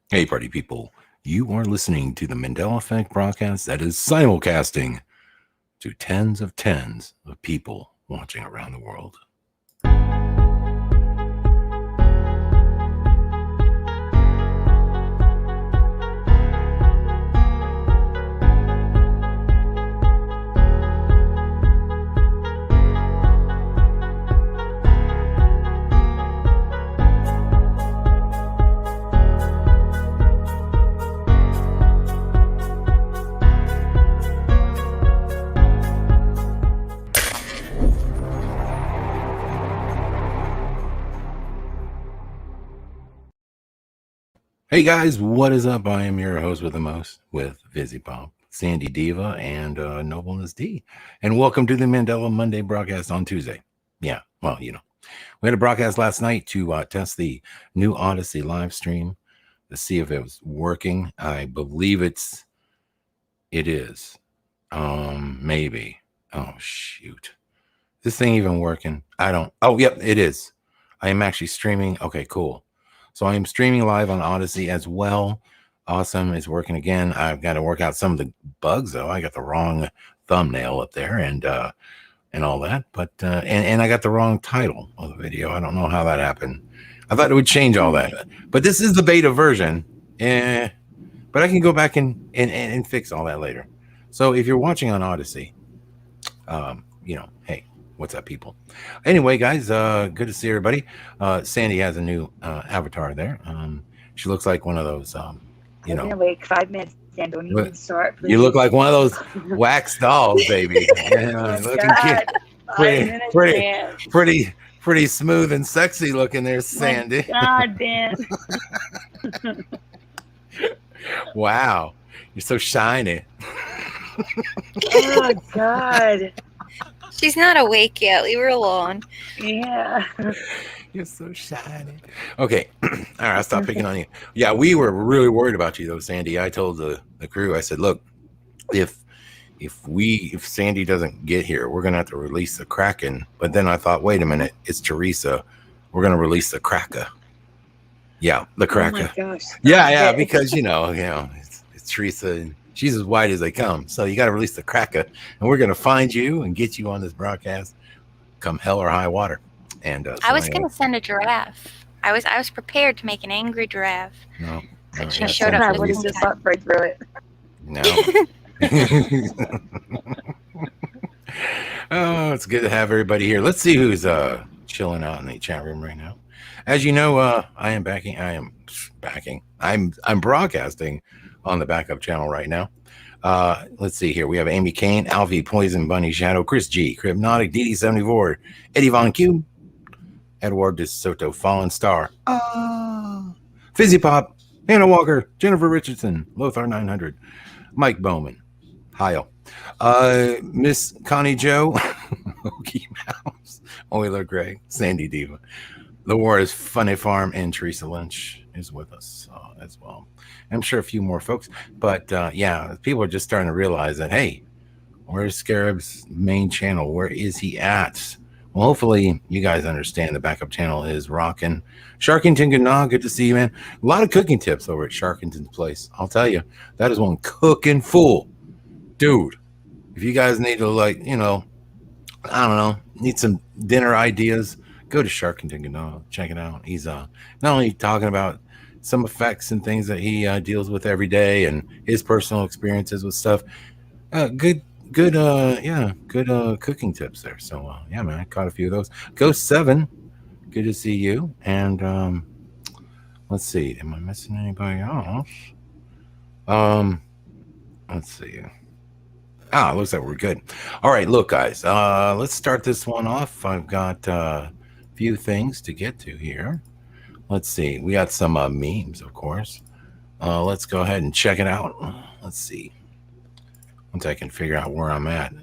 Hey, party people. You are listening to the Mandela Effect broadcast that is simulcasting to tens of people watching around the world. Hey guys, what is up? I am your host with the most, with Vizzy Pop, Sandy Diva, and Nobleness D. And welcome to the Mandela Monday broadcast on Tuesday. Yeah, well, we had a broadcast last night to test the new Odyssey live stream to see if it was working. I believe it is. Maybe. Oh shoot. This thing even working? I don't. Oh, yep, it is. I am actually streaming. Okay, cool. So I am streaming live on Odyssey as well. Awesome. It's working again. I've got to work out some of the bugs though. I got the wrong thumbnail up there and all that. But and I got the wrong title of the video. I don't know how that happened. I thought it would change all that. But this is the beta version. But I can go back and fix all that later. So if you're watching on Odyssey, hey, what's up, people? Anyway, guys, good to see everybody. Sandy has a new avatar there. She looks like one of those, I've been awake 5 minutes, Dan. Don't even start, please. You look like one of those wax dolls, baby. Looking cute. Pretty smooth and sexy looking there, Sandy. God, Dan. Wow, you're so shiny. Oh, God. She's not awake yet. Leave her alone. Yeah. You're so shiny. Okay. All right, I'll stop picking on you. Yeah, we were really worried about you though, Sandy. I told the crew, I said, look, if Sandy doesn't get here, we're gonna have to release the Kraken. But then I thought, wait a minute, it's Teresa. We're gonna release the Cracker. Yeah, the Cracker. Oh my gosh. Yeah, because it's Teresa and she's as white as they come. So you got to release the Cracker, and we're going to find you and get you on this broadcast, come hell or high water. And I was going to send a giraffe. I was prepared to make an angry giraffe. No, but she showed up. I wouldn't just thought right through it. No. Oh, it's good to have everybody here. Let's see who's chilling out in the chat room right now. As you know, I am backing. I'm broadcasting on the backup channel right now. Let's see here. We have Amy Kane, Alfie, Poison Bunny, Shadow, Chris G, Cribnotic, DD74, Eddie Von Q, Edward De Soto, Fallen Star, Fizzy Pop, Hannah Walker, Jennifer Richardson, Lothar 900, Mike Bowman, Heil, Miss Connie Joe, Okie Mouse, Euler Greg, Sandy Diva, The War is Funny Farm, and Teresa Lynch is with us as well. I'm sure a few more folks, but people are just starting to realize that, hey, where's Scarab's main channel? Where is he at? Well, hopefully you guys understand the backup channel is rocking. Sharkington, good to see you, man. A lot of cooking tips over at Sharkington's place. I'll tell you, that is one cooking fool. Dude, if you guys need to, need some dinner ideas, go to Sharkington, check it out. He's not only talking about some effects and things that he deals with every day and his personal experiences with stuff. Good cooking tips there. So man, I caught a few of those. Ghost 7, good to see you. And let's see, am I missing anybody else? Let's see. It looks like we're good. All right, look, guys, let's start this one off. I've got a few things to get to here. Let's see. We got some memes, of course. Let's go ahead and check it out. Let's see. Once I can figure out where I'm at,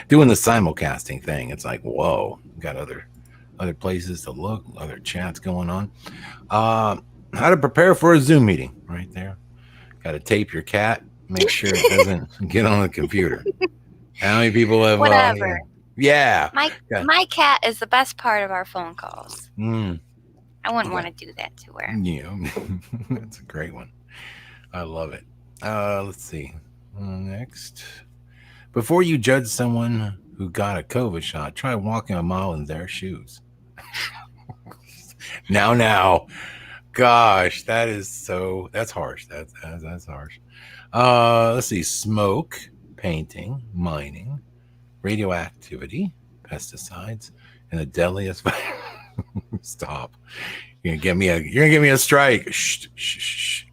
doing the simulcasting thing, it's like, whoa, got other places to look, other chats going on. How to prepare for a Zoom meeting, right there. Got to tape your cat, make sure it doesn't get on the computer. How many people have? Whatever. Yeah. My cat is the best part of our phone calls. I wouldn't want to do that to her. Yeah, that's a great one. I love it. Let's see. Next. Before you judge someone who got a COVID shot, try walking a mile in their shoes. Now. Gosh, that's harsh. That's harsh. Let's see. Smoke, painting, mining, radioactivity, pesticides, and the deadliest. Stop. You're gonna give me a strike. Shh.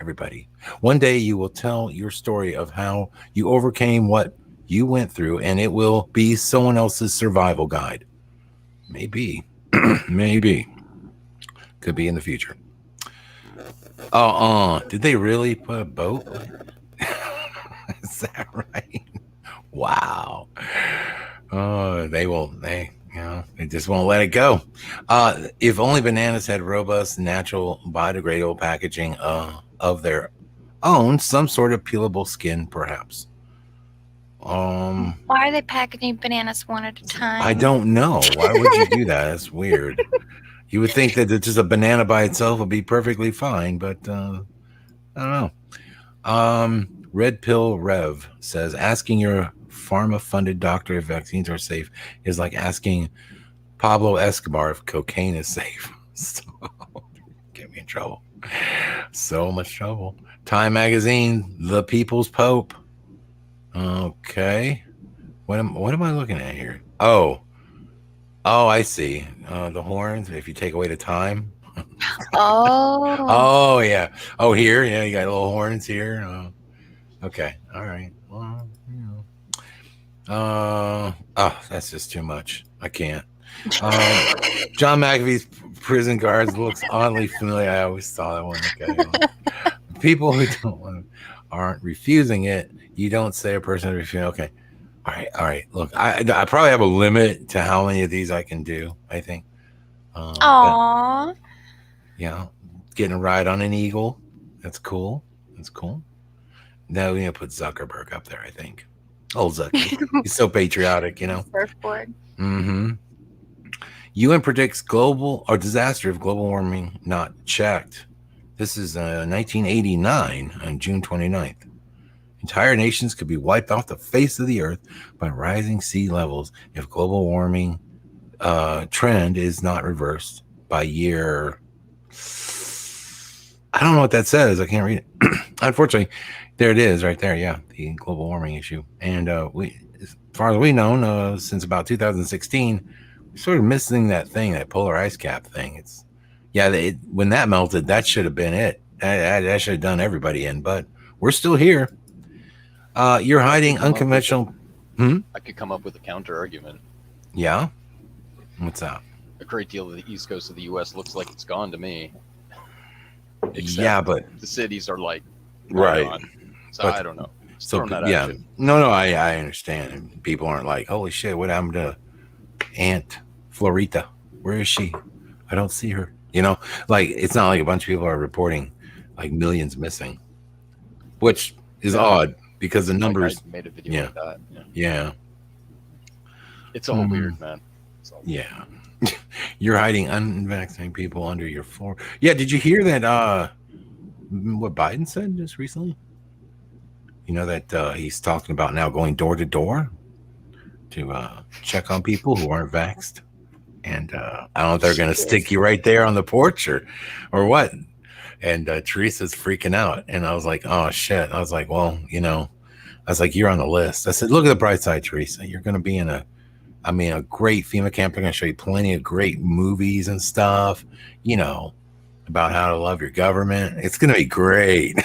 Everybody. One day you will tell your story of how you overcame what you went through, and it will be someone else's survival guide. Maybe. Maybe. Could be in the future. Did they really put a boat? Is that right? Wow. Oh, they just won't let it go. If only bananas had robust, natural, biodegradable packaging of their own, some sort of peelable skin, perhaps. Why are they packaging bananas one at a time? I don't know. Why would you do that? That's weird. You would think that just a banana by itself would be perfectly fine, but I don't know. Red Pill Rev says asking your pharma-funded doctor if vaccines are safe is like asking Pablo Escobar if cocaine is safe. So, get me in trouble. So much trouble. Time Magazine, The People's Pope. Okay. What am I looking at here? Oh, I see. The horns. If you take away the time. Oh. Yeah. Oh, here. Yeah, you got little horns here. Okay. All right. Well, that's just too much. I can't. John McAfee's prison guards looks oddly familiar. I always saw that one. Okay. People who aren't refusing it. You don't say a person refusing. Okay. All right. Look, I probably have a limit to how many of these I can do. I think. Aww. Yeah, getting a ride on an eagle. That's cool. Now we're gonna put Zuckerberg up there. I think. Old Zucky. He's so patriotic, Surfboard. Mm-hmm. UN predicts global or disaster if global warming not checked. This is 1989 on June 29th. Entire nations could be wiped off the face of the earth by rising sea levels if global warming trend is not reversed by year. I don't know what that says. I can't read it. Unfortunately, there it is right there. Yeah, the global warming issue. And as far as we know, since about 2016, we're sort of missing that thing, that polar ice cap thing. When that melted, that should have been it. That should have done everybody in. But we're still here. You're hiding unconventional. I could come up with a counter argument. Yeah. What's that? A great deal of the east coast of the U.S. looks like it's gone to me. Yeah, but the cities are like right. On. So I don't know. No, I understand. And people aren't like, holy shit, what happened to Aunt Florita? Where is she? I don't see her. Like it's not like a bunch of people are reporting like millions missing, which is odd because the numbers. I made a video like that. Yeah. It's all weird, man. Yeah. You're hiding unvaccinated people under your floor. Yeah, did you hear that what Biden said just recently? That he's talking about now going door to door to check on people who aren't vaxxed. And I don't know if they're going to stick you right there on the porch or what. And Teresa's freaking out. And I was like, oh, shit. I was like, well, you're on the list. I said, look at the bright side, Teresa. You're going to be in a great FEMA camp. They're going to show you plenty of great movies and stuff, about how to love your government. It's going to be great.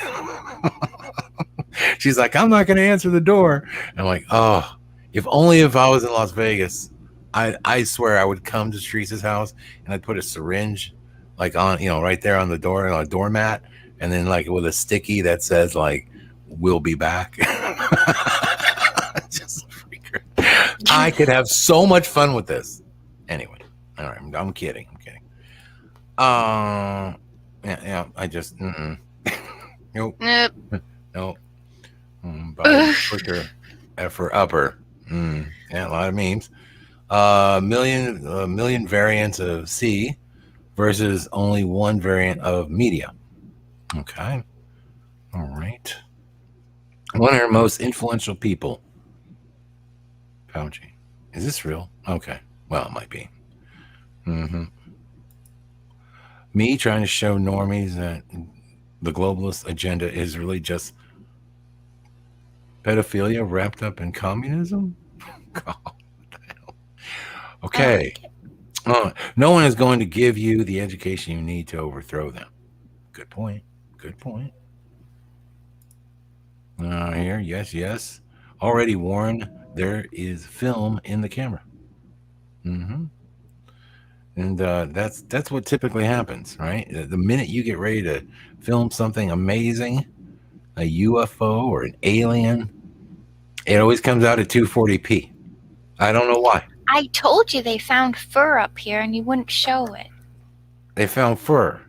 She's like, I'm not going to answer the door. And I'm like, oh, if I was in Las Vegas, I swear I would come to Teresa's house and I'd put a syringe like on, right there on the door, on a doormat. And then like with a sticky that says like, we'll be back. Just freaker. I could have so much fun with this. Anyway, all right, I'm kidding. Yeah. I just nope. Nope. By quicker effort upper. Yeah, a lot of memes. Million variants of C. versus only one variant of media. Okay. All right. One of our most influential people. Fauci. Is this real? Okay. Well, it might be. Mm-hmm. Me trying to show normies that the globalist agenda is really just pedophilia wrapped up in communism? God, what the hell? Okay. No one is going to give you the education you need to overthrow them. Good point. Good point. Here, yes. Already warned, there is film in the camera. Mm-hmm. And that's what typically happens, right? The minute you get ready to film something amazing, a UFO or an alien, it always comes out at 240p. I don't know why. I told you they found fur up here and you wouldn't show it. They found fur.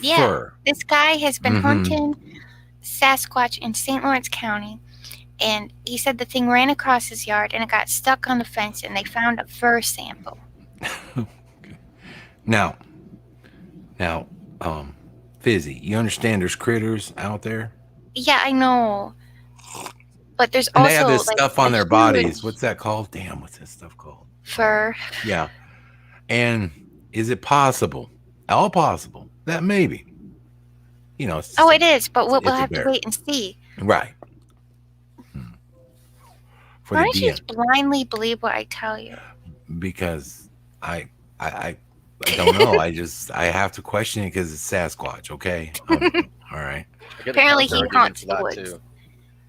Yeah. Fur. This guy has been Mhm. hunting Sasquatch in St. Lawrence County, and he said the thing ran across his yard and it got stuck on the fence, and they found a fur sample. Now, Fizzy, you understand there's critters out there? Yeah, I know. But there's And also they have this like, stuff on a their huge bodies. What's that called? Damn, what's that stuff called? fur. Yeah. And is it possible, all possible, that maybe, it's Oh, it is, but we'll it's a have to bear. wait and see. Right. For Why the don't you DM, just blindly believe what I tell you? because I don't know. I have to question it because it's Sasquatch. Okay. All right. I get a Apparently he counter-argument haunts for the that, woods. too.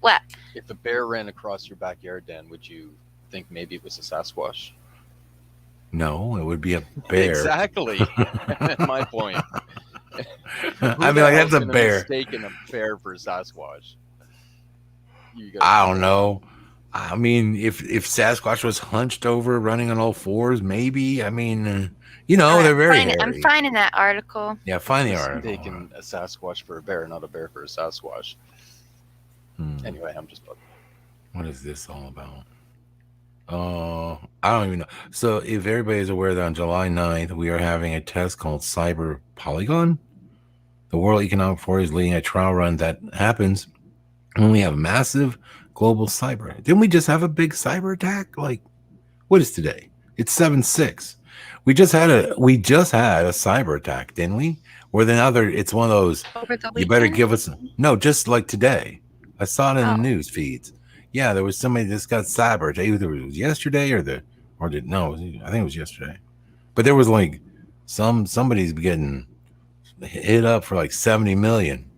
What? If a bear ran across your backyard, Dan, would you think maybe it was a Sasquatch? No, it would be a bear. Exactly. My point. I mean, like, that's a bear. Mistaken a bear for a Sasquatch. I don't know. I mean, if Sasquatch was hunched over, running on all fours, maybe. I mean, they're very hairy. I'm finding that article. Yeah, find the article. Mistaken a Sasquatch for a bear, not a bear for a Sasquatch. Anyway, I'm just bugging. What is this all about? I don't even know. So if everybody is aware that on July 9th, we are having a test called Cyber Polygon, the World Economic Forum is leading a trial run that happens when we have massive global cyber. Didn't we just have a big cyber attack? Like, what is today? It's 7/6. We just had a cyber attack, didn't we? Or it's one of those, Over the you better weekend? give us, no, just like today. I saw it in Oh. the news feeds. Yeah, there was somebody that just got cyber. Either it was yesterday I think it was yesterday. But there was like somebody's getting hit up for like 70 million.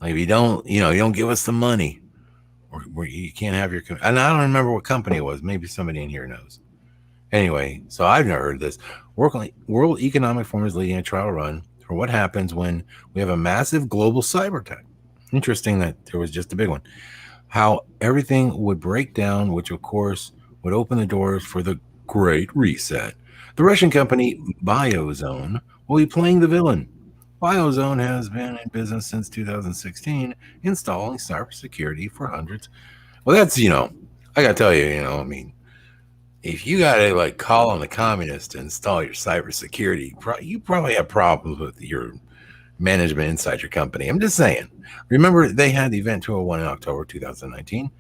Like, if you don't give us the money, or you can't have your. And I don't remember what company it was. Maybe somebody in here knows. Anyway, so I've never heard of this. World Economic Forum is leading a trial run for what happens when we have a massive global cyber attack. Interesting that there was just a big one. How everything would break down, which of course would open the doors for the Great Reset. The Russian company Biozone will be playing the villain. Biozone has been in business since 2016, installing cybersecurity for hundreds. Well, that's, I gotta tell you, I mean, if you gotta like call on the communists to install your cybersecurity, you probably have problems with your management inside your company. I'm just saying. Remember, they had the Event 201 in October 2019,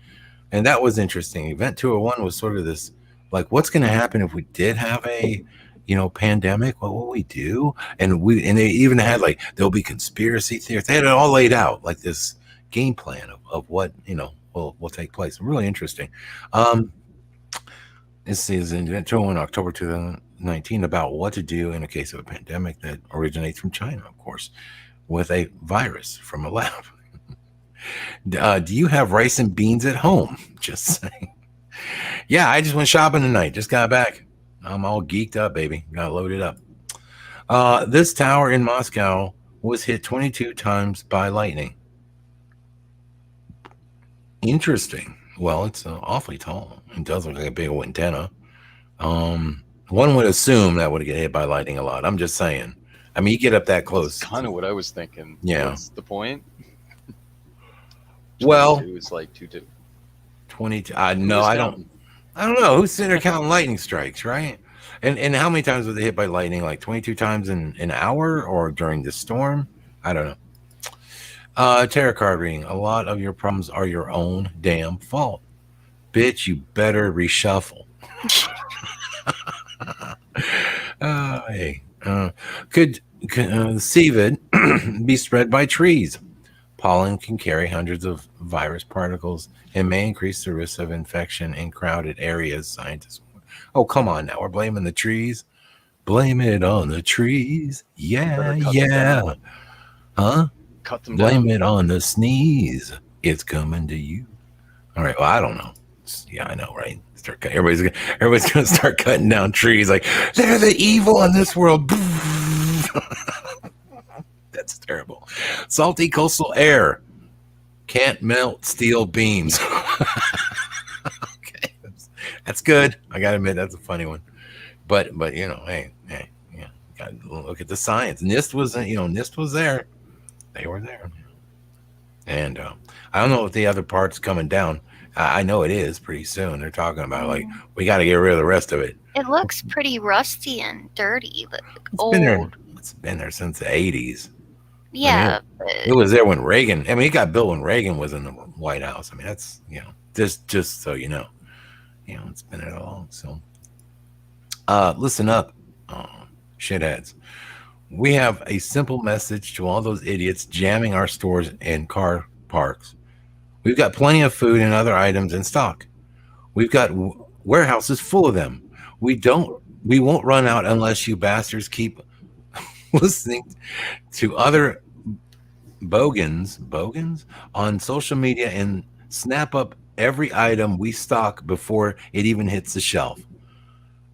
and that was interesting. Event 201 was sort of this, like, what's going to happen if we did have a, pandemic? What will we do? And they even had like, there'll be conspiracy theories. They had it all laid out, like this game plan of what will take place. Really interesting. This is in Event 201 October 2019 about what to do in a case of a pandemic that originates from China, of course, with a virus from a lab. Do you have rice and beans at home? Just saying. Yeah, I just went shopping tonight. Just got back. I'm all geeked up, baby. Got loaded up. This tower in Moscow was hit 22 times by lightning. Interesting. Well, it's awfully tall. It does look like a big old antenna. One would assume that would get hit by lightning a lot. I'm just saying. I mean, you get up that close. That's kind of what I was thinking. Yeah. What's the point? Well, it was like 22. No, I don't know. Who's sitting there counting lightning strikes, right? And how many times was it hit by lightning? Like 22 times in an hour or during the storm? I don't know. Tarot card reading. A lot of your problems are your own damn fault. Bitch, you better reshuffle. Hey. Could CVID be spread by trees? Pollen can carry hundreds of virus particles and may increase the risk of infection in crowded areas, scientists. Oh, come on now. We're blaming the trees. Blame it on the trees. Yeah, Better cut them yeah. down. Huh? Cut them Blame down. it on the sneeze. It's coming to you. All right. Well, I don't know. Yeah, I know, right? Everybody's gonna start cutting down trees. Like they're the evil in this world. That's terrible. Salty coastal air can't melt steel beams. Okay, that's good. I gotta admit that's a funny one. But you know, hey, yeah, gotta look at the science. NIST was there. They were there, and I don't know if the other part's coming down. I know it is pretty soon. They're talking about like we got to get rid of the rest of it. It looks pretty rusty and dirty, like It's been there. old. It's been there since the 80s. Yeah, It was there when Reagan. I mean, it got built when Reagan was in the White House. I mean, that's just so you know, it's been there long. So, listen up, shitheads. We have a simple message to all those idiots jamming our stores and car parks. We've got plenty of food and other items in stock. We've got warehouses full of them. We won't run out unless you bastards keep listening to other bogans on social media and snap up every item we stock before it even hits the shelf.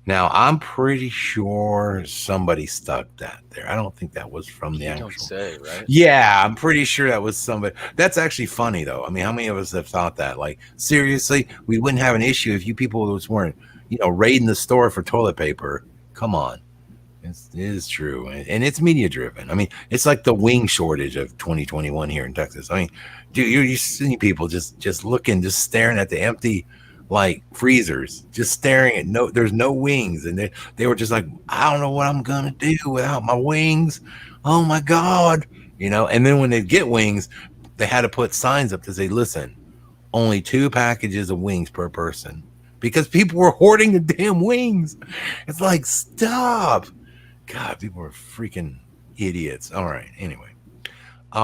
Now, I'm pretty sure somebody stuck that there. I don't think that was from the actual. Don't say, right? Yeah, I'm pretty sure that was somebody. That's actually funny, though. I mean, how many of us have thought that? Like, seriously, we wouldn't have an issue if you people weren't, raiding the store for toilet paper. Come on. It is true. And it's media driven. I mean, it's like the wing shortage of 2021 here in Texas. I mean, dude, you see people just looking, just staring at the empty, like, freezers, just staring at there's no wings. And they were just like, I don't know what I'm going to do without my wings. Oh, my God. And then when they get wings, they had to put signs up to say, listen, only 2 packages of wings per person. Because people were hoarding the damn wings. It's like, stop. God, people are freaking idiots. All right. Anyway, what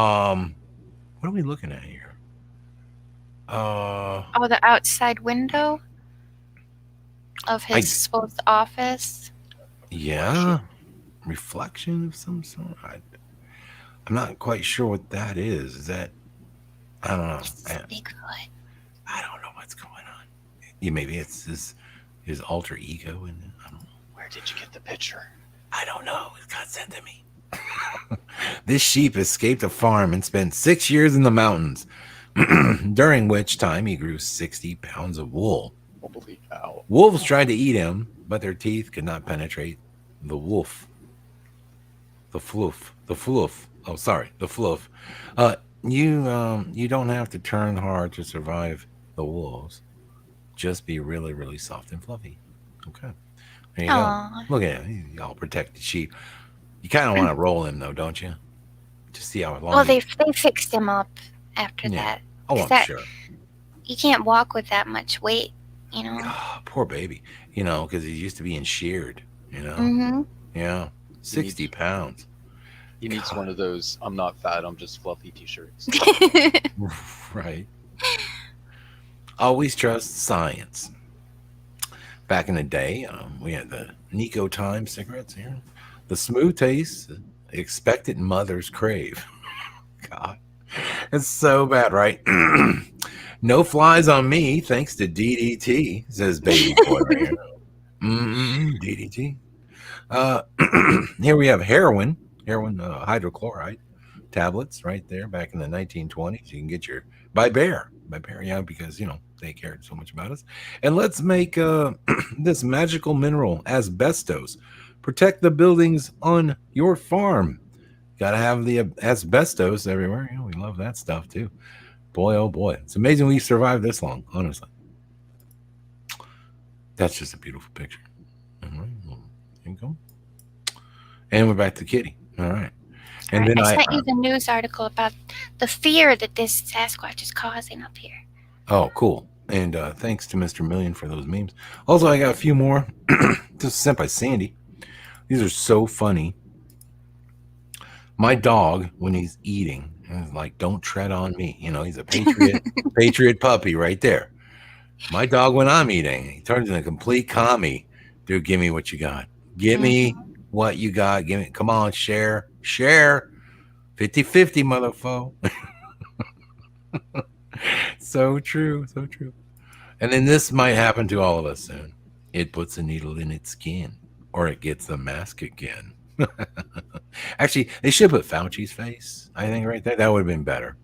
are we looking at here? the outside window of his supposed office. Yeah, reflection of some sort. I'm not quite sure what that is. Is that? I don't know. Bigfoot. I don't know what's going on. Yeah, maybe it's his alter ego, and I don't know. Where did you get the picture? I don't know. It got sent to me. This sheep escaped a farm and spent 6 years in the mountains, during which time he grew 60 pounds of wool. Holy cow. Wolves tried to eat him, but their teeth could not penetrate the wolf. The floof. Oh, sorry, the floof. You don't have to turn hard to survive the wolves. Just be really, really soft and fluffy. Okay. There you go. Look at him. Y'all protect the sheep. You kind of want to roll him, though, don't you? To see how long. Well, they fixed him up after that. Oh, I'm sure. You can't walk with that much weight, Oh, poor baby. Because he used to being sheared. Mm-hmm. Yeah, 60 pounds. He needs one of those "I'm not fat, I'm just fluffy" t-shirts. Right. Always trust science. Back in the day, we had the Nico Time cigarettes here. The smooth taste expectant mothers crave. God, it's so bad, right? No flies on me, thanks to DDT, says baby boy right here. DDT. Here we have heroin hydrochloride tablets right there back in the 1920s. You can get your by Bayer, yeah, because they cared so much about us. And let's make this magical mineral asbestos protect the buildings on your farm. Gotta have the asbestos everywhere. We love that stuff too. Boy, oh boy, it's amazing we survived this long. Honestly, that's just a beautiful picture. There you go. And we're back to Kitty. All right. And All right, then I sent you the news article about the fear that this Sasquatch is causing up here. Oh, cool. And thanks to Mr. Million for those memes. Also, I got a few more. This is sent by Sandy. These are so funny. My dog, when he's eating, is like, don't tread on me. You know, he's a patriot puppy right there. My dog, when I'm eating, he turns into a complete commie. Dude, give me what you got. Give me what you got. Give me. Come on, share. 50-50, motherfucker. So true. And then this might happen to all of us soon. It puts a needle in its skin, or it gets the mask again. Actually, they should put Fauci's face, I think, right there. That would have been better.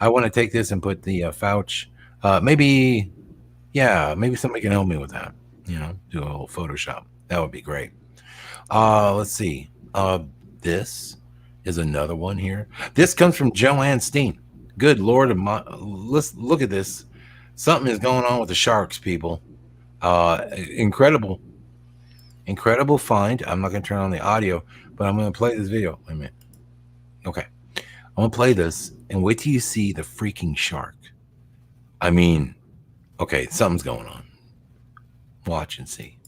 I want to take this and put the Fauci. Maybe somebody can help me with that. You know, do a little Photoshop. That would be great. Let's see. This is another one here. This comes from Joanne Steen. Good Lord of my, let's look at this. Something is going on with the sharks, people. Incredible find. I'm not going to turn on the audio, but I'm going to play this video. Wait a minute. Okay. I'm going to play this and wait till you see the freaking shark. I mean, okay, something's going on. Watch and see.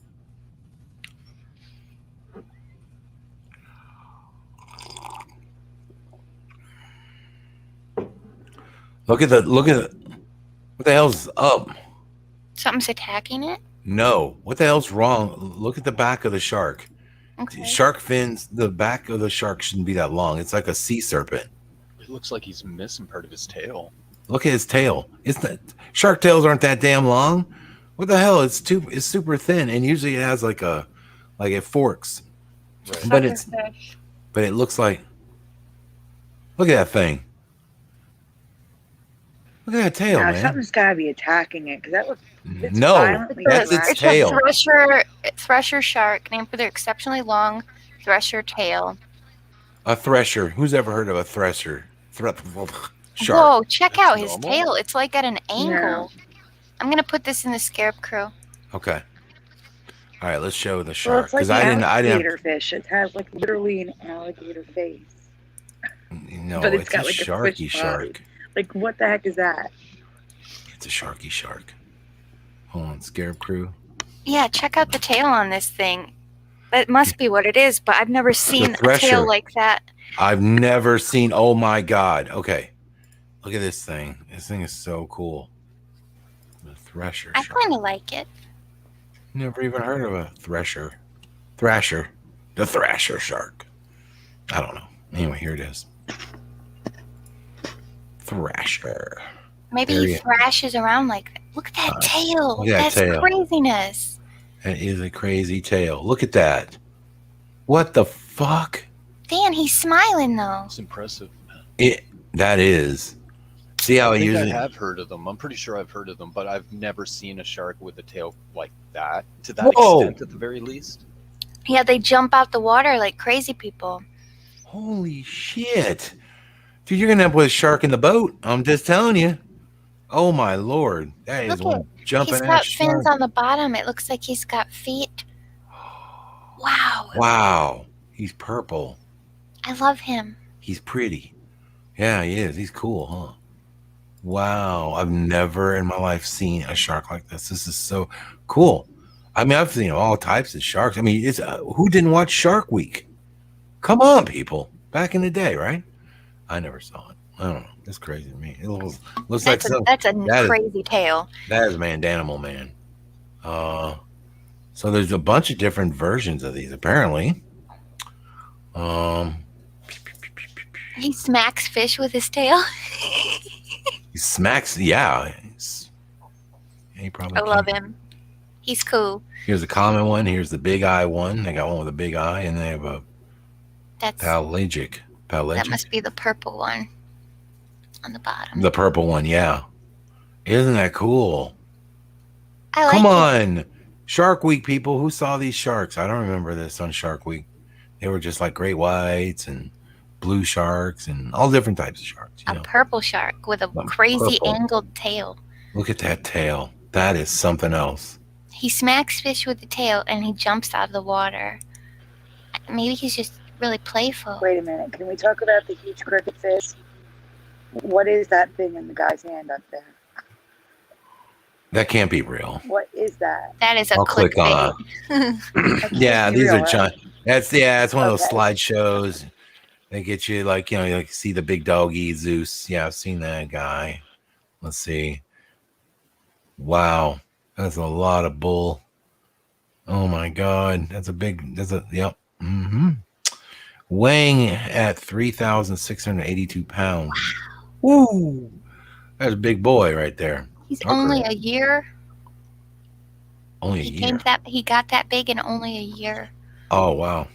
Look at what the hell's up? Something's attacking it? No. What the hell's wrong? Look at the back of the shark. Okay. Shark fins, the back of the shark shouldn't be that long. It's like a sea serpent. It looks like he's missing part of his tail. Look at his tail. Shark tails aren't that damn long. What the hell? It's super thin, and usually it has like it forks. Right. But it looks like, look at that thing. Look at that tail, man. Something's got to be attacking it because that looks. No, that's its tail. A thresher shark named for their exceptionally long thresher tail. A thresher. Who's ever heard of a thresher? Shark. Whoa, check out his normal. tail. It's like at an angle. Yeah. I'm going to put this in the Scarab Crew. Okay. All right, let's show the Well, shark it's like because an I didn't. alligator fish. It has like literally an alligator face. No, But it's got a like a sharky fish shark. body. Like what the heck is that? It's a sharky shark. Hold on, Scarab Crew. Yeah, check out the tail on this thing. That must be what it is, but I've never seen a thresher. tail like that. I've never seen. Oh my God. Okay, look at this thing. This thing is so cool. The thresher. I shark. kind of like it. Never even heard of a thrasher. The thrasher shark. I don't know. Anyway, here it is. Thrasher. Maybe There he you- thrashes around like that. Look at that tail. look at that That's tail. craziness. That is a crazy tail. Look at that. What the fuck? Dan, he's smiling though. It's impressive. That is. See how I he think I uses it? have heard of them. I'm pretty sure I've heard of them, but I've never seen a shark with a tail like that. To that Whoa. extent, at the very least. Yeah, they jump out the water like crazy people. Holy shit. Dude, you're going to end up with a shark in the boat. I'm just telling you. Oh my Lord. That is Look one jumping He's ass got shark. fins on the bottom. It looks like he's got feet. Wow. Wow. He's purple. I love him. He's pretty. Yeah, he is. He's cool, huh? Wow. I've never in my life seen a shark like this. This is so cool. I mean, I've seen all types of sharks. I mean, it's who didn't watch Shark Week? Come on, people. Back in the day, right? I never saw it. I don't know. It's crazy to me. It looks like That's a that is- crazy tail. that is Mandanimal Man. So there's a bunch of different versions of these apparently. He smacks fish with his tail. He smacks. Yeah. He probably. I love can. him. He's cool. Here's a common one. Here's the big eye one. They got one with a big eye, and they have a That pelagic. must be the purple one on the bottom. The purple one, yeah. Isn't that cool? I like Come it. on. Shark Week, people. Who saw these sharks? I don't remember this on Shark Week. They were just like great whites and blue sharks and all different types of sharks. You A know? purple shark with a crazy purple. angled tail. Look at that tail. That is something else. He smacks fish with the tail and he jumps out of the water. Maybe he's just really playful. Wait a minute. Can we talk about the huge cricket fish? What is that thing in the guy's hand up there? That can't be real. What is that? That is a I'll click on. clickbait. That can't Yeah, be these real, are right? It's one of those Okay. slideshows. They get you like you see the big doggy Zeus. Yeah, I've seen that guy. Let's see. Wow, that's a lot of bull. Oh my god, that's yep. Mm-hmm. Weighing at 3,682 pounds. Woo! That's a big boy right there. He's Okay. only a year. Only a He year. he got that big in only a year. Oh wow.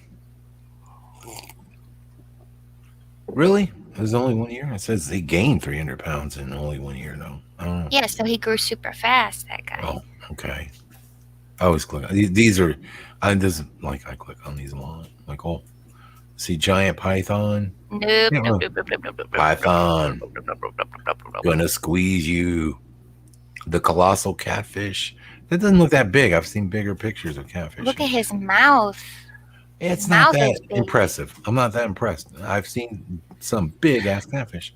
Really? It was only 1 year? It says he gained 300 pounds in only 1 year, though. I don't know. Yeah, so he grew super fast, that guy. Oh, okay. I always click on these are I click on these a lot. Like, oh, see giant python. Nope. Yeah, Nope, nope, nope, nope, nope, nope, Python. nope, nope, nope, nope, nope, nope, nope. Gonna squeeze you. The colossal catfish. That doesn't look that big. I've seen bigger pictures of catfish. Look at his mouth. It's His not mouth is that big. impressive. I'm not that impressed. I've seen some big ass catfish.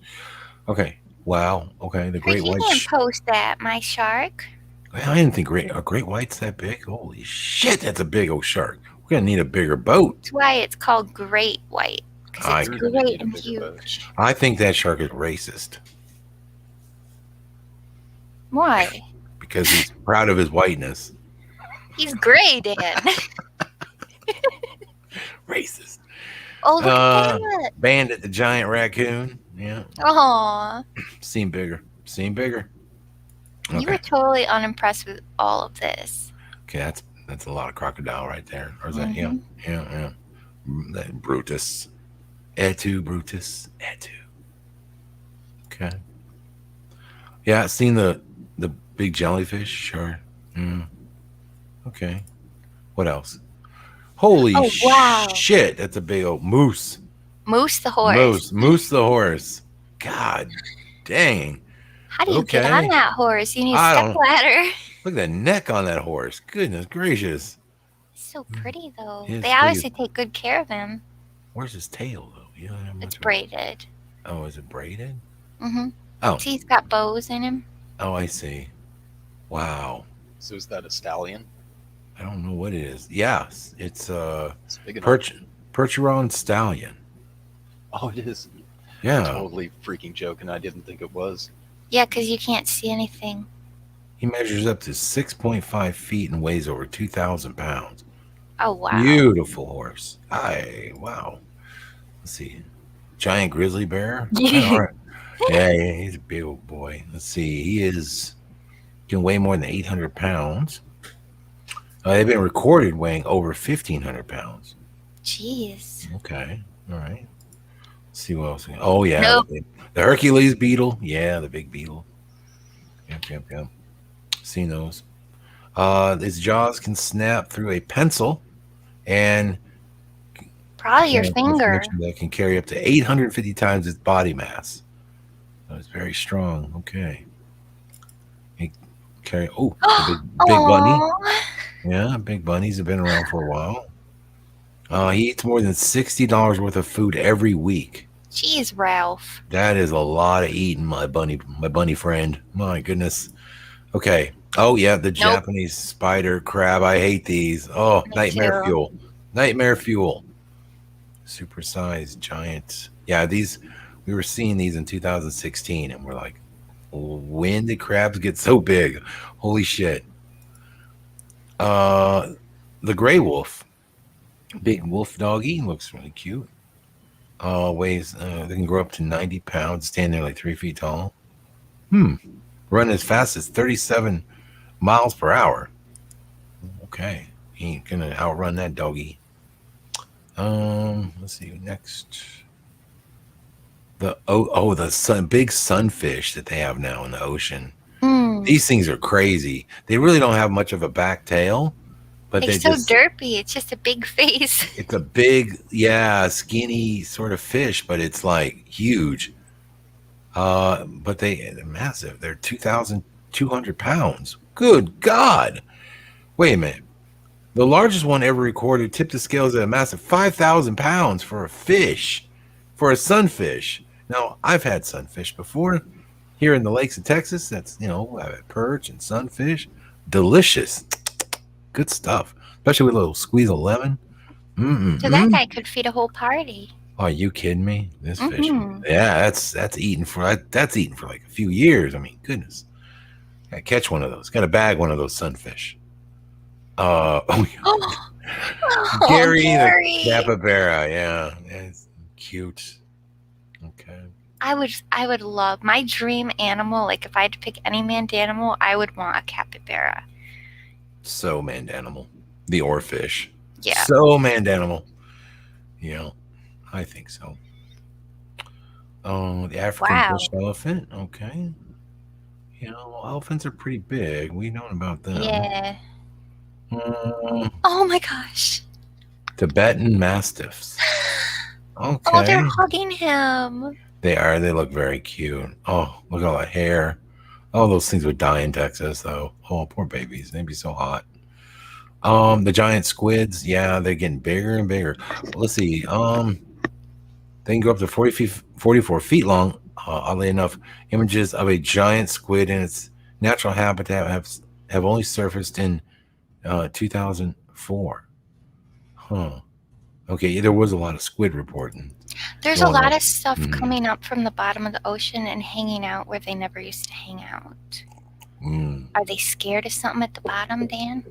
Okay. Wow. Okay. The great You white. didn't post that, my shark. I didn't think a great white's that big. Holy shit, that's a big old shark. We're gonna need a bigger boat. That's why it's called great white. Because it's You're gonna great need a and bigger huge. boat. I think that shark is racist Why? because he's proud of his whiteness. He's gray, Dan. Racist. Oh, look at that. Bandit the giant raccoon. Yeah, Aw. seen bigger. Seen bigger. You Okay. were totally unimpressed with all of this. Okay, that's a lot of crocodile right there. Or is that Mhm. yeah. That Brutus. Et tu, Brutus. Et tu. Okay. Yeah, I've seen the big jellyfish. Sure. Yeah. Okay. What else? Holy Oh, wow. shit! That's a big old moose. Moose the horse. Moose the horse. God dang! How do you get Okay. on that horse? You need a I step don't- ladder. Look at the neck on that horse. Goodness gracious! It's so pretty, though. It is They pretty. obviously take good care of him. Where's his tail though? You don't have much It's of- braided. Oh, is it braided? Mm-hmm. Oh, See, he's got bows in him. oh, I see. Wow. So is that a stallion? I don't know what it is. Yes, it's It's big enough. Percheron stallion. Oh, it is. Yeah, Totally freaking joking. I didn't think it was. Yeah, because you can't see anything. he measures up to 6.5 feet and weighs over 2,000 pounds. Oh, wow. Beautiful horse. Wow. Let's see. Giant grizzly bear. All right. Yeah, he's a big old boy. Let's see. He can weigh more than 800 pounds. They've been recorded weighing over 1,500 pounds. Jeez. Okay. All right. Let's see what else. Oh, yeah. Nope. The Hercules beetle. Yeah, the big beetle. Yep. Seen those. His jaws can snap through a pencil and Probably your Yeah, finger. information that can carry up to 850 times its body mass. So it's very strong. Okay. He carry the big bunny. Aw. Yeah, big bunnies have been around for a while. He eats more than $60 worth of food every week. Jeez, Ralph. That is a lot of eating, my bunny friend. My goodness. Okay. Oh yeah, the Japanese spider crab. I hate these. Oh, Me nightmare too. fuel. Nightmare fuel. Supersized giant. Yeah, these we were seeing these in 2016 and we're like, when did crabs get so big? Holy shit. The gray wolf. Big wolf doggy. Looks really cute. Weighs they can grow up to 90 pounds, stand there like 3 feet tall. Run as fast as 37 miles per hour. Okay. He ain't gonna outrun that doggy. Let's see next. The big sunfish that they have now in the ocean. These things are crazy. They really don't have much of a back tail, but They're so derpy. It's just a big face. it's a big, skinny sort of fish, but it's like huge. But they're massive. They're 2,200 pounds. Good God. Wait a minute. The largest one ever recorded tipped the scales at a massive 5,000 pounds for a fish, for a sunfish. Now, I've had sunfish before here in the lakes of Texas. That's, I've had perch and sunfish. Delicious. Good stuff. Especially with a little squeeze of lemon. So that guy could feed a whole party. Are you kidding me? This fish. Mhm. Yeah, that's eating for like a few years. I mean, goodness. Gotta catch one of those. Gotta bag one of those sunfish. Oh, Gary the capybara. Yeah, it's cute. Okay. I would love my dream animal. Like if I had to pick any manned animal, I would want a capybara. So manned animal. The oarfish. Yeah. So manned animal. I think so. Oh, the African bush elephant. Okay. Elephants are pretty big. We've known about them. Yeah. Oh my gosh. Tibetan mastiffs. Okay. Oh, they're hugging him. They are. They look very cute. Oh, look at all that hair. Oh, those things would die in Texas, though. Oh, poor babies. They'd be so hot. The giant squids. Yeah, they're getting bigger and bigger. Let's see. They can go up to 44 feet long. Oddly enough, images of a giant squid in its natural habitat have only surfaced in 2004. Huh. Okay, there was a lot of squid reporting. There's a lot of stuff coming up from the bottom of the ocean and hanging out where they never used to hang out. Are they scared of something at the bottom, Dan?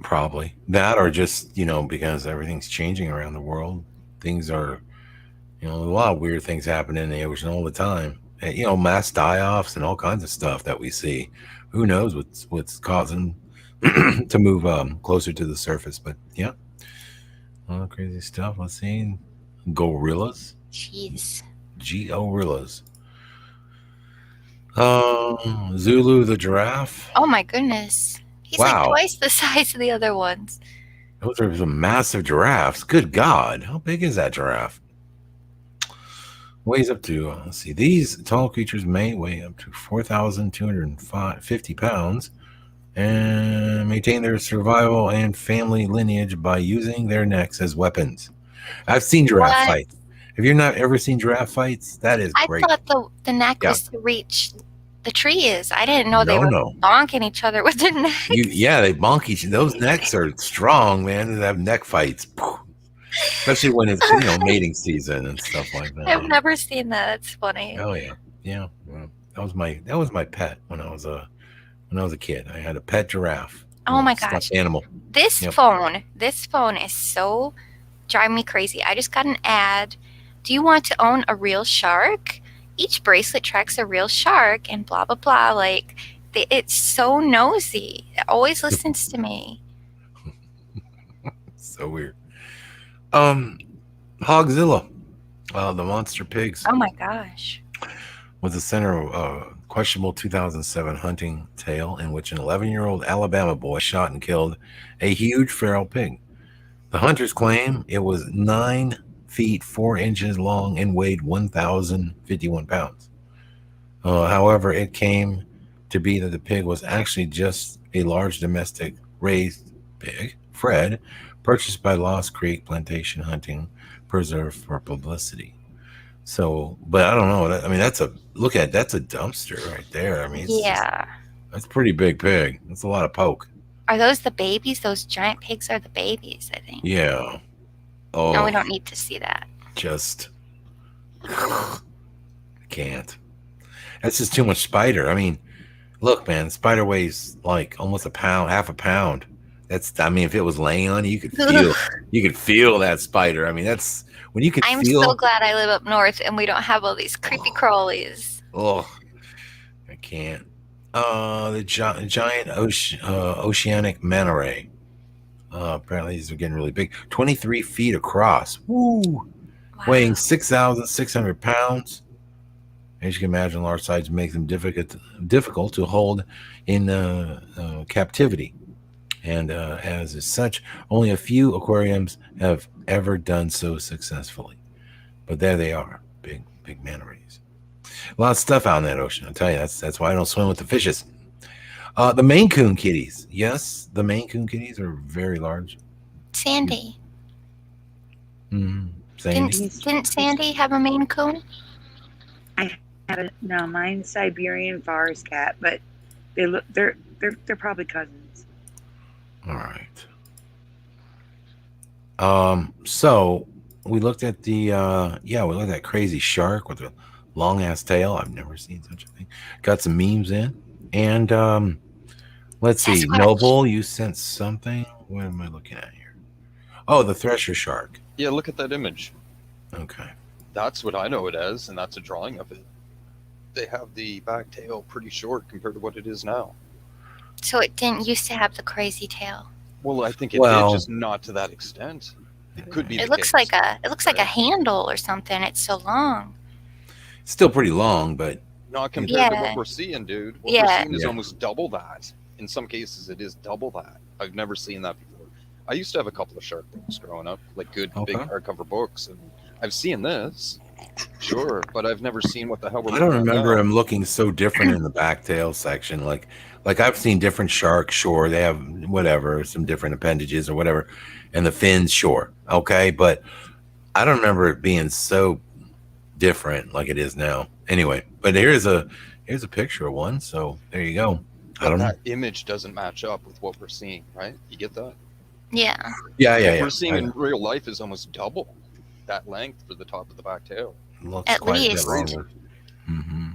Probably. That or just, because everything's changing around the world. Things are, a lot of weird things happen in the ocean all the time. And, mass die-offs and all kinds of stuff that we see. Who knows what's causing to move closer to the surface. But, yeah. All crazy stuff. Let's see. Gorillas. Jeez. Gorillas. Zulu the giraffe. Oh my goodness. He's like twice the size of the other ones. Those are some massive giraffes. Good God. How big is that giraffe? Weighs up to, let's see, these tall creatures may weigh up to 4,250 pounds and maintain their survival and family lineage by using their necks as weapons. I've seen giraffe fights. Have you not ever seen giraffe fights? That is great. I thought the neck was to reach the trees. I didn't know they were bonking each other with their necks. They bonk each other. Those necks are strong, man. They have neck fights. Especially when it's mating season and stuff like that. I've never seen that. That's funny. Oh yeah. Well, that was my pet when I was a kid. I had a pet giraffe. Oh my gosh. Animal. This phone is so driving me crazy. I just got an ad. Do you want to own a real shark? Each bracelet tracks a real shark and blah blah blah. Like it's so nosy. It always listens to me. So weird. Hogzilla, the monster pigs. Oh my gosh. Was the center of a questionable 2007 hunting tale in which an 11-year-old Alabama boy shot and killed a huge feral pig. The hunters claim it was 9 feet 4 inches long and weighed 1,051 pounds. However, it came to be that the pig was actually just a large domestic raised pig, Fred, purchased by Lost Creek Plantation Hunting Preserve for publicity. So, but I don't know. I mean, that's a dumpster right there. I mean, that's a pretty big pig. That's a lot of poke. Are those the babies? Those giant pigs are the babies, I think. Yeah. Oh. No, we don't need to see that. Just I can't. That's just too much spider. I mean, look, man, spider weighs like almost a pound, half a pound. If it was laying on you, you could feel that spider. I mean, that's when you can feel. I'm so glad I live up north and we don't have all these creepy crawlies. Oh, I can't. The giant oceanic manta ray. Apparently these are getting really big. 23 feet across. Woo! Wow. Weighing 6,600 pounds. As you can imagine, large size makes them difficult to hold in captivity. And as such, only a few aquariums have ever done so successfully. But there they are, big manta rays. A lot of stuff out in that ocean, I'll tell you. That's why I don't swim with the fishes. The Maine Coon kitties. Yes, the Maine Coon kitties are very large. Sandy. Mm, Didn't Sandy. didn't Sandy have a Maine Coon? I haven't. No, mine's Siberian forest cat, but they look. They're probably cousins. All right. So we looked at we looked at that crazy shark with a long ass tail. I've never seen such a thing. Got some memes in. And let's see. Sasquatch. Noble, you sent something. What am I looking at here? Oh, the thresher shark. Yeah, look at that image. Okay. That's what I know it as, and that's a drawing of it. They have the back tail pretty short compared to what it is now. So it didn't used to have the crazy tail. Well, I think it Well- did, just not to that extent. It could be. It the looks case. like a handle or something. It's so long. Still pretty long, but Not compared to Yeah. what we're seeing, dude. What Yeah. we're seeing is Yeah. almost double that. In some cases, it is double that. I've never seen that before. I used to have a couple of shark books growing up, like good big Okay. hardcover books, and I've seen this, sure, but I've never seen what the hell we're I don't looking at remember now. him looking so different in the back tail section. Like I've seen different sharks, sure. They have whatever, some different appendages or whatever, and the fins, sure. Okay, but I don't remember it being so different like it is now. Anyway, but here's a picture of one, so there you go. I But don't know. that image doesn't match up with what we're seeing, right? You get that? Yeah. Yeah, What we're seeing I in know. real life is almost double that length for the top of the back tail. Looks At quite a bit least. longer. Mm-hmm.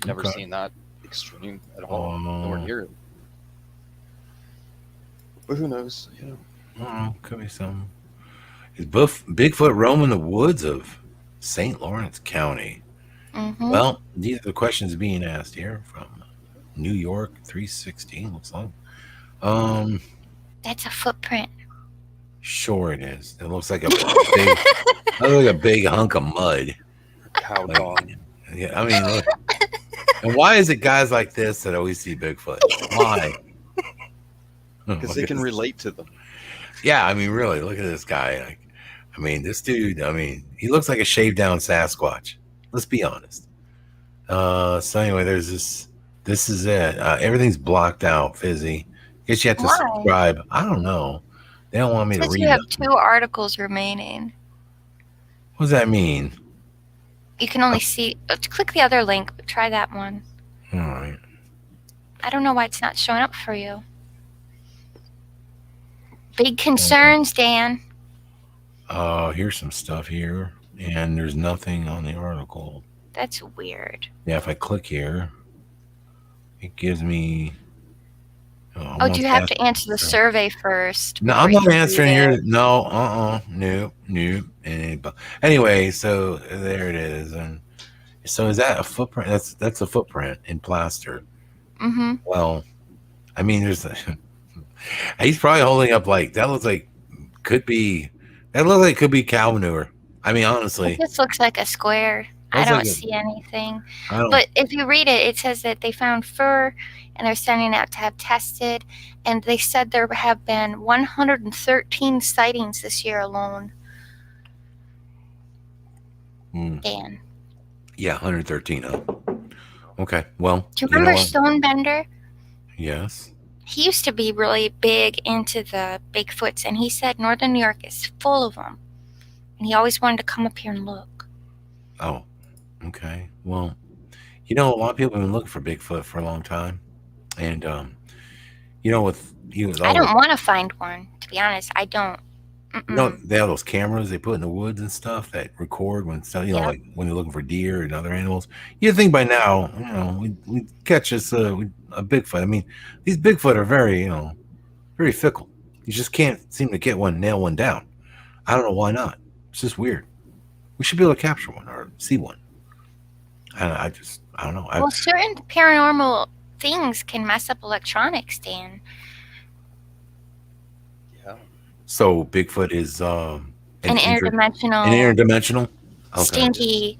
Never Okay. seen that extreme at all. Oh. Nowhere near it. But who knows? You know. Oh, could be some. Is Bigfoot roaming the woods of St. Lawrence County? Mm-hmm. Well, these are the questions being asked here from New York 316. Looks like. That's a footprint. Sure it is. It looks like a big hunk of mud. Cow Like- dong. Yeah, I mean, look. And why is it guys like this that always see Bigfoot? Why? Because they can relate to them. Yeah, I mean, really, look at this guy. Like, I mean, this dude. I mean, he looks like a shaved down Sasquatch. Let's be honest. So anyway, there's this. This is it. Everything's blocked out, Fizzy. Guess you have to Why? subscribe. I don't know. They don't want me to Says read you have them. 2 articles remaining. What does that mean? You can only see. Click the other link. But try that one. All right. I don't know why it's not showing up for you. Big concerns, Dan. Here's some stuff here, and there's nothing on the article. That's weird. Yeah, if I click here, it gives me. Oh, do you have to answer the survey first? No, before I'm you not can do answering that? your. No, nope. Anyway, so there it is, and so is that a footprint? That's a footprint in plaster. Mm-hmm. Well, I mean, there's. He's probably holding up like that. Looks like could be. That looks like could be cow manure. I mean, honestly, It just looks like a square. I Looks don't like a- see anything. I don't. But if you read it, it says that they found fur and they're sending out to have tested. And they said there have been 113 sightings this year alone. Dan. Yeah, 113. Huh? Okay. Well, Do you know remember what? Stonebender? Yes. He used to be really big into the Bigfoots, and he said Northern New York is full of them. And he always wanted to come up here and look. Oh, okay. Well, a lot of people have been looking for Bigfoot for a long time, and with I don't want to find one, to be honest. I don't. they have those cameras they put in the woods and stuff that record when stuff, Yeah. like when they're looking for deer and other animals. You'd think by now, we catch us a Bigfoot. I mean, these Bigfoot are very, very fickle. You just can't seem to nail one down. I don't know why not. It's just weird. We should be able to capture one or see one. I don't know. Well, certain paranormal things can mess up electronics, Dan. Yeah. So Bigfoot is An interdimensional, an interdimensional. Okay. stinky,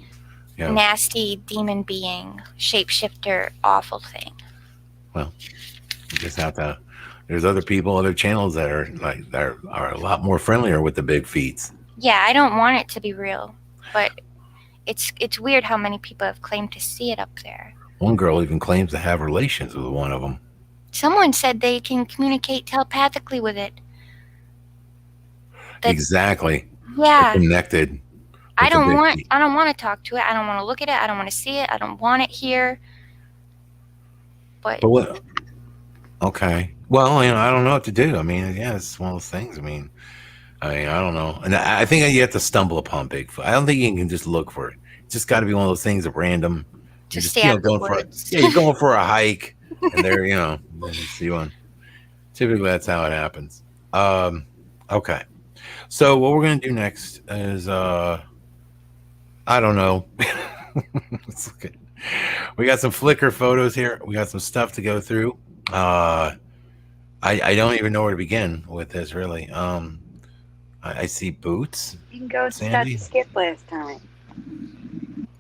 Yeah. nasty demon being, shapeshifter, awful thing. You just have to. There's other people, other channels that are a lot more friendlier with the big feets. Yeah, I don't want it to be real, but it's weird how many people have claimed to see it up there. One girl even claims to have relations with one of them. Someone said they can communicate telepathically with it. That- Exactly. They're Yeah. connected. I with the don't big want feet. I don't want to talk to it. I don't want to look at it. I don't want to see it. I don't want it here. But But what? Okay. Well, I don't know what to do. I mean, yeah, it's one of those things. I don't know. And I think you have to stumble upon Bigfoot. I don't think you can just look for it. It's just got to be one of those things at random. You're just just, stay out of the going for it. woods. Yeah, you're going for a hike, and there, then you see one. Typically, that's how it happens. Okay. So what we're gonna do next is I don't know. Let's look at. We got some Flickr photos here. We got some stuff to go through. I don't even know where to begin with this really. I see boots. You can go with the stuff Sandy, you skipped last time.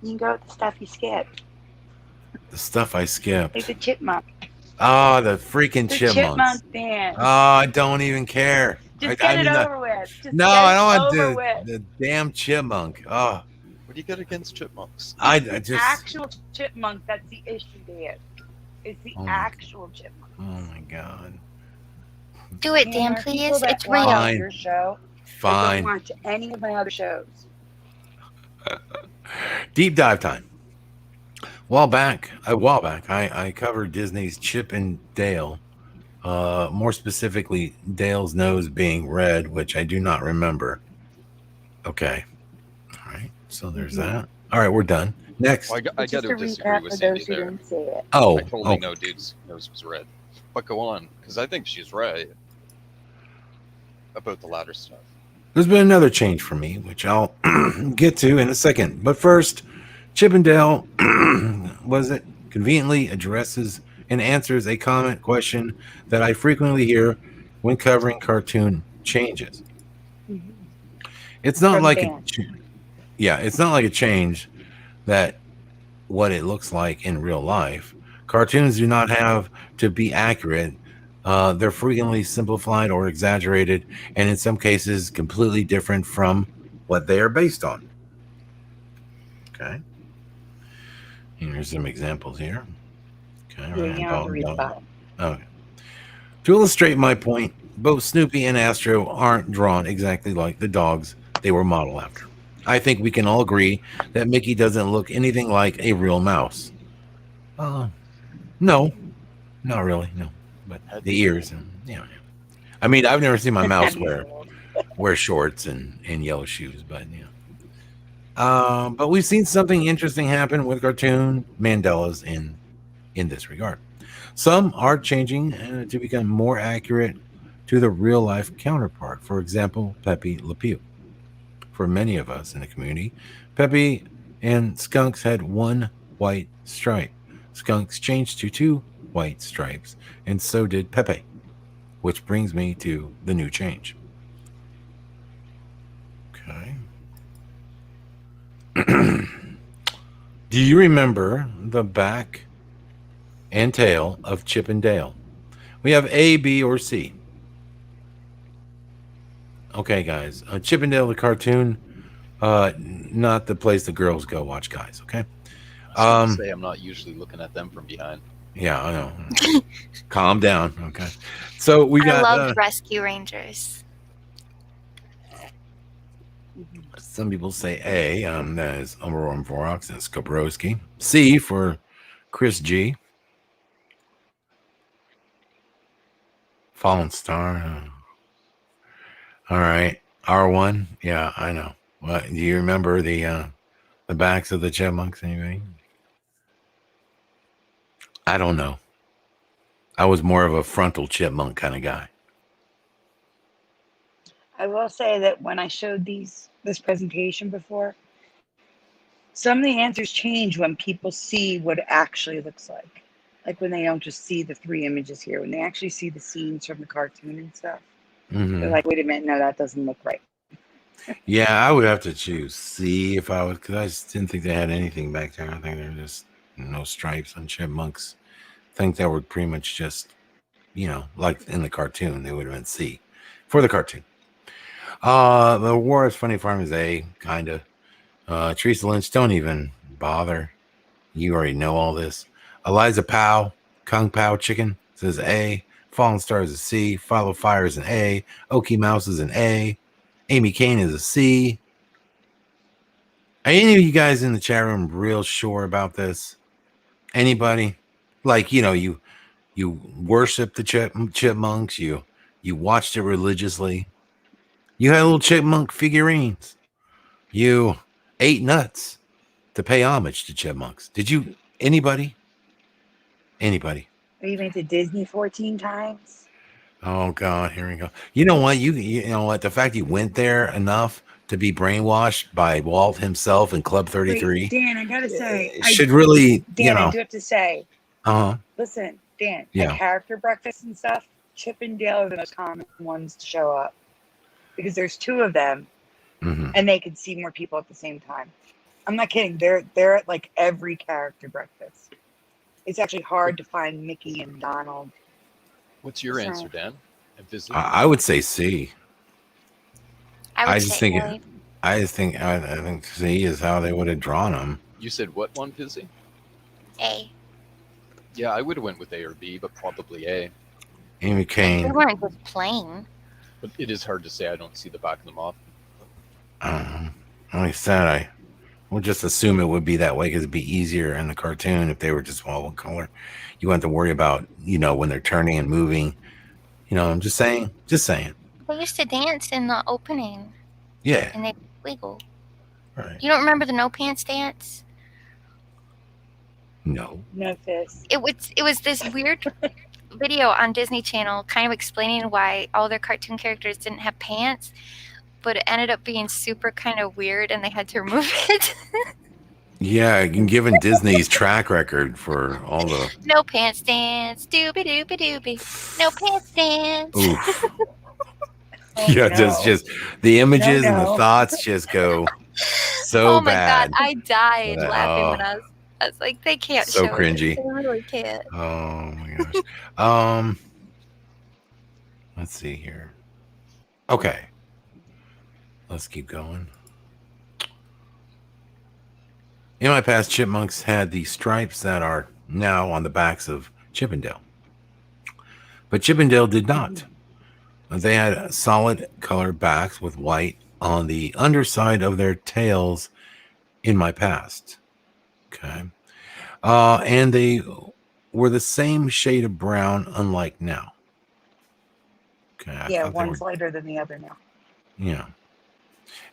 You can go with the stuff you skipped. the stuff I skipped. Like the chipmunk. Oh, the freaking The chipmunks. chipmunk dance. Oh, I don't even care. Just I get mean, it over with. Just no, get I it don't want over with. the damn chipmunk. Oh, What do you get against chipmunks? I The just. actual chipmunk, that's the issue there. It's the Oh my actual chipmunk. Oh my god. Do it, And Dan, there are people please. that It's watch real. Fine. your show that Fine. don't watch any of my other shows. Deep dive time. A while back, I covered Disney's Chip and Dale. More specifically, Dale's nose being red, which I do not remember. Okay. All right. So there's that. All right, we're done. Next. Well, I Just got a to disagree recap with for Sandy those who there. didn't see it. Oh, I totally oh. know dude's nose was red. But go on, because I think she's right about the latter stuff. There's been another change for me, which I'll get to in a second. But first, Chip and Dale, was it, conveniently addresses and answers a comment question that I frequently hear when covering cartoon changes. It's not From like fans. it's not like a change that what it looks like in real life. Cartoons do not have to be accurate. They're frequently simplified or exaggerated, and in some cases, completely different from what they are based on. Okay. Here's some examples here. Okay. Yeah, you don't have to read the bottom. Okay. To illustrate my point, both Snoopy and Astro aren't drawn exactly like the dogs they were modeled after. I think we can all agree that Mickey doesn't look anything like a real mouse. No, not really. No, but the ears and I mean, I've never seen my mouse wear shorts and yellow shoes, but but we've seen something interesting happen with cartoon Mandelas in this regard. Some are changing to become more accurate to the real life counterpart. For example, Pepe Le Pew. For many of us in the community, Pepe and Skunks had one white stripe. Skunks changed to two white stripes, and so did Pepe, which brings me to the new change. Okay. Do you remember the back and tail of Chip and Dale? We have A, B, or C. Okay, guys. Chip and Dale, the cartoon, not the place the girls go watch guys, okay? I was gonna say I'm not usually looking at them from behind. Yeah, I know. Calm down, okay? So we I got loved Rescue Rangers. some people say A, that is Umarorum Vorox, that's Skobrowski. C for Chris G. Fallen Star. All right. R1. Yeah, I know. What do you remember the backs of the chipmunks anyway? I don't know. I was more of a frontal chipmunk kind of guy. I will say that when I showed this presentation before, some of the answers change when people see what it actually looks like. Like when they don't just see the three images here, when they actually see the scenes from the cartoon and stuff. They're like, wait a minute, no, that doesn't look right. Yeah, I would have to choose C if I was, because I just didn't think they had anything back there. I think there were just no stripes on chipmunks. I think that would pretty much just, like in the cartoon, they would have been C for the cartoon. The War's Funny Farm is A, kind of. Teresa Lynch, don't even bother. You already know all this. Eliza Powell, Kung Pao Chicken, says A. Fallen Star is a C. Follow Fire is an A. Okie Mouse is an A. Amy Kane is a C. Are any of you guys in the chat room real sure about this? Anybody? Like, you worship the chipmunks. You watched it religiously. You had little chipmunk figurines. You ate nuts to pay homage to chipmunks. Did you? Anybody? Anybody? We went to Disney 14 times. Oh God, here we go. You know what? You know what? The fact you went there enough to be brainwashed by Walt himself in Club 33 Wait, Dan, I gotta say, should really, Dan, I do have to say, Uh-huh. listen, Dan, Yeah. at character breakfast and stuff, Chip and Dale are the most common ones to show up because there's two of them, and they can see more people at the same time. I'm not kidding. They're at like every character breakfast. It's actually hard to find Mickey and Donald. What's your answer, Dan? I would say C. I just think I think C is how they would have drawn them. You said what one, Fizzy? A. Yeah, I would have went with A or B, but probably A. Amy They Kane. weren't just plain. But it is hard to say. I don't see the back of them off. Like I said, I would just assume it would be that way because it'd be easier in the cartoon if they were just all one color. You wouldn't have to worry about, when they're turning and moving. I'm just saying. They used to dance in the opening, Yeah. and they wiggle. Right. You don't remember the no pants dance? No. No fist. It was this weird video on Disney Channel, kind of explaining why all their cartoon characters didn't have pants, but it ended up being super kind of weird, and they had to remove it. Yeah, given Disney's track record for all the No pants dance, doobie doobie doobie. No pants dance. oof. Oh, Yeah, no. just the images and the No. thoughts just go so Oh my bad. god, I died But, laughing when I was like, they can't so show cringy. it. They really can't. Oh my gosh. Let's see here. Okay. Let's keep going. In my past, chipmunks had the stripes that are now on the backs of Chip and Dale. But Chip and Dale did not. They had solid colored backs with white on the underside of their tails in my past. Okay. And they were the same shade of brown, unlike now. Okay. Yeah, one's lighter than the other now. Yeah.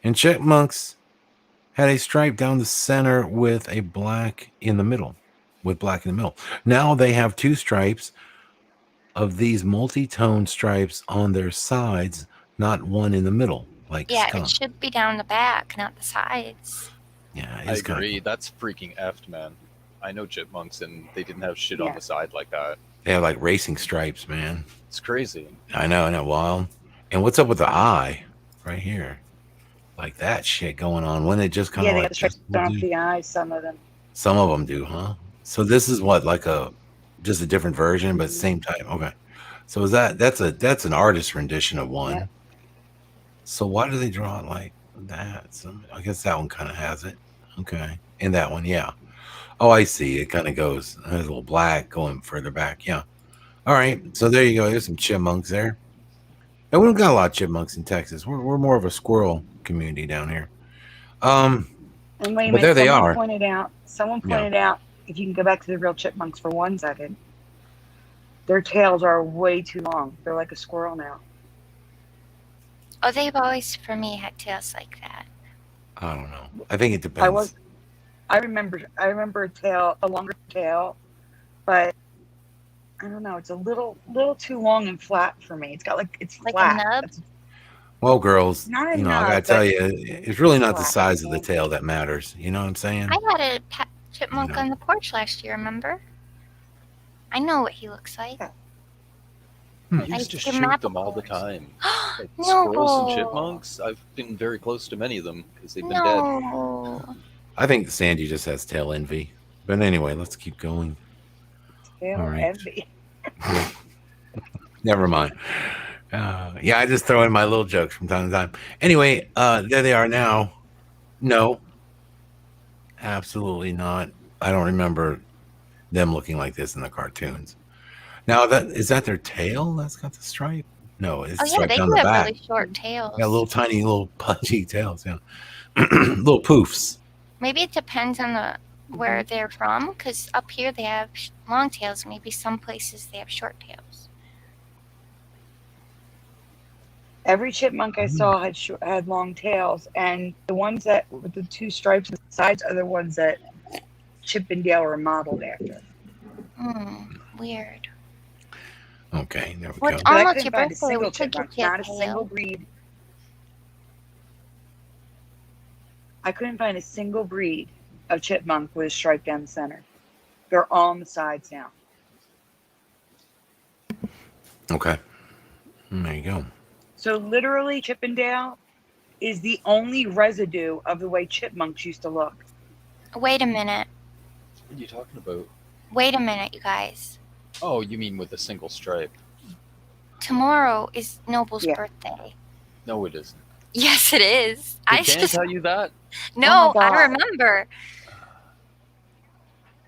And chipmunks had a stripe down the center with a black in the middle. Now they have two stripes of these multi-tone stripes on their sides, not one in the middle, like Yeah, skunk. it should be down the back, not the sides. Yeah, I it's kinda agree. cool. That's freaking effed, man. I know chipmunks, and they didn't have shit Yeah. on the side like that. They have like racing stripes, man. It's crazy. I know, isn't that wild? And what's up with the eye right here? Like that shit going on. When it just kind Yeah, of they like got stripes off the eyes, some of them. some of them do, huh? So this is what, like just a different version, but same type. Okay. So is that's an artist rendition of one. Yeah. So why do they draw it like that? So I guess that one kind of has it. Okay. And that one, yeah. Oh, I see. It kind of goes. There's a little black going further back. Yeah. All right. So there you go. There's some chipmunks there. And we don't got a lot of chipmunks in Texas. We're more of a squirrel community down here. And wait a But minute, there they someone are. Someone pointed out, if you can go back to the real chipmunks for 1 second, their tails are way too long. They're like a squirrel now. Oh, they've always, for me, had tails like that. I don't know. I think it depends. I remember a longer tail, but I don't know. It's a little too long and flat for me. It's got it's Like a flat. nub? That's- Well, girls, Not a I nub, gotta tell but you, it's really not the flat. size of the tail that matters. You know what I'm saying? I had a chipmunk on the porch last year, remember? I know what he looks like. I I used to used to give him shoot them all the apple time. Like No. squirrels and chipmunks. I've been very close to many of them because they've been dead. No. I think Sandy just has tail envy. But anyway, let's keep going. tail All right. envy. Never mind. Yeah, I just throw in my little jokes from time to time. Anyway, there they are now. No, absolutely not. I don't remember them looking like this in the cartoons. Now is that their tail that's got the stripe? No, it's Oh yeah, striped they down do the have back. really short tails. Yeah, little tiny, little pudgy tails. Yeah, little poofs. Maybe it depends on where they're from, because up here they have long tails. Maybe some places they have short tails. Every chipmunk I saw had long tails, and the ones that with the two stripes on the sides are the ones that Chip and Dale were modeled after. Weird. Okay, there we What's go. But I almost couldn't your find a birthday? single We could chipmunk, get you a not a single tail. breed. I couldn't find a single breed of chipmunk with a stripe down the center. They're all on the sides now. Okay, there you go. So literally, Chip and Dale is the only residue of the way chipmunks used to look. Wait a minute. What are you talking about? Wait a minute, you guys. Oh, you mean with a single stripe? Tomorrow is Noble's Yeah. birthday. No, it isn't. Yes, it is. Did Dan tell you that? No, Oh my I God. remember.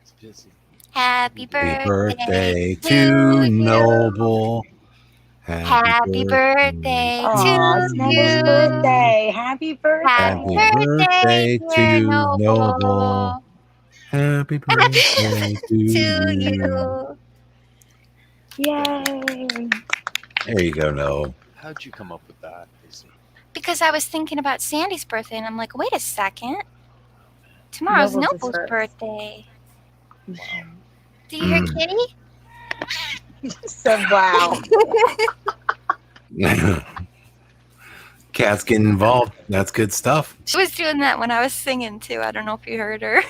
It's busy. Happy Happy birthday birthday to you. Noble. Happy birthday Aw, to it's you. Noble's birthday. Happy birthday. Happy Happy birthday, birthday dear to Noble. Noble. Happy birthday to To you. you. Yay. There you go, Noble. How'd you come up with that, Casey? Because I was thinking about Sandy's birthday, and I'm like, wait a second. Tomorrow's Noble's Noble's first. birthday. Wow. Do you hear Kitty? So wow. Cats getting involved. That's good stuff. She was doing that when I was singing, too. I don't know if you heard her.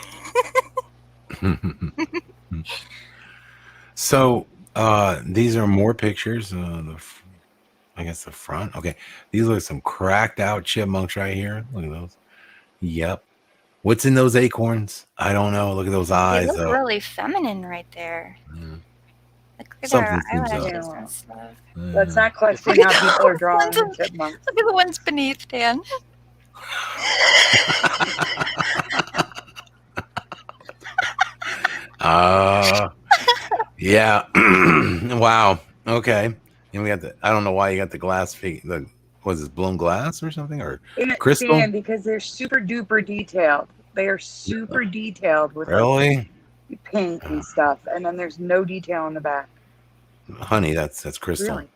So these are more pictures. I guess the front. Okay, these look like some cracked out chipmunks right here. Look at those. Yep. What's in those acorns? I don't know. Look at those They eyes, look though. really feminine right there. Yeah. Look at Something their seems up. eyelashes and stuff. Let's not question how people are drawing the chipmunks. Look at the ones beneath, Dan. Yeah. Wow. Okay. And we got the. I don't know why you got the glass fig. Was this blown glass or something or crystal? Dan, because they're super duper detailed. They are super detailed with Really, like, paint and stuff, and then there's no detail in the back. honey? That's crystal. Really?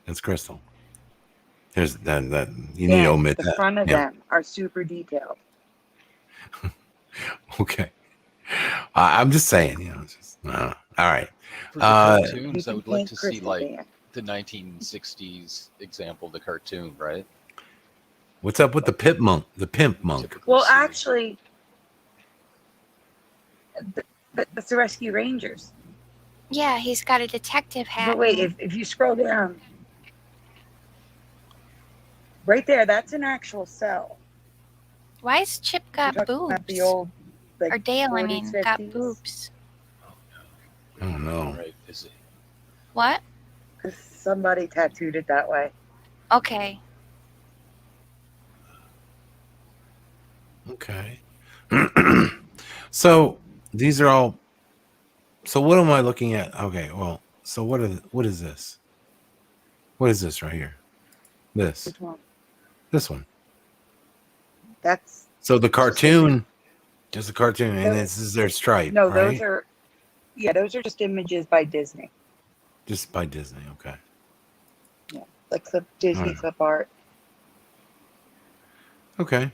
That's crystal. There's that you need to omit the that. front of Yeah. them are super detailed. Okay. I'm just saying. You know. It's just, all right. For the You cartoons, I can would like paint to see crystal, like Dan. the 1960s example of the cartoon, right? What's up with the pimp monk? The pimp monk. Typical Well, scene. actually, that's the Rescue Rangers. Yeah, he's got a detective hat. But wait, if you scroll down, right there, that's an actual cell. Why has Chip You're got talking boobs? about the old, like, Or Dale, I 40s, mean, got 50s. boobs. Oh no. Right, is it? What? Because somebody tattooed it that way. Okay. Okay. So these are all. So what am I looking at? Okay. Well. So what is this? What is this right here? This. Which one? This one. That's So the cartoon. Just a cartoon, and this is their stripe. no, right? those are those are just images by Disney, Just by Disney. Okay. like clip Disney Alright. clip art. Okay.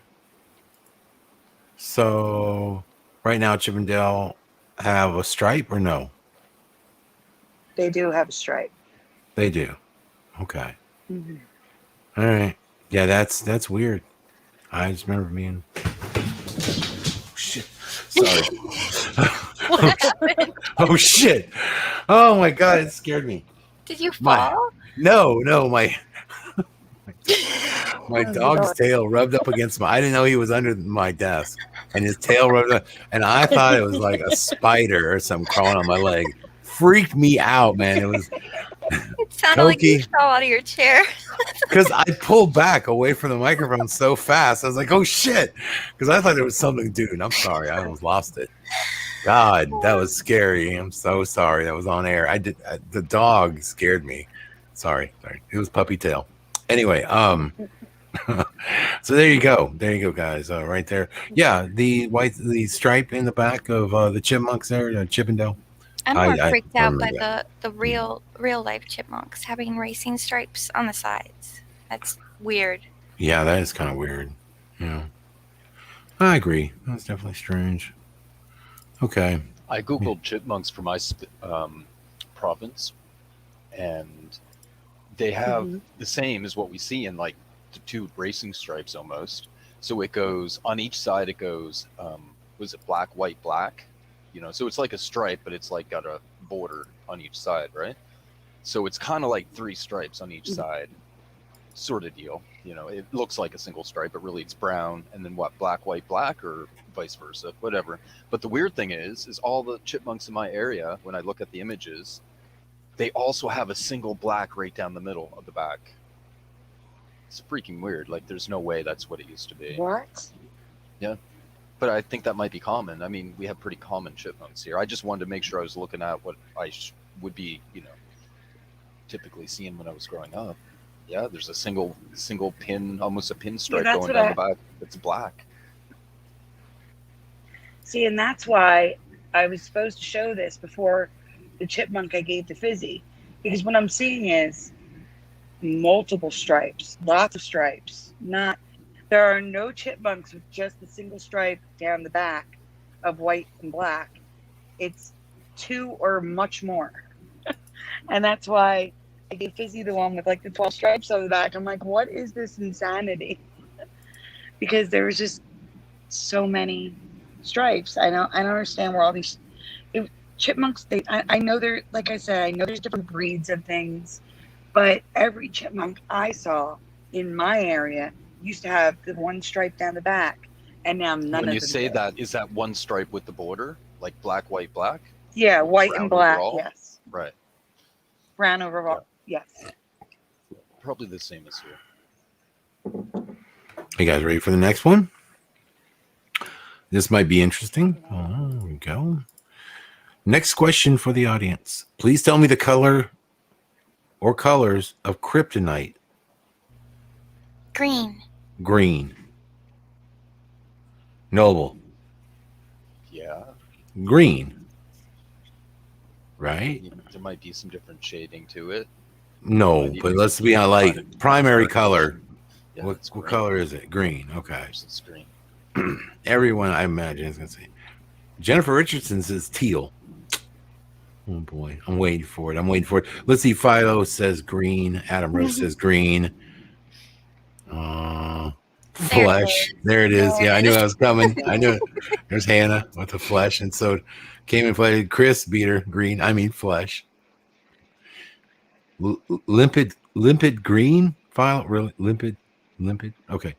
So right now, Chip and Dale have a stripe or no? They do have a stripe. They do. Okay. Mm-hmm. All right. Yeah, that's weird. I just remember being. Oh, shit. Sorry. Oh shit. Oh my god, it scared me. Did you My- fall? No, my dog's tail rubbed up against I didn't know he was under my desk, and his tail rubbed up, and I thought it was like a spider or something crawling on my leg. Freaked me out, man. It was It sounded like you Cokie. fell out of your chair. because I pulled back away from the microphone so fast. I was like, "Oh shit!" Because I thought there was something, dude. I'm sorry, I almost lost it. God, that was scary. I'm so sorry. That was on air. The dog scared me. Sorry. It was puppy tail. Anyway, so there you go. There you go, guys. Right there. Yeah, the stripe in the back of the chipmunks there, Chippendale. I'm more I freaked out by remember that. the real life chipmunks having racing stripes on the sides. That's weird. Yeah, that is kind of weird. Yeah, I agree. That's definitely strange. Okay. I googled chipmunks for my province, and they have Mm-hmm. the same as what we see in like the two racing stripes almost. So it goes on each side. It goes, was it black, white, black? You know, so it's like a stripe, but it's like got a border on each side, right? So it's kind of like three stripes on each side, sort of deal. You know, it looks like a single stripe, but really it's brown, and then what, black, white, black, or vice versa, whatever. But the weird thing is all the chipmunks in my area, when I look at the images, they also have a single black right down the middle of the back. It's freaking weird. Like, there's no way that's what it used to be. What? Yeah. But I think that might be common. I mean, we have pretty common chipmunks here. I just wanted to make sure I was looking at what I would be, you know, typically seeing when I was growing up. Yeah, there's a single pin, almost a pinstripe that's going what down the back. It's black. See, and that's why I was supposed to show this before the chipmunk I gave to Fizzy, because what I'm seeing is multiple stripes, lots of stripes. There are no chipmunks with just a single stripe down the back of white and black. It's two or much more. And that's why I gave Fizzy the one with like the 12 stripes on the back. I'm like, what is this insanity? Because there was just so many stripes. I don't understand where all these chipmunks, I know they're, like I said, I know there's different breeds of things, but every chipmunk I saw in my area used to have the one stripe down the back, and now none of them. When you say do. that, is that one stripe with the border, like black, white, black? Yeah, white brown and black, overall? yes. Right. Brown overall, yes. Probably the same as here. You guys ready for the next one? This might be interesting. Oh, there we go. Next question for the audience. Please tell me the color or colors of kryptonite. Green. Green. Noble. Yeah. Green. Right? There might be some different shading to it. No, but let's be on like primary color. Yeah, What color is it? Green. Okay. It's green. Everyone, I imagine, is going to say. Jennifer Richardson says teal. Oh boy, I'm waiting for it. Let's see. Philo says green. Adam Rose says green. Flesh. There it is. Yeah, I knew I was coming. I knew it. There's Hannah with the flesh, and so came and played. Chris beat her. Green. I mean flesh. Limpid green. Philo. Really limpid. Okay.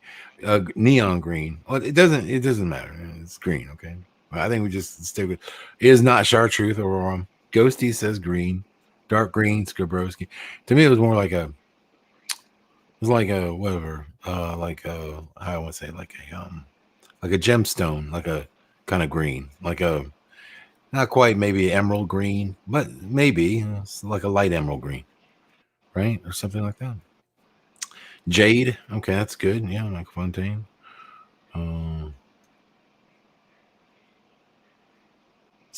Neon green. Well, it doesn't matter. It's green. Okay. I think we just stick with. It is not chartreuse or Ghosty says green, dark green, Skabrowski. To me, it was more like a whatever, I want to say like a gemstone, like a kind of green, like a not quite maybe emerald green, but maybe it's like a light emerald green, right, or something like that. Jade, okay, that's good. Yeah, like Fontaine.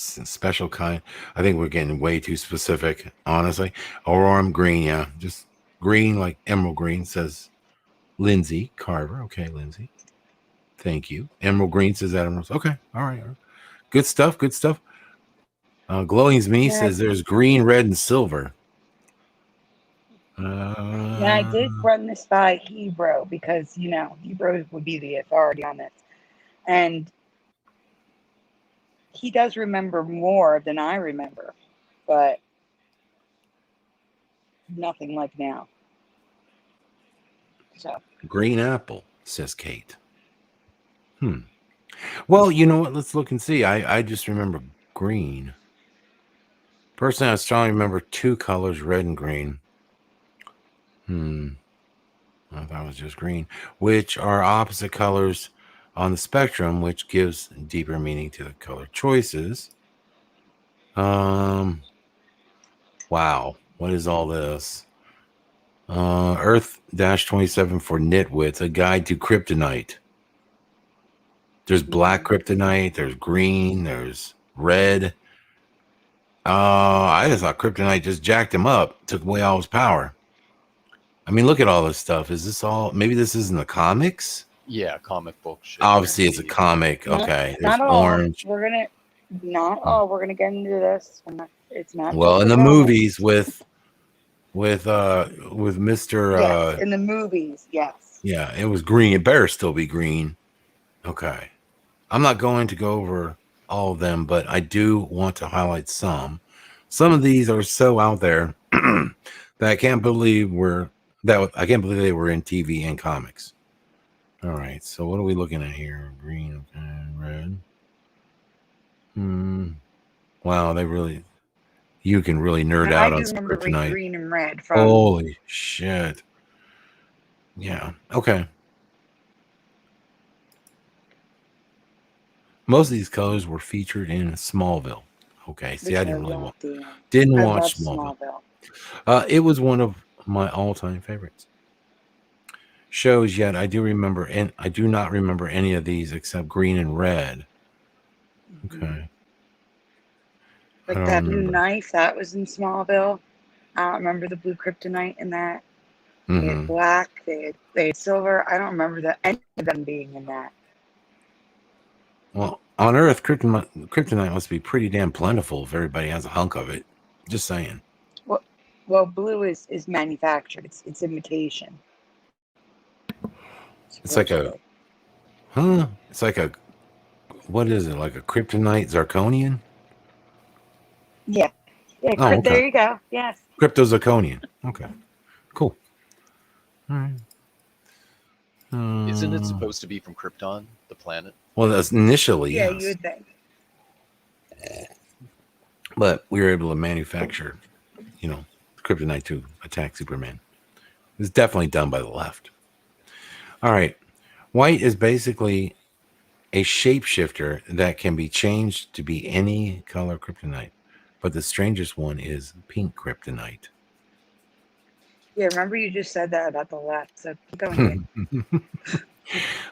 Special kind. I think we're getting way too specific, honestly. Aurorum green, yeah, just green, like emerald green, says Lindsay Carver. Okay, Lindsay, thank you. Emerald green says Adam Rose. Okay, all right. Good stuff. Glowing's me says there's green, red, and silver. Yeah, I did run this by Hebrew because Hebrew would be the authority on this, and he does remember more than I remember, but nothing like now. So green apple, says Kate. Well, you know what? Let's look and see. I just remember green. Personally, I strongly remember two colors, red and green. I thought it was just green, which are opposite colors on the spectrum, which gives deeper meaning to the color choices. Wow. What is all this? Earth 27 for Nitwits, a guide to kryptonite. There's black kryptonite, there's green, there's red. I just thought kryptonite just jacked him up, took away all his power. I mean, look at all this stuff. Is this all? Maybe this isn't the comics. Yeah, comic book shit. Obviously, it's a comic. Okay, Not there's all. orange. We're gonna not all. We're gonna get into this. It's not. Well, just in the comics. movies with Mr. Yes, in the movies, yes. Yeah, it was green. It better still be green. Okay. I'm not going to go over all of them, but I do want to highlight some. Some of these are so out there that I can't believe they were in TV and comics. All right, so what are we looking at here? Green, okay, red. Wow, you can really nerd out on some remember kryptonite. green and red from. Holy shit. Yeah, okay. Most of these colors were featured in Smallville. Okay, see, I didn't watch Smallville. It was one of my all-time favorites shows. Yet I do not remember any of these except green and red. Okay, Like that blue knife that was in Smallville. I don't remember the blue kryptonite in that. They had black. They had silver. I don't remember any of them being in that. Well, on Earth, kryptonite must be pretty damn plentiful if everybody has a hunk of it. Just saying. Well, blue is manufactured. It's imitation. It's like what is it? Like a kryptonite zirconian? Yeah. Yeah. Oh, okay. There you go. Yes. Cryptozirconian. Okay. Cool. All right. Isn't it supposed to be from Krypton, the planet? Well, that's initially, Yeah, yes. you would think. But we were able to manufacture, kryptonite to attack Superman. It was definitely done by the left. All right. White is basically a shapeshifter that can be changed to be any color kryptonite. But the strangest one is pink kryptonite. Yeah, remember you just said that about the left. So keep going.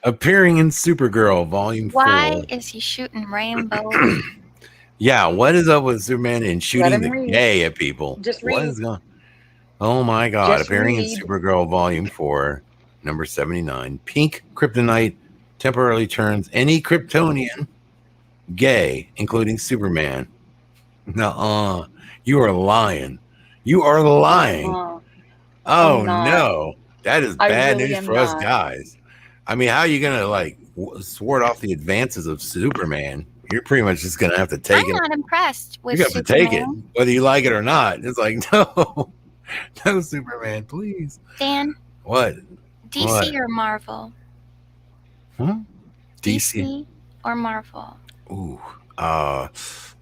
Appearing in Supergirl, Volume 4. Why is he shooting rainbows? Yeah, what is up with Superman and shooting the read. gay at people? Just What read. is going? Oh my God! Just Appearing read. in Supergirl Volume 4, number 79, pink kryptonite temporarily turns any Kryptonian gay, including Superman. Nuh-uh. You are lying. You are lying. Oh no, that is bad news for us guys. I mean, how are you gonna thwart off the advances of Superman? You're pretty much just gonna have to take it. I'm not impressed with You have to take it, whether you like it or not. It's like no Superman, please. Dan. What? DC What? or Marvel? Huh? DC or Marvel? Ooh,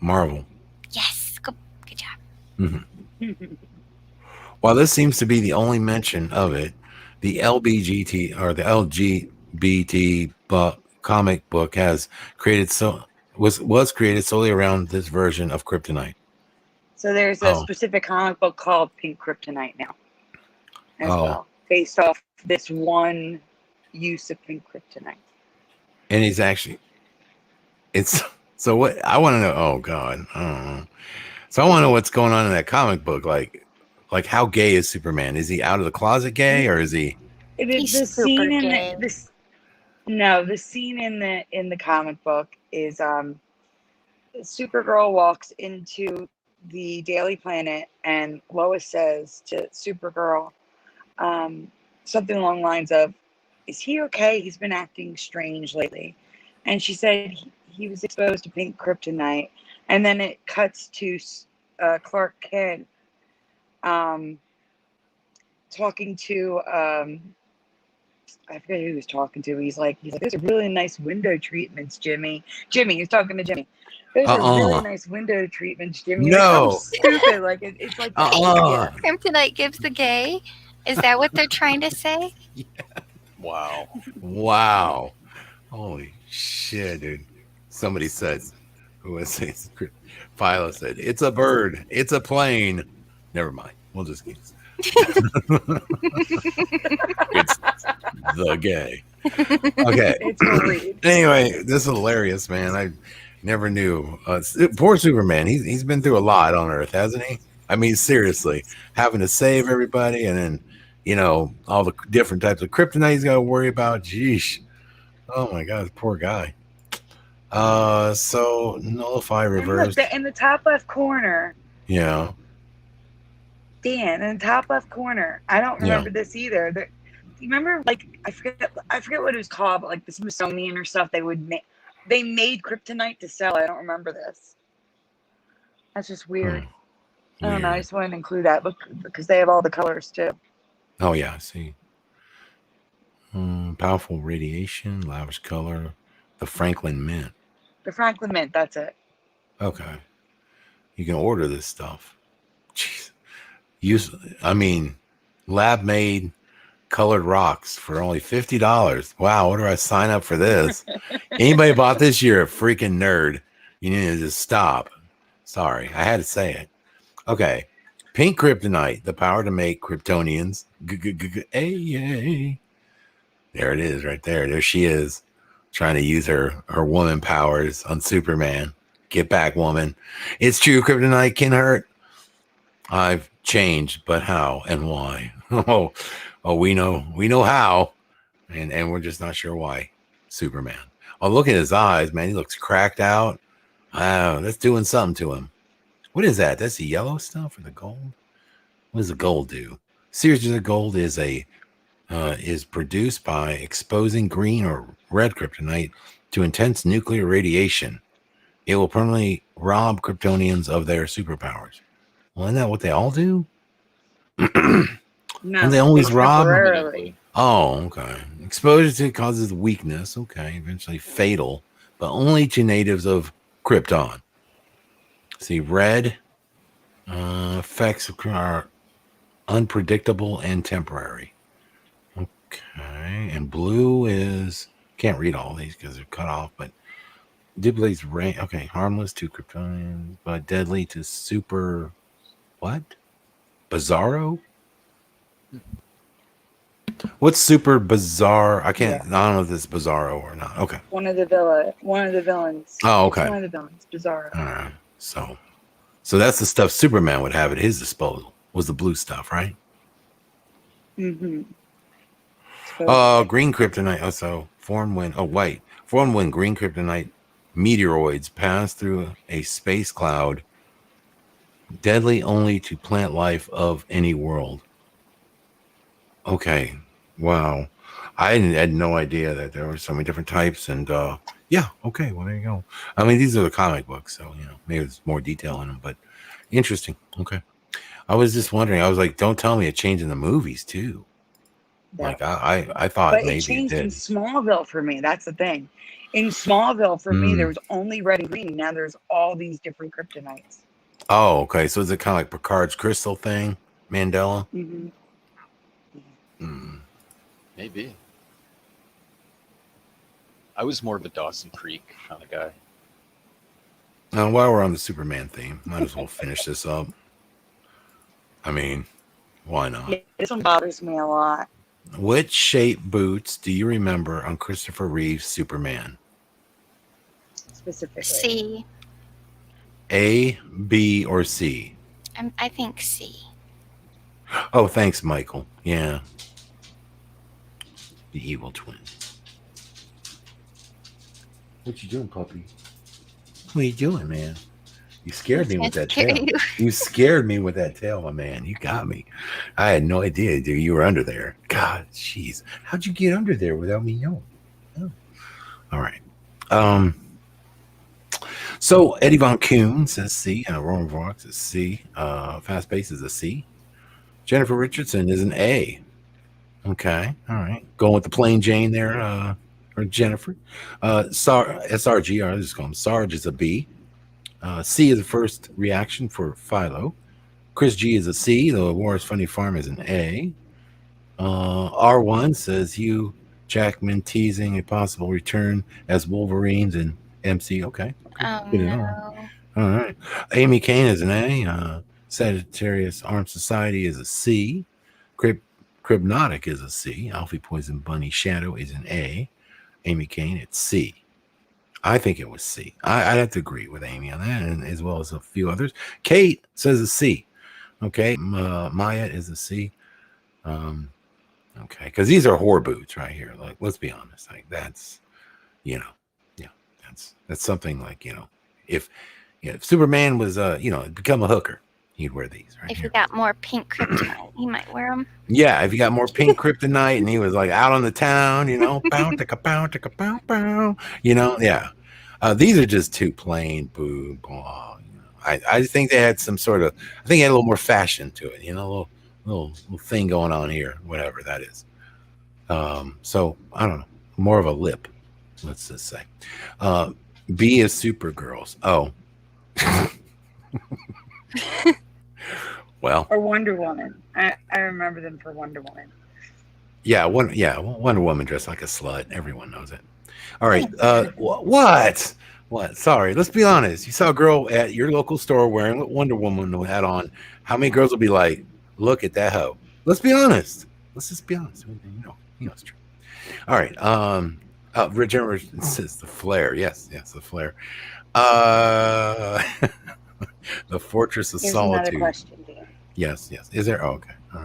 Marvel. Yes, good job. Mm-hmm. While this seems to be the only mention of it, the LGBT or the LGBT comic book was created solely around this version of kryptonite. So there's a specific comic book called Pink Kryptonite now, as well, based off this one use of pink kryptonite. And so what I want to know. Oh God, I don't know. So I want to know what's going on in that comic book. Like how gay is Superman? Is he out of the closet gay, or is he? The scene in the comic book is Supergirl walks into the Daily Planet and Lois says to Supergirl something along the lines of, "Is he okay? He's been acting strange lately." And she said he was exposed to pink kryptonite. And then it cuts to Clark Kent talking to I forget who he was talking to. He's like, "Those are really nice window treatments, Jimmy." He's talking to Jimmy. "Those are really nice window treatments, Jimmy." No. Like, stupid. Like it's like yeah. Kryptonite gives the gay. Is that what they're trying to say? Yeah. Wow. Holy shit, dude. Somebody says, who was it? Philo said, "It's a bird. It's a plane." Never mind. We'll just keep. It's the gay. Okay. It's a read. Anyway, this is hilarious, man. I never knew. Poor Superman. He's been through a lot on Earth, hasn't he? I mean, seriously, having to save everybody, and then all the different types of kryptonite he's got to worry about. Jeesh. Oh my God, poor guy. So nullify, And look, reverse. in the top left corner, Yeah. Dan, in the top left corner, I don't remember this either. You remember, like, I forget what it was called, but like the Smithsonian or stuff, they made kryptonite to sell. I don't remember this. That's just weird. I don't know. I just wanted to include that because they have all the colors too. Oh yeah, I see. Powerful radiation, lavish color, the Franklin Mint. The Franklin Mint, that's it. Okay, you can order this stuff. Jeez, lab made colored rocks for only $50. Wow, what do I sign up for this? Anybody bought this, you're a freaking nerd. You need to just stop. Sorry, I had to say it. Okay, pink kryptonite, the power to make Kryptonians. Hey. There it is, right there. There she is, trying to use her woman powers on Superman. Get back, woman. It's true, kryptonite can hurt. I've changed, but how and why? Oh, we know how, and we're just not sure why. Superman. Oh, look at his eyes, man. He looks cracked out. Wow, that's doing something to him. What is that? That's the yellow stuff or the gold? What does the gold do? Series of the gold is produced by exposing green or red kryptonite to intense nuclear radiation. It will permanently rob Kryptonians of their superpowers. Well, isn't that what they all do? No, and they always rob? temporarily. Oh, okay. Exposure to causes weakness. Okay, eventually fatal, but only to natives of Krypton. See, red effects are unpredictable and temporary. Okay, and blue is, can't read all these because they're cut off, but duplicates rain. Okay, harmless to Kryptonians, but deadly to super. What? Bizarro? What's super bizarre? I don't know if this is Bizarro or not. Okay. One of the villains. Oh, okay. It's one of the villains. Bizarro. All right. So that's the stuff Superman would have at his disposal. Was the blue stuff, right? Mm-hmm. Green kryptonite also formed when green kryptonite meteoroids pass through a space cloud, deadly only to plant life of any world. Okay. Wow. I had no idea that there were so many different types, and yeah, okay, well, there you go. I mean, these are the comic books, so maybe there's more detail in them, but interesting. Okay. I was just wondering, I was like, don't tell me it changed in the movies too. Yeah. Like I thought but maybe it changed it did. In Smallville for me. That's the thing. In Smallville for me, there was only red and green. Now there's all these different kryptonites. Oh, okay. So is it kind of like Picard's crystal thing, Mandela? Mm-hmm. Maybe. I was more of a Dawson Creek kind of guy. Now, while we're on the Superman theme, might as well finish this up. I mean, why not? Yeah, this one bothers me a lot. Which shape boots do you remember on Christopher Reeve's Superman? Specifically. C. A, B, or C? I think C. Oh, thanks, Michael. Yeah. The evil twin. What you doing, puppy? What are you doing, man? You scared me with that tail. You scared me with that tail, my man. You got me. I had no idea, dude, you were under there. God, jeez. How'd you get under there without me knowing? Oh. All right. So Eddie Von Kuhn says C, and Roman Vork says C. Fast Pace is a C. Jennifer Richardson is an A. Okay. All right. Going with the plain Jane there, or Jennifer. SRG, I'll just call him Sarge, is a B. C is the first reaction for Philo. Chris G is a C. The War's Funny Farm is an A. R1 says Hugh Jackman teasing a possible return as Wolverines in MC. Okay. Oh Good to know. no. All right. Amy Kane is an A. Sagittarius Armed Society is a C. Cribnotic is a C. Alfie Poison Bunny Shadow is an A. Amy Kane, it's C. I think it was C. I'd have to agree with Amy on that, and as well as a few others. Kate says a C. Okay. Maya is a C. Okay, because these are whore boots right here. Like, let's be honest. Like, that's, yeah, that's something like, if Superman was, become a hooker, he'd wear these right If here. you got more pink kryptonite, you might wear them. Yeah, if you got more pink kryptonite and he was like out on the town, pow, ticka, pow, ticka, pow, pow, yeah. These are just too plain, boo, blah. I just think they had some sort of, I think they had a little more fashion to it, a little thing going on here, whatever that is. So I don't know, more of a lip, let's just say. B is Supergirls. Oh. Well, Or Wonder Woman. I remember them for Wonder Woman. Yeah, Wonder Woman dressed like a slut. Everyone knows it. All right. What? What? Sorry. Let's be honest. You saw a girl at your local store wearing what Wonder Woman had on. How many girls will be like, "Look at that hoe"? Let's be honest. Let's just be honest. It's true. All right. Regeneration says the flare. Yes, the flare. The Fortress of Here's Solitude. another question, Dan. Yes. Is there? Oh, okay. All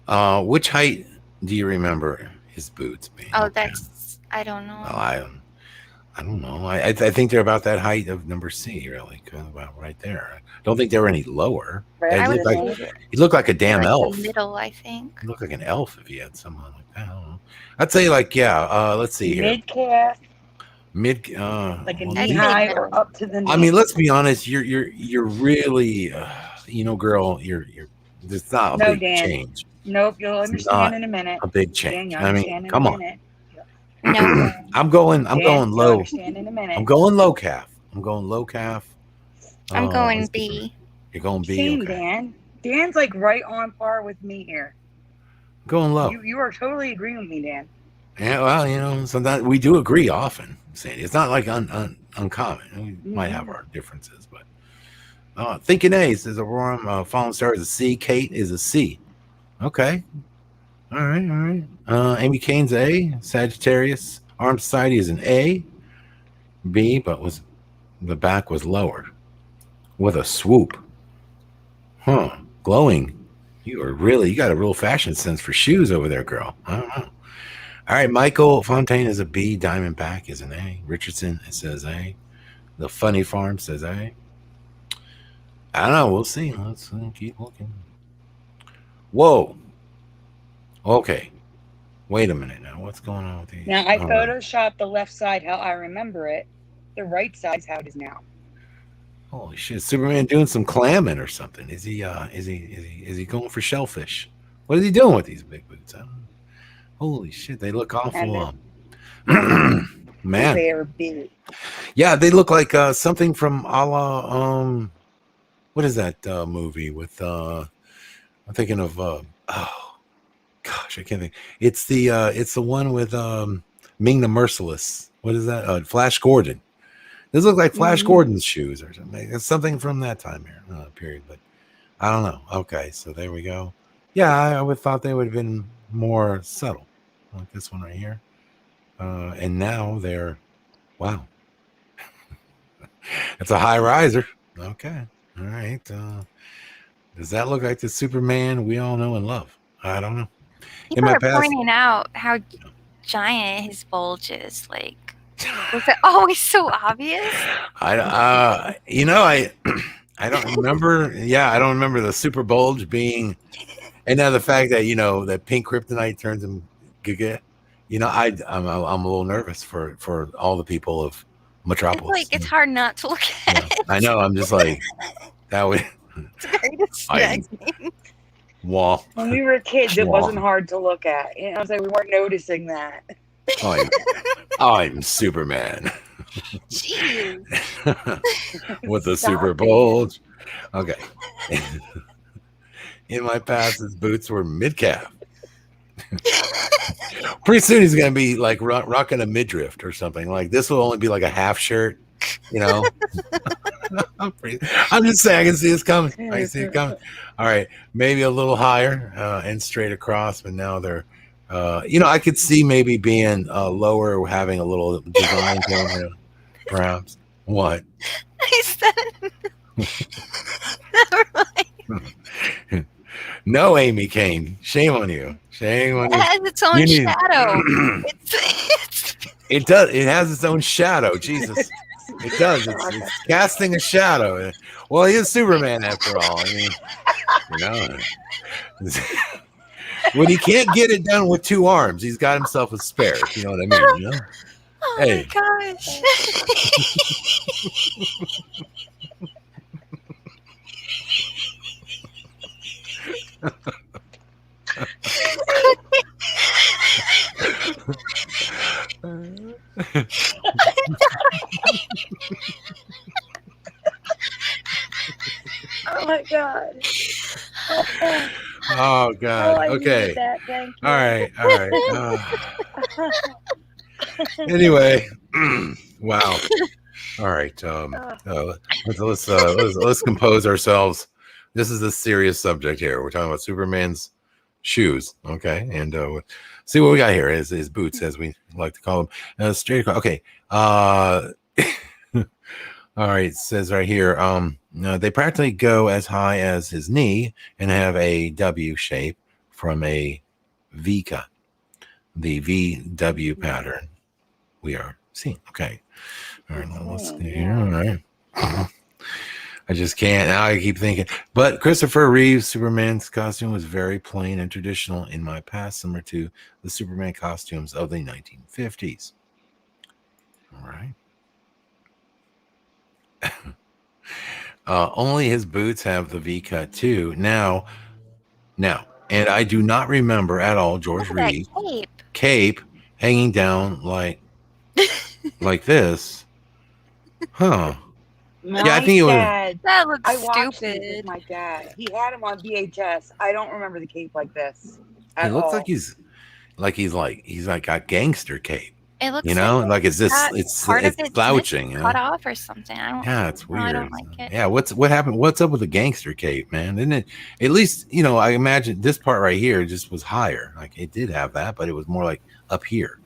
right. Which height do you remember his boots being? Oh, Okay. that's, I don't know. Well, I don't know. I think they're about that height of number C, really, kind of about right there. I don't think they were any lower. Right, It I would looked like say he looked like a damn like elf. the middle, I think. He looked like an elf if he had someone like that. I don't know. I'd say like let's see here. Mid calf, Mid like a well, I'd knee say high middle. or up to the knee. I mean, let's be honest. You're really, girl. You're. It's not a No, big Dan. change. Nope, you'll not understand in a minute. A big Dan, change. you'll I mean, understand in come a on. minute. No. I'm going Dan, low. you'll understand in a minute. I'm going low calf. I'm I'm going let's see. B. You're going B. Same, Okay. Dan. Dan's like right on par with me here. Going low. You are totally agreeing with me, Dan. Yeah. Well, sometimes we do agree often. Sandy. It's not like uncommon. We might have our differences, but thinking A says Aurora Fallen Star is a C. Kate is a C. Okay. All right. Amy Kane's A. Sagittarius Armed Society is an A. B, but the back was lower with a swoop. Huh. Glowing. You got a real fashion sense for shoes over there, girl. I don't know. All right, Michael Fontaine is a B. Diamondback is an A. Richardson, it says A. The Funny Farm says A. I don't know. We'll see. Let's keep looking. Whoa. Okay. Wait a minute now. What's going on with these? Now, I photoshopped the left side how I remember it. The right side's how it is now. Holy shit! Superman doing some clamming or something? Is he going for shellfish? What is he doing with these big boots? I don't know. Holy shit! They look awful. Man, They are big. yeah, they look like something from a la what is that movie with I'm thinking of oh gosh, I can't think. It's the one with Ming the Merciless. What is that? Flash Gordon. These look like Flash Gordon's shoes or something. It's something from that time here period, but I don't know. Okay, so there we go. Yeah, I would thought they would have been more subtle, like this one right here. And now they're, wow. It's a high riser. Okay, all right. Does that look like the Superman we all know and love? I don't know. People are pointing out how giant his bulge is. Like, was it always so obvious? I don't remember. Yeah, I don't remember the super bulge being, and now the fact that that pink kryptonite turns him giga. I'm a little nervous for all the people of Metropolis. It's hard not to look at. I know. I'm just like that would. It's very distracting. Wall. When we were kids, it wasn't hard to look at. I was like, we weren't noticing that. I'm Superman. Jeez. With the super bulge. Okay. In my past, his boots were mid calf. Pretty soon he's gonna be like rocking a midriff or something. Like this will only be like a half shirt, you know. I'm just saying I can see this coming. I can see it coming. All right, maybe a little higher and straight across, but now they're, I could see maybe being lower, having a little design to them, perhaps. What? I said, never mind. No, Amy Kane. Shame on you. Shame on It you. has its own You need- shadow. It's It does. It has its own shadow. Jesus. It does. It's casting a shadow. Well, he is Superman after all. I mean, when he can't get it done with two arms, he's got himself a spare. You know what I mean? You know? oh Hey. my gosh. Oh my god. Oh God. I Okay. needed that. Thank you. All right. Anyway, wow. All right. Let's compose ourselves. This is a serious subject here. We're talking about Superman's shoes. Okay, and see what we got here. His boots, as we like to call them. Straight across. Okay. All right. It says right here. They practically go as high as his knee and have a W shape from a V cut. The VW pattern we are seeing. Okay. All right. Now let's see here. All right. I just can't. Now I keep thinking. But Christopher Reeve's Superman's costume was very plain and traditional in my past, similar to the Superman costumes of the 1950s. All right. Only his boots have the V cut too. Now, and I do not remember at all George Look at that Reeves cape. hanging down like this. Huh. My I think it was- dad. That looks I watched it with stupid. my dad. He had him on VHS. I don't remember the cape like this. It looks like he's got gangster cape. It looks Like it's this got it's part of his slouching. cut off or something. I don't. Yeah, it's no, weird. I don't like it. Yeah, what happened? What's up with the gangster cape, man? Isn't it? At least I imagine this part right here just was higher. Like it did have that, but it was more like up here.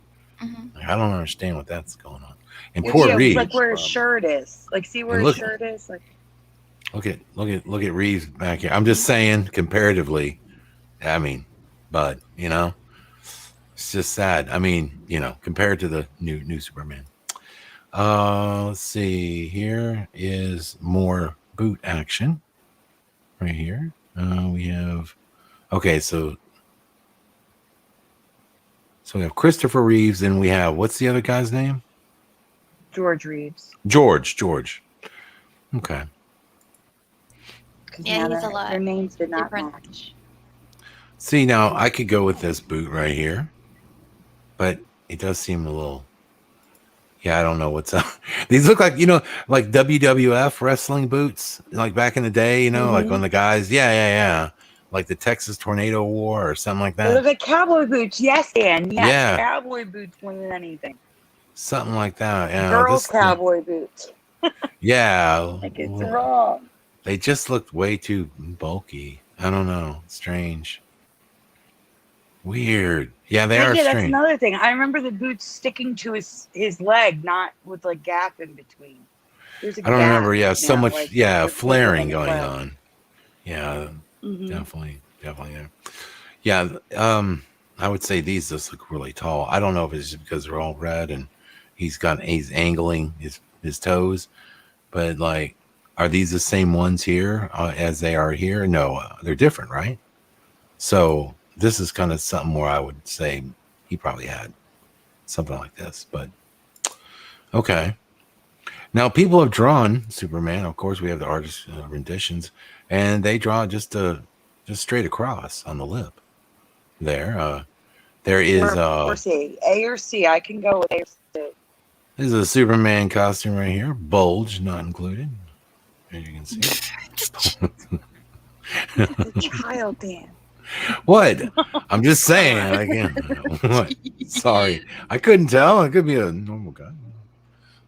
Mhm. Like, I don't understand what that's going on. And Well, poor yeah, Reeves. like where his shirt is. Like, see where And his look- shirt is. Like, Look at Reeves back here. I'm just saying, comparatively, I mean, but it's just sad. I mean, compared to the new Superman. Let's see. Here is more boot action right here. We have so we have Christopher Reeves, and we have what's the other guy's name? George Reeves. George. Okay. 'Cause Yeah, now he's a lot their names did not different. match. See, now I could go with this boot right here, but it does seem a little. Yeah, I don't know what's up. These look like like WWF wrestling boots, like back in the day. Like when the guys, yeah, like the Texas Tornado War or something like They that. look like cowboy boots. Yes, Dan. Yes, Yeah. cowboy boots more than anything. Something like that. Yeah, Girls' cowboy boots. Yeah, Like it's wrong. they just looked way too bulky. I don't know. Strange. Weird. Yeah, they are Yeah, that's strange. another thing. I remember the boots sticking to his leg, not with like gap in between. There's a I don't gap remember. Yeah, so now, much. like, Yeah, with flaring the going leg. on. Yeah, Mhm. definitely there. Yeah, I would say these just look really tall. I don't know if it's just because they're all red and he's angling his toes, but like, are these the same ones here as they are here? No, they're different, right? So this is kind of something where I would say he probably had something like this, but okay. Now people have drawn Superman. Of course, we have the artist renditions, and they draw just straight across on the lip. There is Or C. A or C. I can go with A or C. this is a Superman costume right here. Bulge not included, as you can see. The child, Dan. What? I'm just saying. I can't. What? Sorry, I couldn't tell. It could be a normal guy.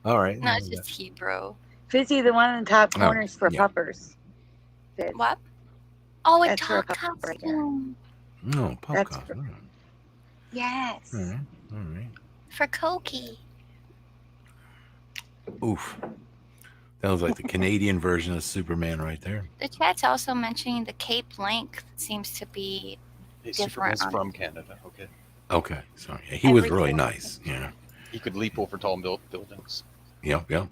All right. No, it's just Hebrew. Fizzy, the one in the top Oh, corner is for yeah. puppers. Fizz. What? Oh, a That's for a dog pup right there. costume. No, pop That's coffee. for- All right. Yes. All right. All right. For Koki. Oof. That was like the Canadian version of Superman right there. The chat's also mentioning the cape length seems to be Hey, different Superman's on from Canada. Okay. Okay. Sorry. Yeah, he was really Everything. nice. Yeah. He could leap over tall buildings. Yep. Yep.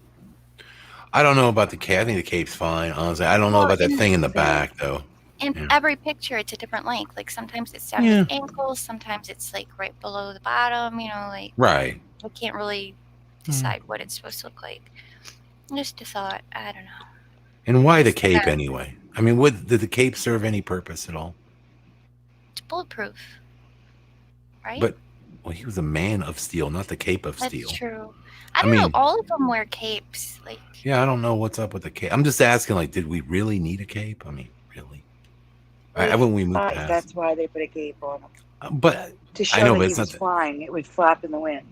I don't know about the cape. I think the cape's fine. Honestly, I don't know Well, about that in- thing in the Same. back though. in Yeah. every picture it's a different length. Like sometimes it's down Yeah. his ankles, sometimes it's like right below the bottom, like Right. I can't really decide what it's supposed to look like. Just a thought. I don't know. And why the It's cape okay. anyway? I mean, did the cape serve any purpose at all? It's bulletproof. Right? But well, he was a man of steel, not the cape of That's steel. true. I I don't know. mean- All of them wear capes. Like Yeah, I don't know what's up with the cape. I'm just asking, like, did we really need a cape? I mean, really? When we moved past, That's why they put a cape on him. but To show I know, that but he it's was not flying, it would flap in the wind.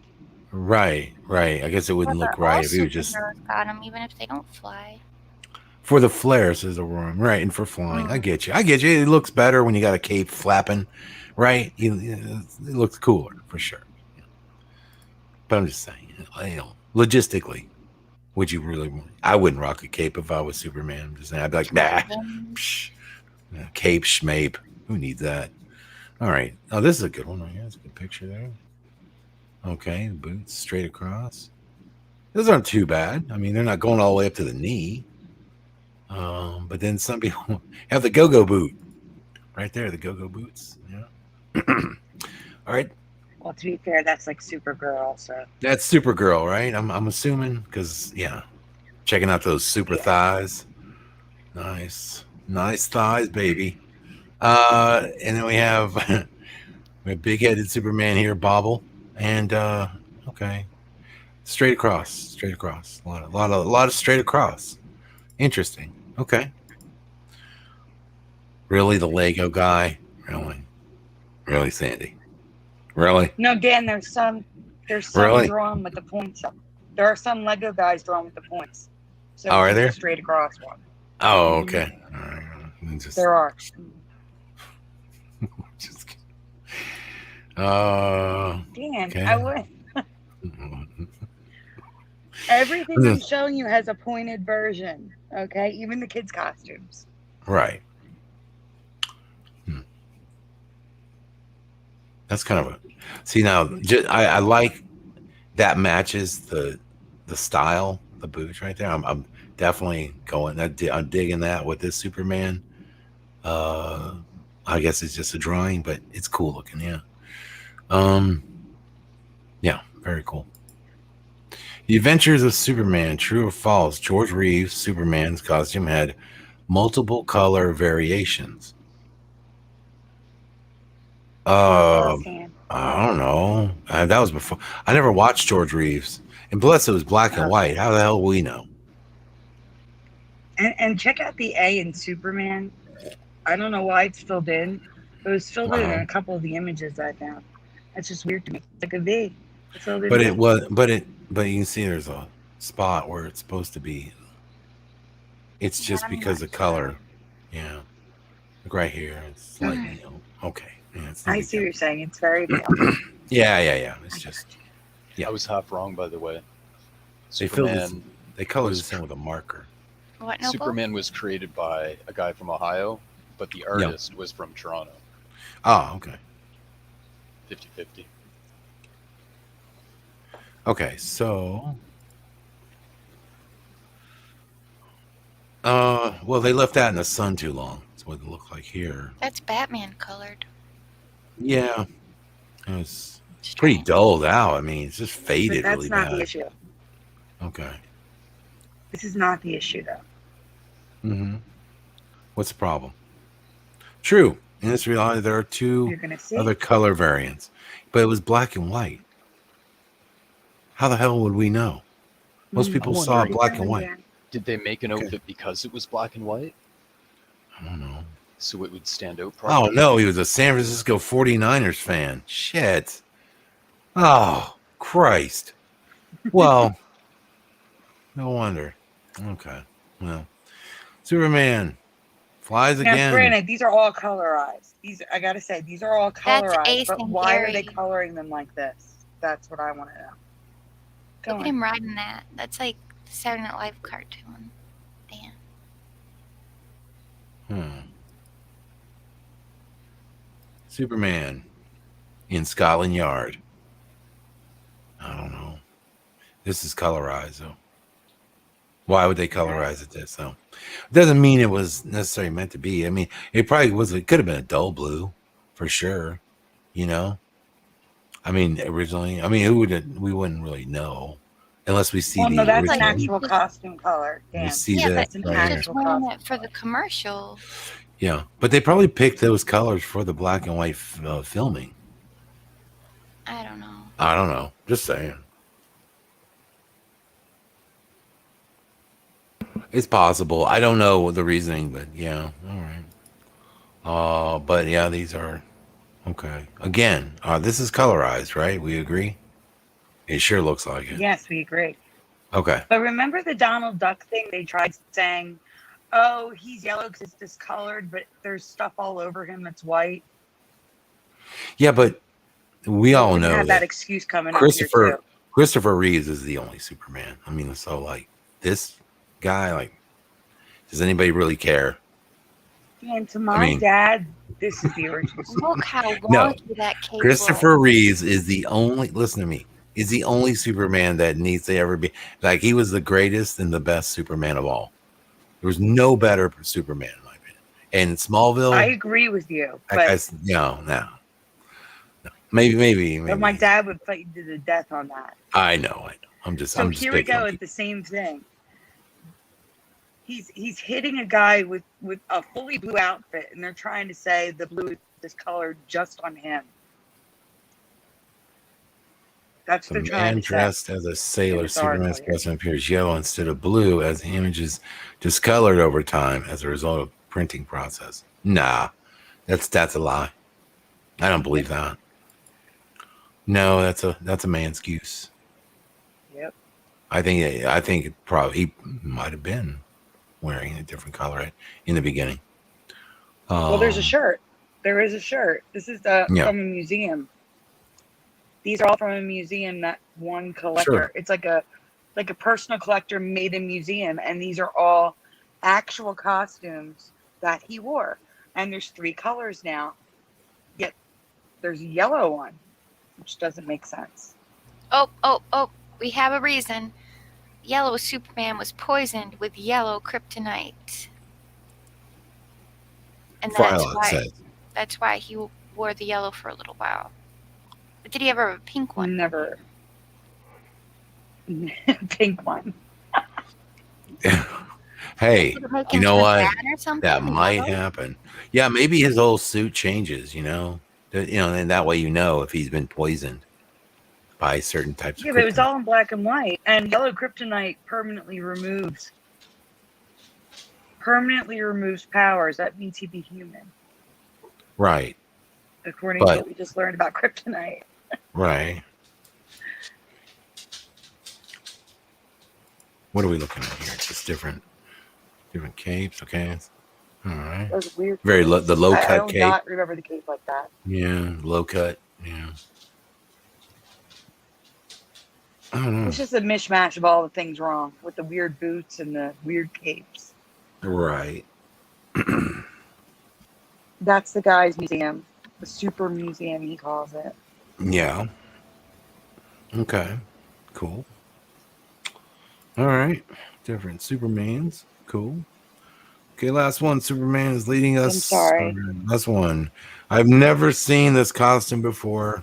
right. I guess it wouldn't look all right if he was just superheroes got them, even if they don't fly. for the flare, says the worm. Right, and for flying, I get you. It looks better when you got a cape flapping, right? It looks cooler for sure. But I'm just saying, logistically, would you really? I wouldn't rock a cape if I was Superman. I'm just saying, I'd be like, nah, psh, cape schmape. Who needs that? All right. Oh, this is a good one right here. That's a good picture there. Okay, the boots straight across. Those aren't too bad. I mean, they're not going all the way up to the knee. But then some people have the go-go boot right there. The go-go boots. Yeah. All right. Well, to be fair, that's like Supergirl. So That's Supergirl, right? I'm assuming because checking out those super thighs. Nice thighs, baby. And then we have big-headed Superman here, Bobble, and okay, straight across. A lot of straight across. Interesting. Okay. Really, the Lego guy? Really, Sandy? Really? no, Dan. There's some Really? drawn with the points up. There are some Lego guys drawn with the points. So Oh, are it's there? a straight across one. Oh, okay. All right. Just, There are. just kidding. Dan, Okay. I would. Everything I'm showing you has a pointed version. Okay, even the kids' costumes. Right. That's kind of a see now. I like that matches the style, the boots right there. I'm definitely going. I'm digging that with this Superman. I guess it's just a drawing, but it's cool looking. Yeah. Yeah, very cool. The Adventures of Superman, true or false? George Reeves' Superman's costume had multiple color variations. Dan. I don't know. That was before. I never watched George Reeves, and plus it was black and white. How the hell we know? And check out the A in Superman. I don't know why it's filled in. It was filled in a couple of the images I found. That's just weird to me. It's like a V. It's filled in But V. it was. But you can see there's a spot where it's supposed to be. It's just I'm because not of color. Yeah. Like right here. It's slightly. Okay. Yeah, it's no I big see what deal. you're saying. It's very pale. Yeah. It's just Yeah. I was half wrong, by the way. they filled this. Superman, They colored was- this in with a marker. What noble? Superman was created by a guy from Ohio, but the artist was from Toronto. Oh, okay. 50-50. Okay, so well, they left that in the sun too long. That's what it looked like here. That's Batman colored. Yeah. It was pretty dulled out. I mean, it's just But faded that's really not bad. the issue. Okay. This is not the issue, though. Mm-hmm. What's the problem? True. In this reality, there are two You're going to see. other color variants, but it was black and white. How the hell would we know? Most people I'm saw wondering- black and white. Did they make an Okay. outfit because it was black and white? I don't know. so it would stand out Oh properly. no, he was a San Francisco 49ers fan. Shit. Oh, Christ. Well, no wonder. Okay. Well, Superman flies Now, again. granted, these are all colorized. These, I gotta say, these are all That's colorized. Ace But and why are they Gary. coloring them like this? That's what I want to know. Go Look at on. him riding that. That's like the Saturday Night Live cartoon. Damn. Superman in Scotland Yard. I don't know. This is colorized, though. Why would they colorize it this, though? It doesn't mean it was necessarily meant to be. I mean, it probably was. It could have been a dull blue, for sure. You know. I mean, originally. I mean, who would we wouldn't really know unless we see Well, no, the that's an original. actual costume color. We Dan. see Yeah, that but an he right was here. just actual wearing costume it for the color. commercial. Yeah, but they probably picked those colors for the black and white filming. I don't know. I don't know. Just saying. It's possible. I don't know the reasoning, but yeah. All right. But yeah, these are okay. Again, this is colorized, right? We agree? It sure looks like it. Yes, we agree. Okay. But remember the Donald Duck thing? They tried saying, "Oh, he's yellow because it's discolored, but there's stuff all over him that's white." Yeah, but we all We know have that that excuse coming up here too. Christopher Reeves is the only Superman. I mean, so like this guy, like, does anybody really care? And to my dad, this is the original. Look how No. wonky that cape Christopher was. Reeves is the only. Listen to me. Is the only Superman that needs to ever be. Like, he was the greatest and the best Superman of all. There was no better Superman, in my opinion. And Smallville, I agree with you, that but, guy's, no. Maybe. but my dad would fight you to the death on that. I know. I'm just. So I'm just here we picking go on with people. the same thing. He's hitting a guy with a fully blue outfit, and they're trying to say the blue is discolored just on him. That's what The they're trying man to dressed say. as a sailor, It's our Superman's clear. costume appears yellow instead of blue as the image is discolored over time as a result of printing process. Nah, that's a lie. I don't believe that. No, that's a man's goose. Yep. I think it probably he might have been wearing a different color in the beginning. Well, there's a shirt. There is a shirt. This is from a museum. These are all from a museum that one collector. Sure. It's like a personal collector made a museum, and these are all actual costumes that he wore. And there's 3 colors now. Yet there's a yellow one, which doesn't make sense. Oh, we have a reason. Yellow Superman was poisoned with yellow kryptonite. And that's why he wore the yellow for a little while. But did he ever have a pink one? Never. Pink one. Hey, you know what? That might yellow? happen. Yeah, maybe his whole suit changes. And that way if he's been poisoned by certain types of kryptonite. But it was all in black and white, and yellow kryptonite permanently removes powers. That means he'd be human, Right. according to what we just learned about kryptonite. Right. What are we looking at here? Just different capes. Okay. All right. Those weird. Very the low cut cape. I don't remember the cape like that. Yeah, low cut. Yeah. I don't know. It's just a mishmash of all the things wrong with the weird boots and the weird capes. Right. That's the guy's museum, the super museum he calls it. Yeah. Okay. Cool. All right. Different Supermans. Cool. Okay, last one. Superman is leading us. I'm sorry. Last one. I've never seen this costume before,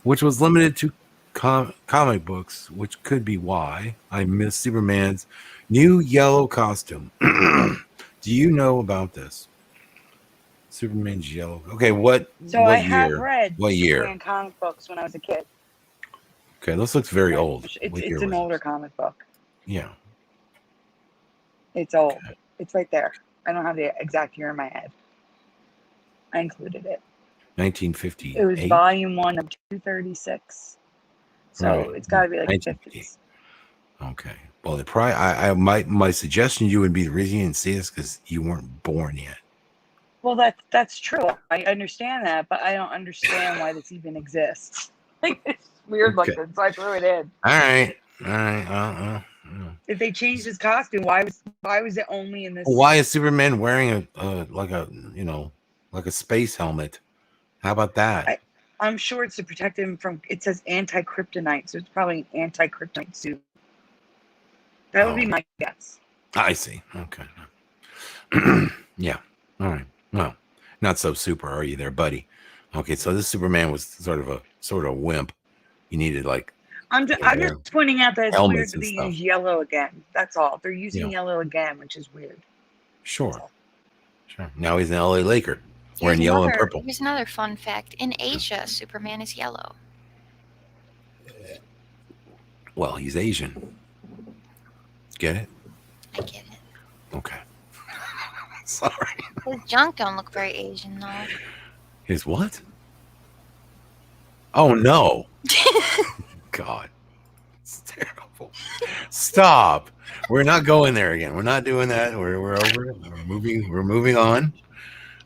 which was limited to comic books, which could be why I missed Superman's new yellow costume. Do you know about this? Superman's yellow. Okay, what I year? have read What year? Superman comic books when I was a kid. Okay, this looks very old. It's an older comic book. Yeah. It's old. Okay. It's right there. I don't have the exact year in my head. I included it. It was 1958. volume 1 of 236. So Right. it's got to be like 1958. 50s. Okay. Well, it probably my suggestion to you would be the reason you didn't see this because you weren't born yet. Well, that's true. I understand that, but I don't understand why this even exists. Like, it's weird Okay. looking, so I threw it in. All right. If they changed his costume, why was it only in this? Why is Superman wearing like a space helmet? How about that? I'm sure it's to protect him from. It says anti-kryptonite, so it's probably an anti-kryptonite suit. That would be my guess. I see. Okay. Yeah. All right. Well, not so super, are you there, buddy? Okay, so this Superman was sort of wimp. You needed like I'm just pointing out that it's weird that they use yellow again. That's all. They're using yellow again, which is weird. Sure. Now he's an LA Laker wearing yellow and purple. Here's another fun fact. In Asia, Superman is yellow. Well, he's Asian. Get it? I get it. Okay. Sorry. His junk don't look very Asian, though. His what? Oh, no. God. It's terrible. Stop. We're not going there again. We're not doing that. We're over it. We're moving on.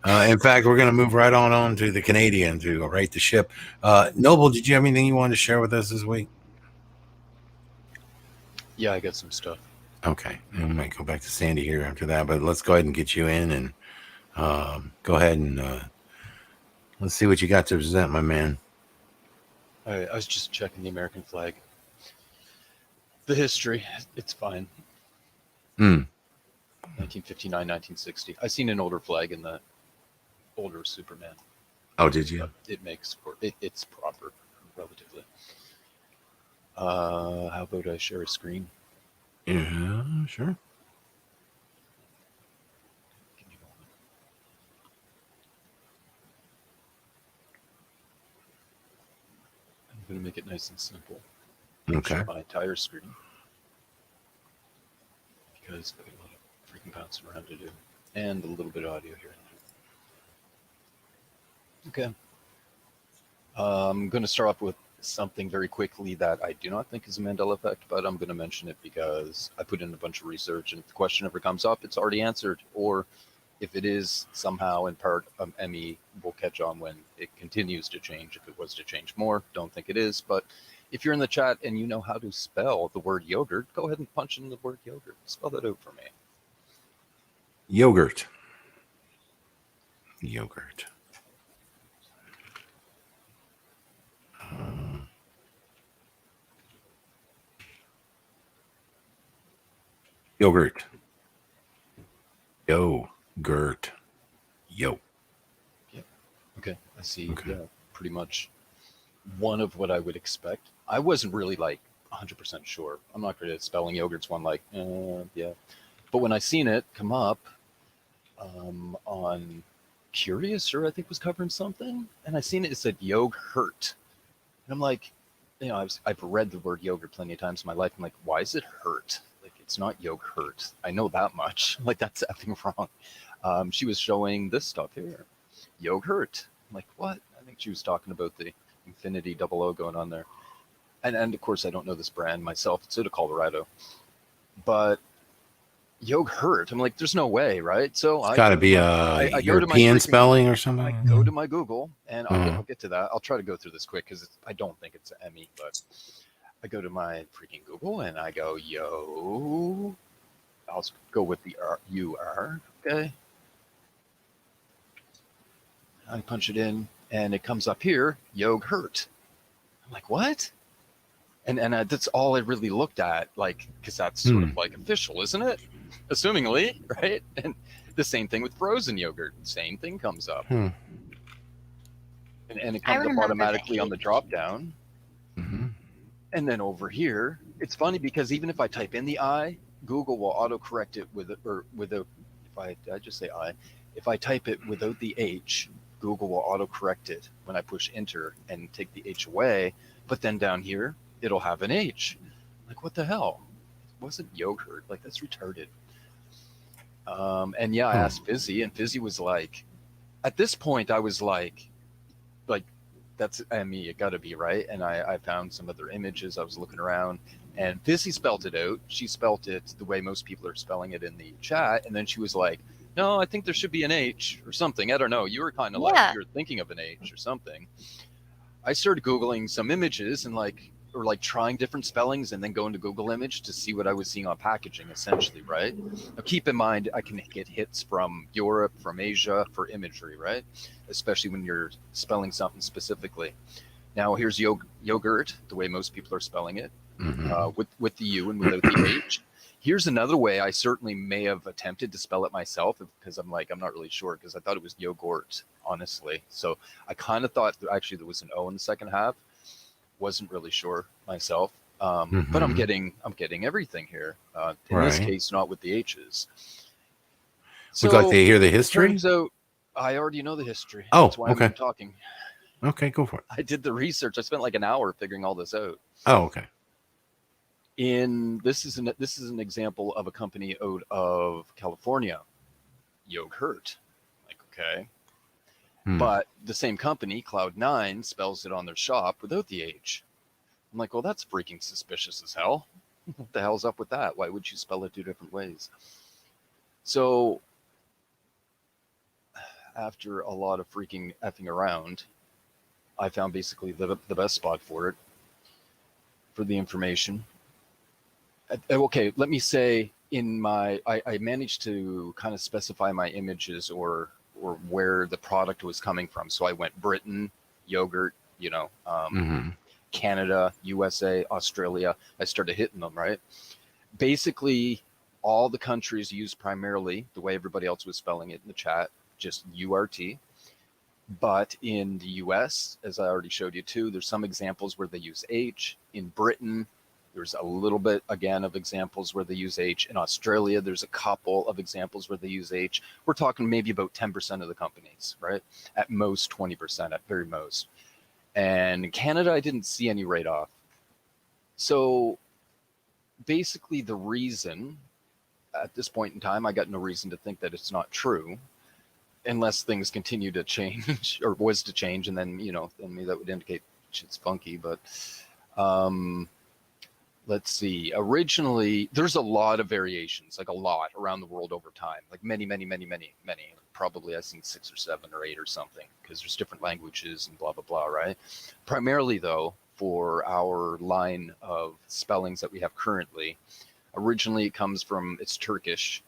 In fact, we're going to move right on to the Canadian to right the ship. Noble, did you have anything you wanted to share with us this week? Yeah, I got some stuff. Okay. We might go back to Sandy here after that, but let's go ahead and get you in and go ahead and let's see what you got to present, my man. All right, I was just checking the American flag. The history, it's fine. 1959, 1960. I seen an older flag in the older Superman. Oh, did you? But it makes it's proper, relatively. How about I share a screen? Yeah, sure. Give me a moment. I'm going to make it nice and simple. Okay. Share my entire screen. Because I've got a lot of freaking bouncing around to do. And a little bit of audio here. Okay. I'm going to start off with something very quickly that I do not think is a Mandela effect, but I'm going to mention it because I put in a bunch of research, and if the question ever comes up, it's already answered. Or if it is somehow in part, Emmy will catch on when it continues to change. If it was to change more, don't think it is. But if you're in the chat and you know how to spell the word yogurt, go ahead and punch in the word yogurt. Spell that out for me. Yogurt. Yogurt. Yogurt. Yo. Yep. Okay. I see. Okay. Yeah, pretty much one of what I would expect. I wasn't really like 100% sure. I'm not good at spelling yogurt's one like, yeah. But when I seen it come up on Curious, or I think was covering something, and I seen it said yogurt. And I'm like, I've read the word yogurt plenty of times in my life. I'm like, why is it hurt? Like, it's not yogurt. I know that much. Like, that's effing wrong. She was showing this stuff here. Yogurt. I'm like, what? I think she was talking about the Infinity 00 going on there. And of course, I don't know this brand myself. It's out of Colorado. But yogurt. I'm like, there's no way, right? So it's got to be a European spelling or something. I go to my Google, and I'll get to that. I'll try to go through this quick because I don't think it's an Emmy, but I go to my freaking Google and I go, I'll go with the UR, okay? I punch it in, and it comes up here, yogurt. I'm like, what? And that's all I really looked at, like, because that's sort of like official, isn't it? Assumingly, right? And the same thing with frozen yogurt. Same thing comes up. And it comes up automatically on the drop down. And then over here, it's funny because even if I type in the I, Google will autocorrect it if I type it without the H, Google will autocorrect it when I push enter and take the H away. But then down here, it'll have an H. Like, what the hell? It wasn't yogurt. Like, that's retarded. And yeah, I asked Fizzy, and Fizzy was like, at this point, I was like that's I mean, it got to be right. And I found some other images. I was looking around, and Fizzy spelt it out. She spelt it the way most people are spelling it in the chat, and then she was like, "No, I think there should be an H or something." I don't know. You were kind of like Yeah. you're thinking of an H or something. I started Googling some images and like trying different spellings and then going to Google image to see what I was seeing on packaging essentially, right? Now keep in mind I can get hits from Europe, from Asia for imagery, right? Especially when you're spelling something specifically. Now here's yogurt, the way most people are spelling it, with the U and without the H. Here's another way I certainly may have attempted to spell it myself because I'm not really sure because I thought it was yogurt, honestly. So I kind of thought actually there was an O in the second half. Wasn't really sure myself. But I'm getting everything here. In this Right. case, not with the H's. Would you like to hear the it history? turns out I already know the history. Oh, That's why okay. I'm talking. Okay, go for it. I did the research. I spent like an hour figuring all this out. Oh, okay. This is an example of a company out of California, Yogurt. Like, okay. But the same company, Cloud9, spells it on their shop without the H. I'm like, well, that's freaking suspicious as hell. What the hell's up with that? Why would you spell it two different ways? So after a lot of freaking effing around, I found basically the best spot for it, for the information. Okay, let me say I managed to kind of specify my images or where the product was coming from. So I went Britain, yogurt, Canada, USA, Australia. I started hitting them, right? Basically, all the countries use primarily the way everybody else was spelling it in the chat, just URT. But in the US, as I already showed you too, there's some examples where they use H. In Britain, there's a little bit, again, of examples where they use H. In Australia, there's a couple of examples where they use H. We're talking maybe about 10% of the companies, right? At most 20%, at very most. And in Canada, I didn't see any right off. So basically the reason, at this point in time, I got no reason to think that it's not true, unless things continue to change, or was to change, and then, then that would indicate shit's funky. But let's see. Originally, there's a lot of variations, like a lot around the world over time, like many. Probably I've seen 6 or 7 or 8 or something, because there's different languages and blah, blah, blah, right? Primarily, though, for our line of spellings that we have currently, originally it comes from, it's Turkish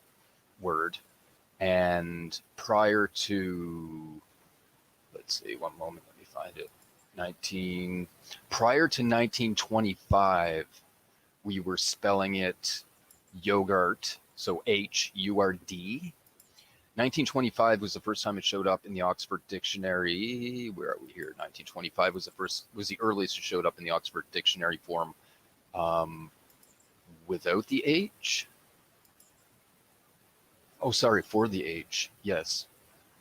word. And prior to, let's see, one moment, let me find it. Prior to 1925, we were spelling it yogurt, so H-U-R-D. 1925 was the first time it showed up in the Oxford Dictionary. Where are we here? 1925 was the earliest it showed up in the Oxford Dictionary form without the H. Oh, sorry, for the H. Yes.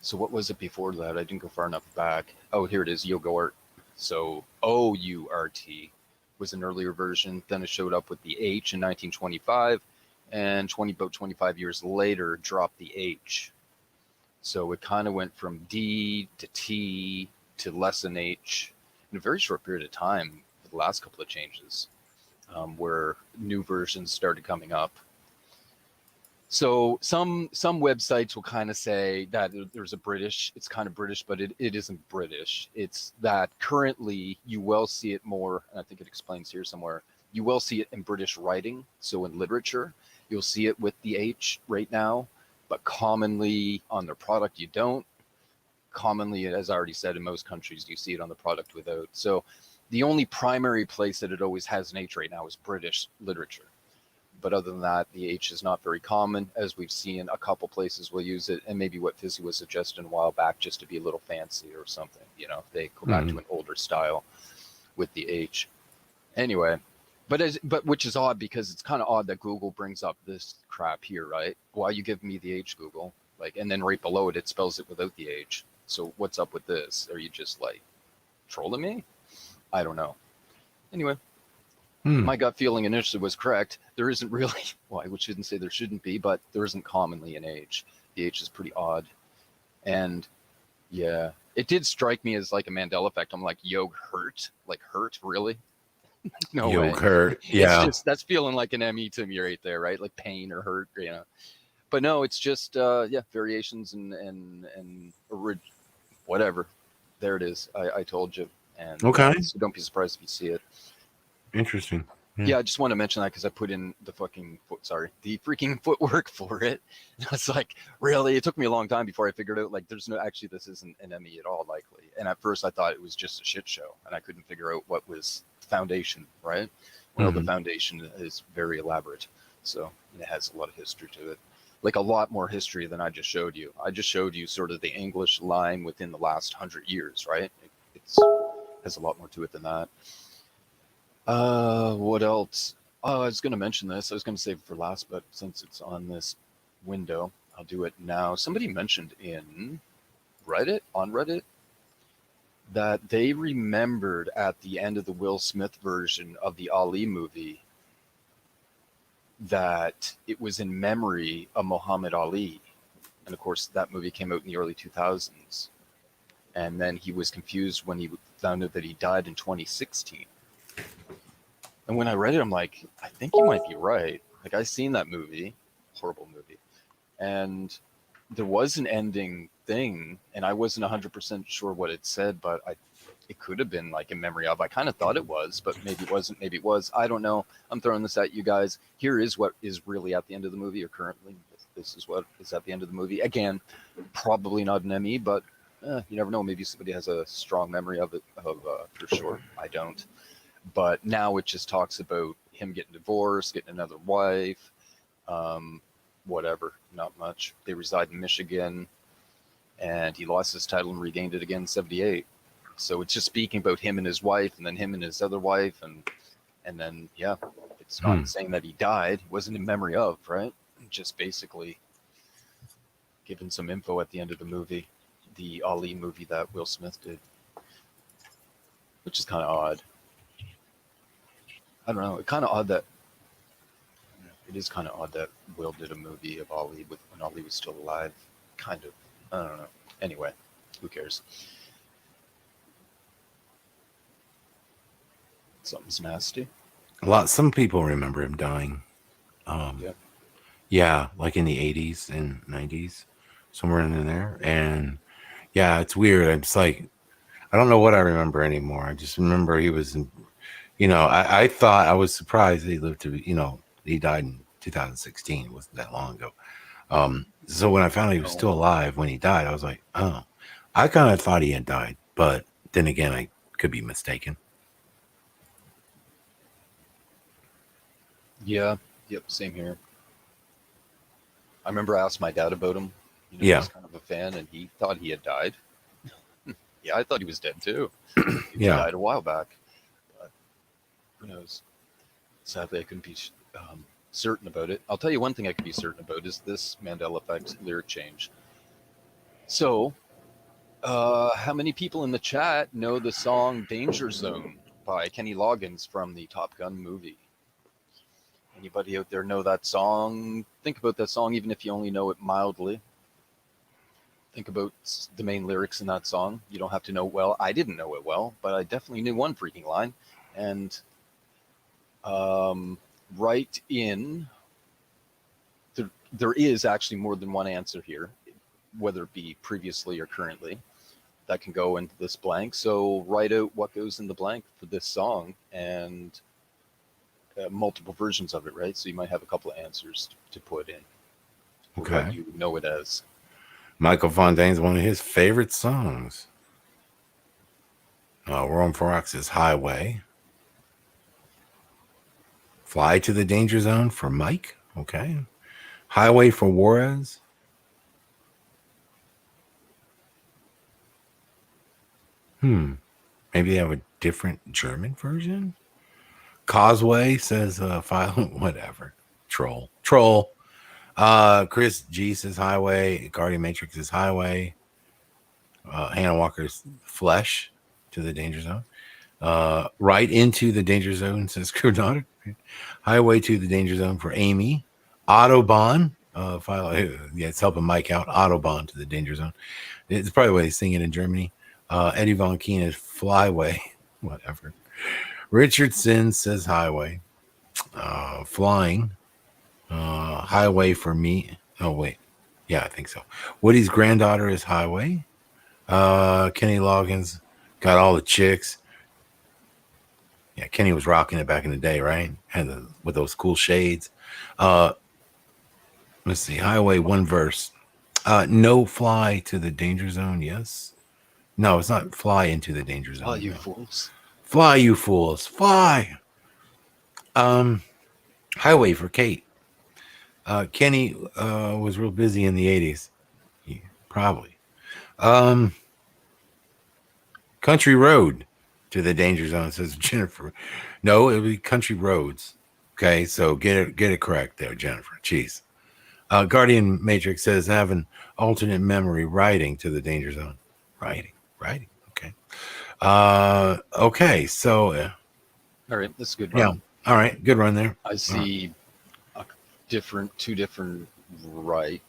So what was it before that? I didn't go far enough back. Oh, here it is, yogurt. So O-U-R-T was an earlier version. Then it showed up with the H in 1925, and about 25 years later, dropped the H. So it kind of went from D to T to less than H in a very short period of time, for the last couple of changes, where new versions started coming up. So some websites will kind of say that there's a British, it's kind of British, but it isn't British. It's that currently you will see it more, and I think it explains here somewhere, you will see it in British writing. So in literature, you'll see it with the H right now, but commonly on their product, you don't. Commonly, as I already said, in most countries, you see it on the product without. So the only primary place that it always has an H right now is British literature. But other than that, the H is not very common, as we've seen a couple places will use it, and maybe what Fizzy was suggesting a while back, just to be a little fancy or something. They go back to an older style with the H. Anyway, but which is odd, because it's kind of odd that Google brings up this crap here, right? Why you give me the H, Google? And then right below it, it spells it without the H. So what's up with this? Are you just trolling me? I don't know. Anyway. My gut feeling initially was correct. There isn't really, well, I shouldn't say there shouldn't be, but there isn't commonly an H. The H is pretty odd. And Yeah, it did strike me as like a Mandela effect. I'm like, yo, hurt, like hurt, really? No way. Yogurt. It's Yeah. just that's feeling like an ME to me right there, right? Like pain or hurt, you know. But no, it's just yeah, variations and whatever. There it is. I told you, and Okay. so don't be surprised if you see it. Interesting. Yeah, I just want to mention that because I put in the the freaking footwork for it. And I was like, really? It took me a long time before I figured out, like, there's no, actually, this isn't an ME at all, likely. And at first I thought it was just a shit show, and I couldn't figure out what was foundation, right? Well, the Mhm. foundation is very elaborate, so it has a lot of history to it. Like a lot more history than I just showed you. I just showed you sort of the English line within the last 100 years, right? It's has a lot more to it than that. What else? Oh, I was going to mention this. I was going to save it for last, but since it's on this window, I'll do it now. Somebody mentioned in on Reddit, that they remembered at the end of the Will Smith version of the Ali movie that it was in memory of Muhammad Ali. And of course, that movie came out in the early 2000s. And then he was confused when he found out that he died in 2016. And when I read it, I'm like, I think you might be right. Like, I've seen that movie, horrible movie, and there was an ending thing, and I wasn't 100% sure what it said, but it could have been like in memory of. I kind of thought it was, but maybe it wasn't. Maybe it was. I don't know. I'm throwing this at you guys. Here is what is really at the end of the movie, or currently. This is what is at the end of the movie. Again, probably not an ME, but you never know. Maybe somebody has a strong memory of it, for sure. I don't. But now it just talks about him getting divorced, getting another wife, whatever, not much. They reside in Michigan, and he lost his title and regained it again in 78. So it's just speaking about him and his wife, and then him and his other wife, and then, yeah, it's not saying that he died. It wasn't in memory of, right? Just basically giving some info at the end of the movie, the Ali movie that Will Smith did, which is kind of odd. I don't know. It's kind of odd that it is kind of odd that Will did a movie of Ali when Ali was still alive. Kind of. I don't know. Anyway, who cares? Something's nasty. Some people remember him dying. Yeah. Yeah, like in the 80s and 90s, somewhere in there. And yeah, it's weird. It's like, I don't know what I remember anymore. I just remember he was, I thought, I was surprised that he lived to, he died in 2016. It wasn't that long ago. So when I found out he was still alive when he died, I was like, oh, I kind of thought he had died. But then again, I could be mistaken. Yeah. Yep. Same here. I remember I asked my dad about him. Yeah. He's kind of a fan, and he thought he had died. Yeah, I thought he was dead too. He Yeah. died a while back. But who knows? Sadly, I couldn't be certain about it. I'll tell you one thing I can be certain about is this Mandela Effect lyric change. So, how many people in the chat know the song Danger Zone by Kenny Loggins from the Top Gun movie? Anybody out there know that song? Think about that song, even if you only know it mildly. Think about the main lyrics in that song. You don't have to know it well. I didn't know it well, but I definitely knew one freaking line. And right in, there is actually more than one answer here, whether it be previously or currently, that can go into this blank. So write out what goes in the blank for this song, and multiple versions of it, right? So you might have a couple of answers to put in. Okay. What you know it as. Michael Fontaine's one of his favorite songs. Roam Fox is Highway. Fly to the Danger Zone for Mike. Okay. Highway for Juarez. Maybe they have a different German version. Causeway says file whatever. Troll. Chris G says Highway. Guardian Matrix is Highway. Hannah Walker's Flesh to the Danger Zone. Right into the Danger Zone says Crew Daughter. Highway to the Danger Zone for Amy. Autobahn file. Yeah, it's helping Mike out. Autobahn to the danger zone. It's probably why they sing it in Germany. Eddie Von Keen is Flyway. Whatever. Richardson says Highway. Flying. Highway for me. Oh, wait. Yeah, I think so. Woody's granddaughter is Highway. Kenny Loggins got all the chicks. Yeah, Kenny was rocking it back in the day, right? With those cool shades. Let's see. Highway, one verse. No fly to the danger zone. Yes. No, it's not fly into the danger zone. Oh, you fools. Fly, you fools. Fly. Highway for Kate. Kenny was real busy in the 80s. Yeah, probably. Country Road to the danger zone, says Jennifer. No, it would be Country Roads. Okay, so get it correct there, Jennifer. Jeez. Guardian Matrix says have an alternate memory writing to the danger zone. Writing. Okay. Okay, so All right, that's a good yeah. run. All right, good run there. I see two different ride.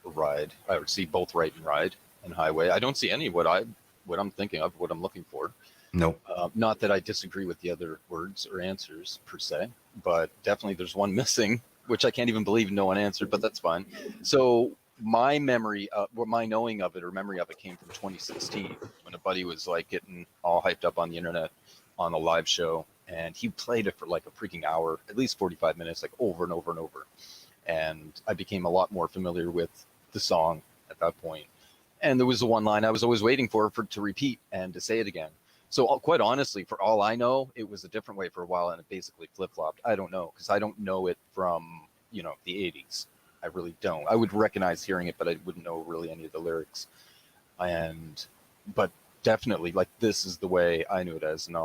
I would see both right and ride and highway. I don't see any what I'm thinking of, what I'm looking for. Nope. Not that I disagree with the other words or answers per se, but definitely there's one missing, which I can't even believe no one answered, but that's fine. So my memory, my knowing of it or memory of it came from 2016 when a buddy was like getting all hyped up on the internet on a live show, and he played it for like a freaking hour, at least 45 minutes, like over and over and over. And I became a lot more familiar with the song at that point. And there was the one line I was always waiting for to repeat and to say it again. So quite honestly, for all I know, it was a different way for a while, and it basically flip-flopped. I don't know, because I don't know it from, the 80s. I really don't. I would recognize hearing it, but I wouldn't know really any of the lyrics. But definitely, like, this is the way I knew it as, and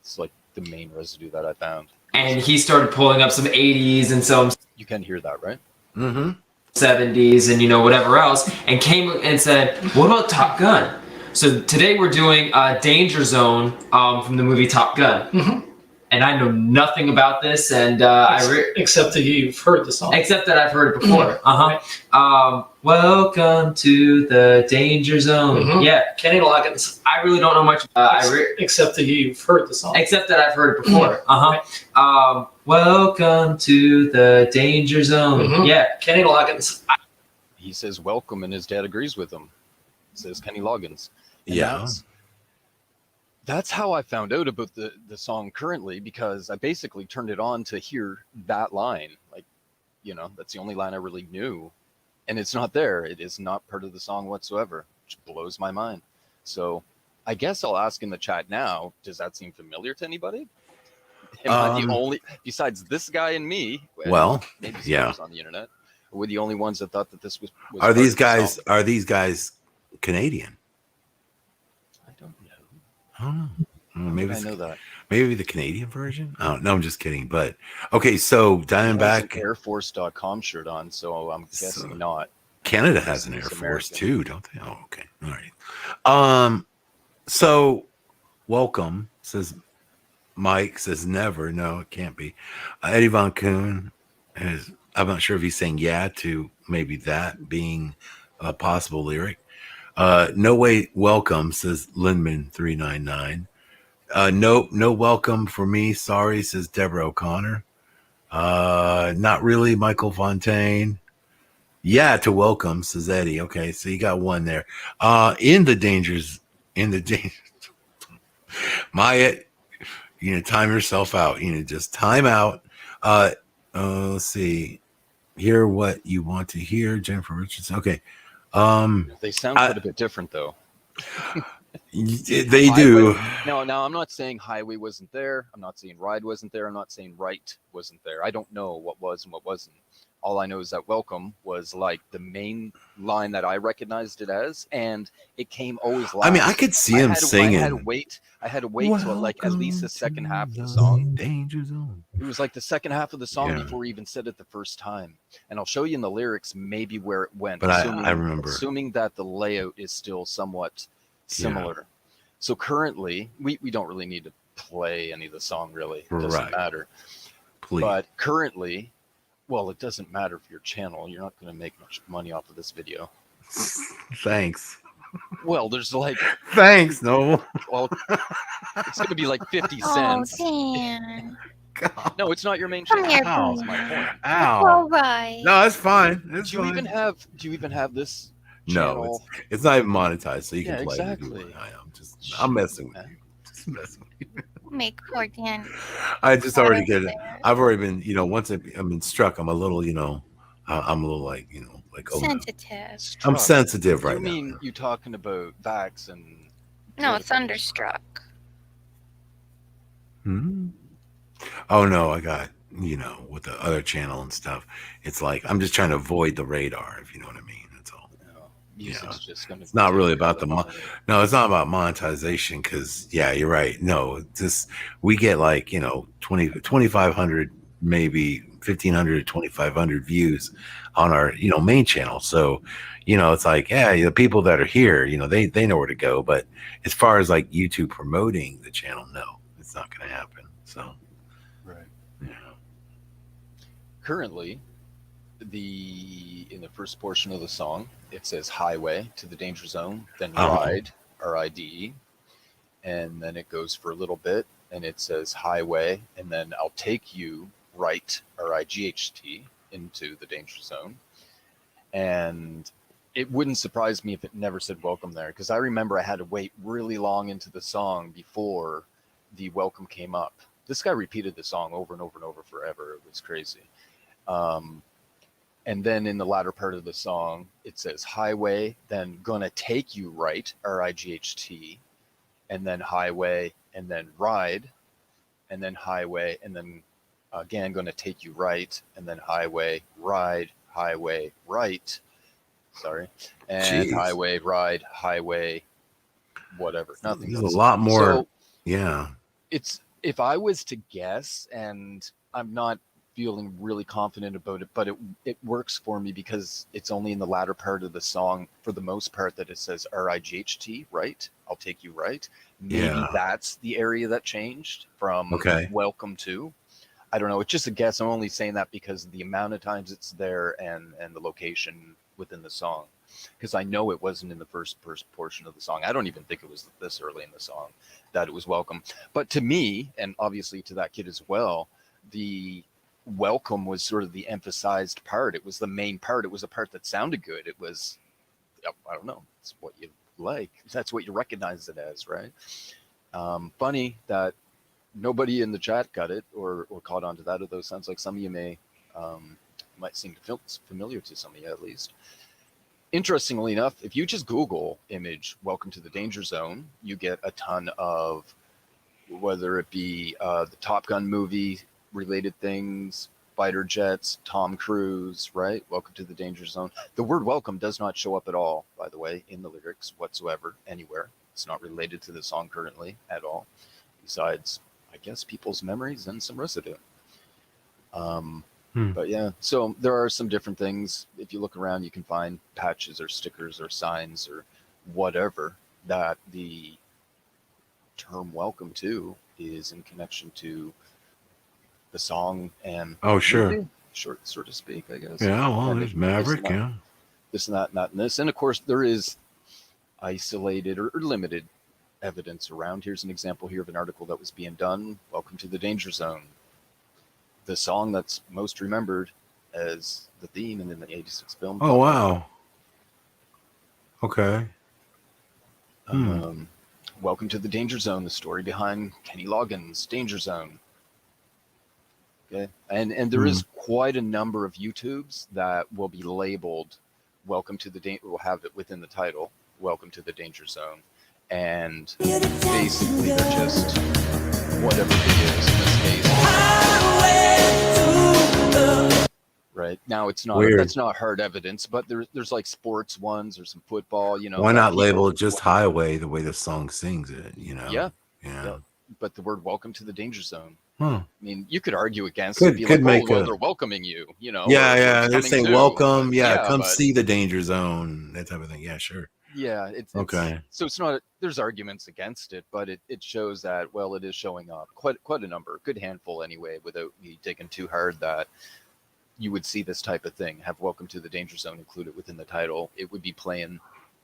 it's like the main residue that I found. And he started pulling up some 80s and some You can hear that, right? Mm-hmm. 70s and whatever else, and came and said, what about Top Gun? So today we're doing Danger Zone from the movie Top Gun. Mm-hmm. And I know nothing about this, and except that you've heard the song. Except that I've heard it before. Welcome to the Danger Zone. Mm-hmm. Yeah, Kenny Loggins. I really don't know much. Except that you've heard the song. Except that I've heard it before. Welcome to the Danger Zone. Mm-hmm. Yeah, Kenny Loggins. He says welcome, and his dad agrees with him. Says Kenny Loggins. And Yeah. That's how I found out about the song currently, because I basically turned it on to hear that line. Like, that's the only line I really knew. And it's not there. It is not part of the song whatsoever, which blows my mind. So I guess I'll ask in the chat now, does that seem familiar to anybody? Am I the only, besides this guy and me, Well, maybe yeah. on the internet, were the only ones that thought that this was Are these guys Canadian? I don't know. I don't know. Maybe I know that. Maybe the Canadian version. Oh no, I'm just kidding. But okay, so Diamondback Airforce.com shirt on, so I'm guessing not. Canada has an Air Force American. too, don't they? Oh, okay. All right. So welcome, says Mike, says never. No, it can't be. Eddie Von Kuhn is, I'm not sure if he's saying yeah to maybe that being a possible lyric. No way welcome, says Lindman 399. No welcome for me. Sorry, says Deborah O'Connor. Not really, Michael Fontaine. Yeah, to welcome, says Eddie. Okay, so you got one there. In the dangers. Maya, time yourself out. Just time out. Let's see. Hear what you want to hear, Jennifer Richardson. Okay. They sound quite a bit different, though. They do. No, I'm not saying highway wasn't there. I'm not saying ride wasn't there. I'm not saying right wasn't there. I don't know what was and what wasn't. All I know is that welcome was like the main line that I recognized it as, and it came always last. I mean, I could see him singing. I had to wait till like at least the second half of the song. Danger zone. It was like the second half of the song Yeah. before he even said it the first time. And I'll show you in the lyrics maybe where it went. But I remember. Assuming that the layout is still somewhat similar. Yeah. So currently, we don't really need to play any of the song, really. It doesn't matter. Please. But currently, Well, it doesn't matter for your channel. You're not going to make much money off of this video. Thanks. Well, there's like, Thanks. No. well, it's going to be like 50 Oh, cents. Dan. God. No, it's not your main Come channel. here, Ow. That's my point. It's Ow. all right. No, it's fine. It's Do you fine. even have this No, channel? it's not even monetized, so you Yeah, can play it if you exactly. want. I'm messing with man. you. Just messing with you. Make poor Dan. I just already get it. there. I've already been, once I've been struck, I'm a little, I'm a little like, like, oh no. Sensitive. I'm Struck. sensitive right You now. mean you talking about Vax and No, political thunderstruck. Hmm? Oh no, I got, with the other channel and stuff. It's like I'm just trying to avoid the radar, if you know what I mean. That's all. music's just going to. It's not really about no, it's not about monetization because you're right. No, just we get like 2,500 maybe 1,500 2,500 views on our main channel. So it's like the people that are here they know where to go. But as far as like YouTube promoting the channel, no, it's not going to happen. So Right. yeah. Currently, in the first portion of the song, it says highway to the danger zone, then ride, RIDE, and then it goes for a little bit and it says highway, and then I'll take you right, RIGHT, into the danger zone. And it wouldn't surprise me if it never said welcome there, because I remember I had to wait really long into the song before the welcome came up. This guy repeated the song over and over and over forever. It was crazy. And then in the latter part of the song, it says highway, then gonna take you right, RIGHT, and then highway, and then ride, and then highway, and then again gonna take you right, and then highway, ride, highway, right. Sorry. And Jeez. highway, ride, highway, whatever. Nothing. There's else. a lot more. So Yeah. it's, if I was to guess, and I'm not feeling really confident about it, but it works for me because it's only in the latter part of the song, for the most part, that it says RIGHT, right? I'll take you right. Maybe that's the area that changed from welcome to. I don't know. It's just a guess. I'm only saying that because of the amount of times it's there and the location within the song. Because I know it wasn't in the first portion of the song. I don't even think it was this early in the song that it was welcome. But to me, and obviously to that kid as well, the welcome was sort of the emphasized part. It was the main part. It was a part that sounded good. It was, I don't know, it's what you like. That's what you recognize it as, right? Funny that nobody in the chat got it or caught on to that, although it sounds like some of you might seem to feel familiar to some of you at least. Interestingly enough, if you just Google image welcome to the danger zone, you get a ton of, whether it be the Top Gun movie related things, fighter jets, Tom Cruise, right? Welcome to the danger zone. The word welcome does not show up at all, by the way, in the lyrics whatsoever, anywhere. It's not related to the song currently at all, besides, I guess, people's memories and some residue. But yeah, so there are some different things. If you look around, you can find patches or stickers or signs or whatever that the term welcome to is in connection to the song and sure, short, so to speak, I guess. Yeah, well, And there's Maverick, this and that, not in this. And of course, there is isolated or limited evidence around. Here's an example here of an article that was being done. Welcome to the Danger Zone. The song that's most remembered as the theme in the 86 film. Oh, wow. Okay. Welcome to the Danger Zone, the story behind Kenny Loggins' Danger Zone. Okay. And there is quite a number of YouTubes that will be labeled Welcome to the will have it within the title, Welcome to the Danger Zone. And basically they're just whatever videos in this case. Right. Now it's not Weird. That's not hard evidence, but there's like sports ones or some football, Why not label it just highway the way the song sings it, Yeah. But the word welcome to the danger zone. I mean, you could argue against it, be like, they're welcoming you, they're saying welcome, come but see the danger zone, that type of thing. Yeah, sure. Yeah, it's okay. So it's not, there's arguments against it, but it shows that, well, it is showing up quite a number, a good handful anyway, without me digging too hard, that you would see this type of thing, have Welcome to the Danger Zone included within the title. It would be playing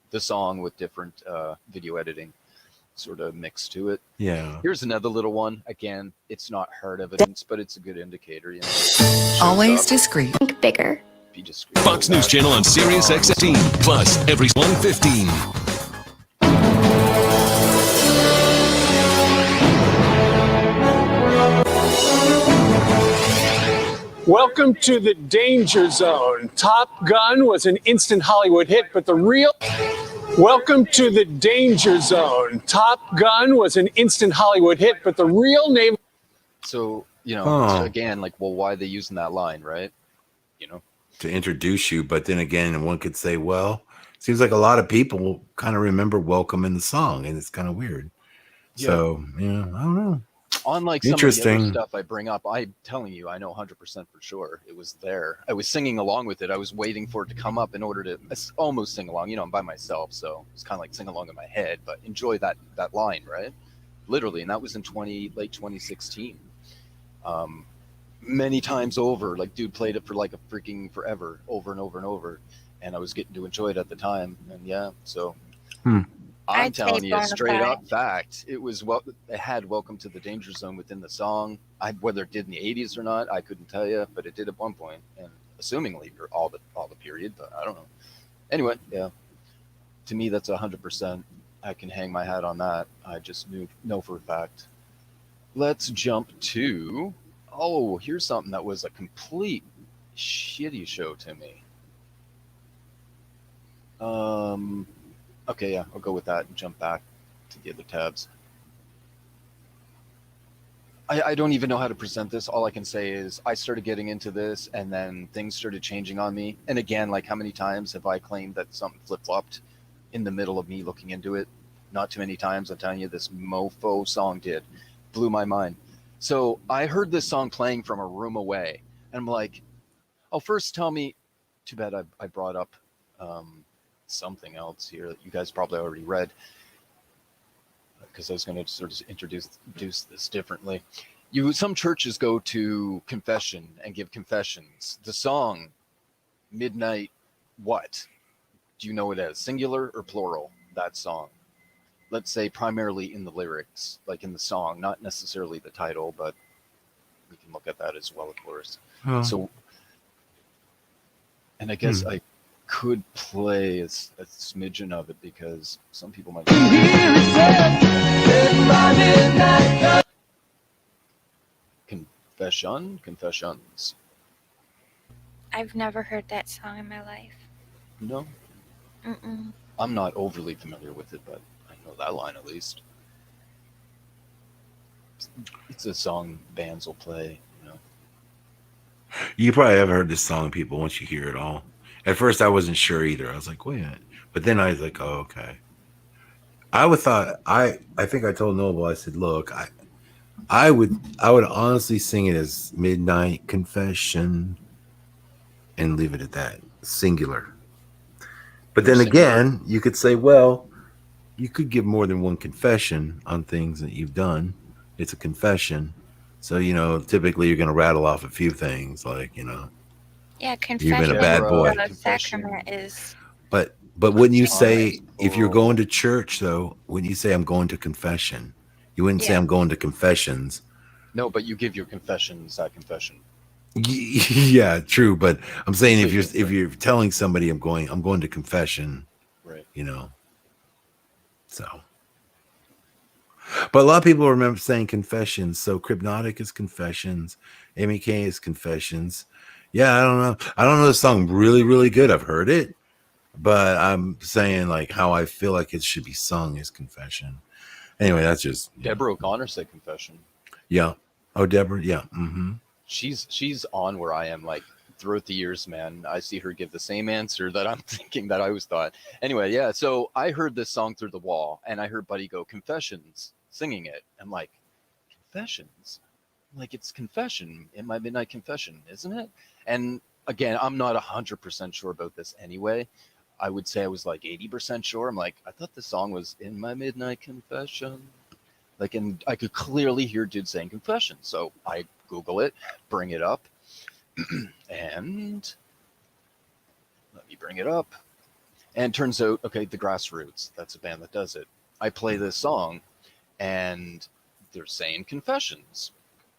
the song with different video editing sort of mixed to it. Yeah. Here's another little one. Again, it's not hard evidence, but it's a good indicator. You know, shows Always up, discreet. Think bigger. be discreet. Fox News Channel on Sirius XM. Plus, every 1:15. Welcome to the Danger Zone. Top Gun was an instant Hollywood hit, but the real... Welcome to the Danger Zone. Top Gun was an instant Hollywood hit, but the real name... So, you know, Oh. again, like, well, why are they using that line, right? You know? To introduce you, but then again, one could say, well, seems like a lot of people kind of remember Welcome in the song, and it's kind of weird. Yeah. So, yeah, I don't know. Unlike some of the Interesting. other stuff I bring up, I'm telling you, I know 100% for sure it was there. I was singing along with it. I was waiting for it to come up in order to almost sing along. You know, I'm by myself, so it's kind of like sing along in my head, but enjoy that line, right? Literally, and that was in late 2016. Many times over, like, dude played it for like a freaking forever, over and over and over, and I was getting to enjoy it at the time, and yeah, so. I'm I'd say telling you a bona straight up fide. fact. It was it had Welcome to the Danger Zone within the song. Whether it did in the 80s or not, I couldn't tell you, but it did at one point, and assumingly for all the period, but I don't know. Anyway, yeah. To me, that's 100%. I can hang my hat on that. I just know for a fact. Let's jump to. Oh, here's something that was a complete shitty show to me. Okay, yeah, I'll go with that and jump back to the other tabs. I don't even know how to present this. All I can say is I started getting into this, and then things started changing on me. And again, like, how many times have I claimed that something flip-flopped in the middle of me looking into it? Not too many times. I'm telling you, this mofo song blew my mind. So I heard this song playing from a room away, and I'm like, oh, first tell me, too bad I brought up something else here that you guys probably already read, because I was going to sort of introduce this differently. Some churches go to confession and give confessions. The song Midnight what? Do you know it as singular or plural, that song? Let's say primarily in the lyrics, like in the song, not necessarily the title, but we can look at that as well, of course. Oh. So, and I guess I could play a smidgen of it because some people might. Confessions. I've never heard that song in my life. No, Mm-mm. I'm not overly familiar with it, but I know that line at least. It's a song bands will play, you know. You probably have heard this song, people, once you hear it all. At first, I wasn't sure either. I was like, wait a minute. But then I was like, oh, okay. I think I told Noble, I said, look, I would honestly sing it as Midnight Confession and leave it at that, singular. But then again, you could say, well, you could give more than one confession on things that you've done. It's a confession. So, you know, typically you're going to rattle off a few things like, you know, Yeah, confession. you've been a bad boy. The sacrament is. But wouldn't you say, Honest. if you're going to church, though, wouldn't you say I'm going to confession? You wouldn't say Yeah. I'm going to confessions. No, but you give your confessions that confession. Yeah, true. But I'm saying if you're telling somebody I'm going to confession, Right. you know. So, but a lot of people remember saying confessions. So Crypnotic is confessions. Amy K is confessions. Yeah, I don't know. I don't know the song really, really good. I've heard it, but I'm saying like how I feel like it should be sung is confession. Anyway, that's just Deborah O'Connor said confession. Yeah. Oh, Deborah. Yeah. Mm-hmm. She's on where I am, like, throughout the years, man. I see her give the same answer that I'm thinking that I always thought. Anyway, yeah, so I heard this song through the wall, and I heard Buddy go, confessions, singing it. I'm like, confessions? Like, it's confession in my midnight confession, isn't it? And again, I'm not 100% sure about this anyway. I would say I was like 80% sure. I'm like, I thought the song was in my midnight confession. Like, and I could clearly hear dude saying confession. So I Google it, bring it up. And let me bring it up. And turns out, okay, the Grassroots, that's a band that does it. I play this song, and they're saying Confessions.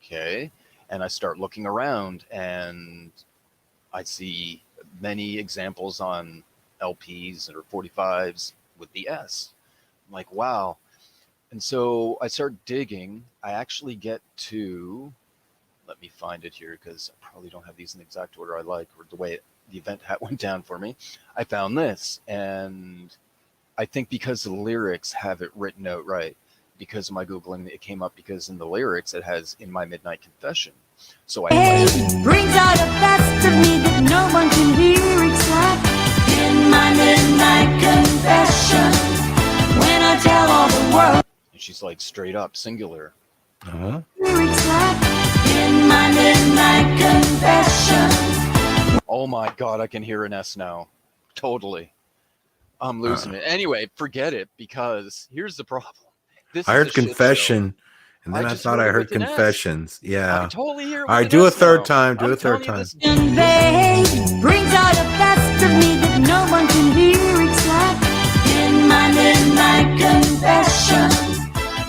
Okay. And I start looking around, and I see many examples on LPs or 45s with the S. I'm like, wow. And so I start digging. I actually get to, let me find it here because I probably don't have these in the exact order I like or the way the event went down for me. I found this, and I think because the lyrics have it written out right, because of my Googling, it came up because in the lyrics it has "In My Midnight Confession." So I brings out a best of me that no one can hear except in my midnight confession. When I tell all the world, and she's like straight up singular. Uh-huh. except in my midnight confession. Oh my God, I can hear an S now. Totally. I'm losing it. Anyway, forget it, because here's the problem. This I is a heard shit show. confession, and then I just thought heard I it heard with an S. confessions. I Yeah. can totally hear it All with right, an do a S third now. time. Do I'm a third telling you, time. And babe brings out a best of me that no one can hear except in my midnight confession.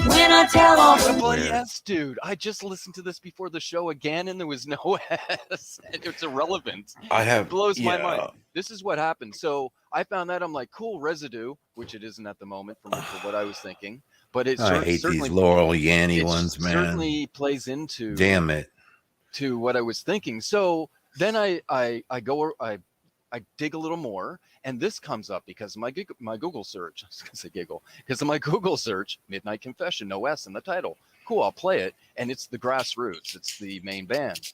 When I tell all The the bloody Weird. S, dude. I just listened to this before the show again, and there was no S. And it's irrelevant. I It have blows my mind. This is what happened. So I found that, I'm like, cool, residue, which it isn't at the moment for what I was thinking. But it I hate certainly, these Laurel Yanny ones, man. certainly plays into Damn it. to what I was thinking. So then I dig a little more, and this comes up because of my Google search. I was gonna say giggle because of my Google search. Midnight Confession, no S in the title. Cool, I'll play it, and it's the Grassroots. It's the main band.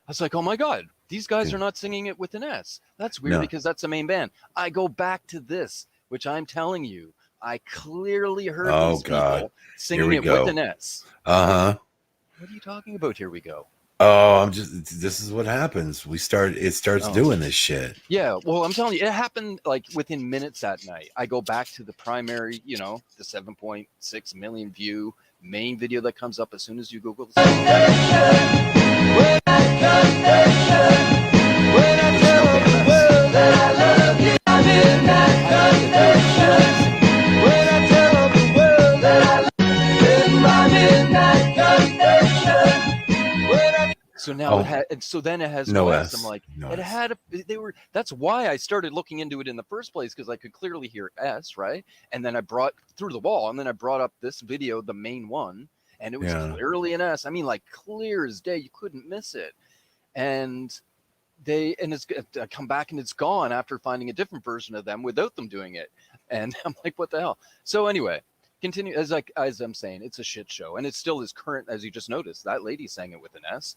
I was like, oh my God, these guys are not singing it with an S. That's weird, No. because that's the main band. I go back to this, which I'm telling you, I clearly heard these people singing it with an S. Uh-huh. What are you talking about? Here we go. Oh, this is what happens. It starts Oh. doing this shit. Yeah, well, I'm telling you, it happened like within minutes that night. I go back to the primary, the 7.6 million view main video that comes up as soon as you Google the So now it had, and so then it has no S. I'm like, it had that's why I started looking into it in the first place, because I could clearly hear S, right? And then I brought through the wall, and then I brought up this video, the main one, and it was clearly an S. I mean, like clear as day, you couldn't miss it. And it's I come back and it's gone after finding a different version of them without them doing it. And I'm like, what the hell? So anyway, continue as I'm saying, it's a shit show, and it still is current, as you just noticed. That lady sang it with an S.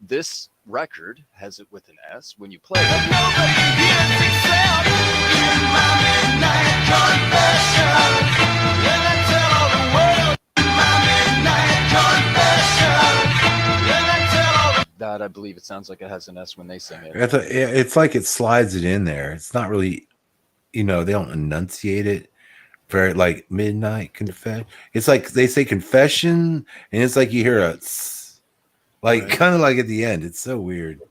This record has it with an S. When you play that, I believe it sounds like it has an S when they sing it. It's like it slides it in there. It's not really, they don't enunciate it very, like midnight confession. It's like they say confession, and it's like you hear a like kind of like at the end. It's so weird.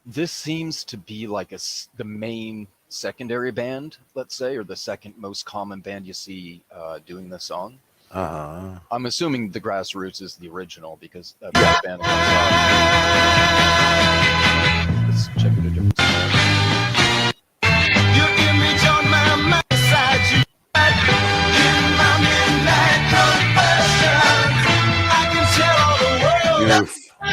This seems to be like the main secondary band, let's say, or the second most common band you see doing this song. I'm assuming the Grassroots is the original, because that's the band that comes out. Let's check it a different song. You give me on my mind side, you in my midnight confession. I can tell all the world. I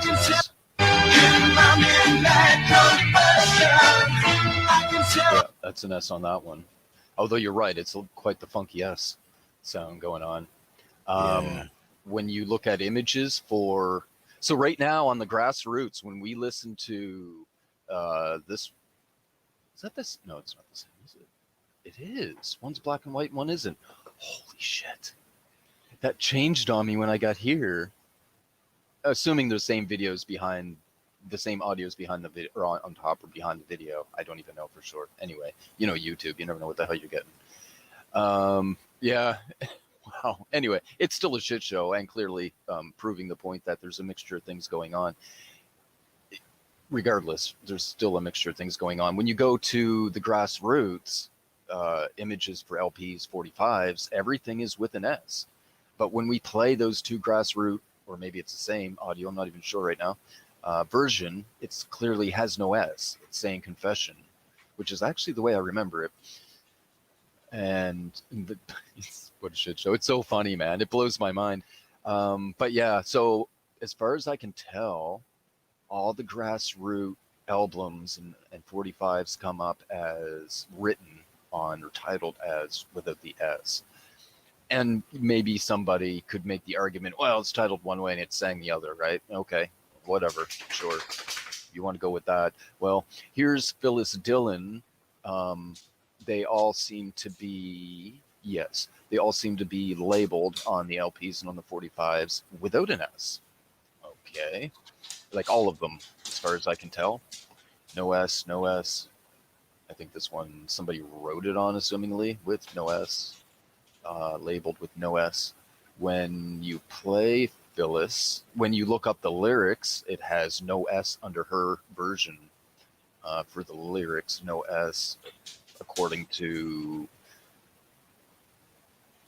can tell in my midnight confession. I can tell. Yeah, that's an S on that one. Although you're right, it's quite the funky S sound going on. When you look at images so right now on the Grassroots, when we listen to this, is that this? No, it's not the same, is it? It is. One's black and white, one isn't. Holy shit. That changed on me when I got here. Assuming the same videos behind the same audio is behind the video, or on top or behind the video. I don't even know for sure. Anyway, YouTube, you never know what the hell you're getting. Yeah. Wow. Anyway, it's still a shit show, and clearly proving the point that there's a mixture of things going on. Regardless, there's still a mixture of things going on. When you go to the grassroots images for LPs, 45s, everything is with an S. But when we play those two grassroots, or maybe it's the same audio, I'm not even sure right now, version, it's clearly has no S. It's saying confession, which is actually the way I remember it. And what a shit show. It's so funny, man. It blows my mind. But yeah, so as far as I can tell, all the grassroots albums and 45s come up as written on or titled as without the S. And maybe somebody could make the argument, well, it's titled one way and it's saying the other, right? Okay, whatever, sure. You want to go with that. Well, here's Phyllis Dillon. They all seem to be, yes, they all seem to be labeled on the LPs and on the 45s without an S. Okay. Like all of them, as far as I can tell. No S, no S. I think this one, somebody wrote it on, assumingly, with no S. Labeled with no S. When you play Phyllis, when you look up the lyrics, it has no S under her version. For the lyrics, no S, according to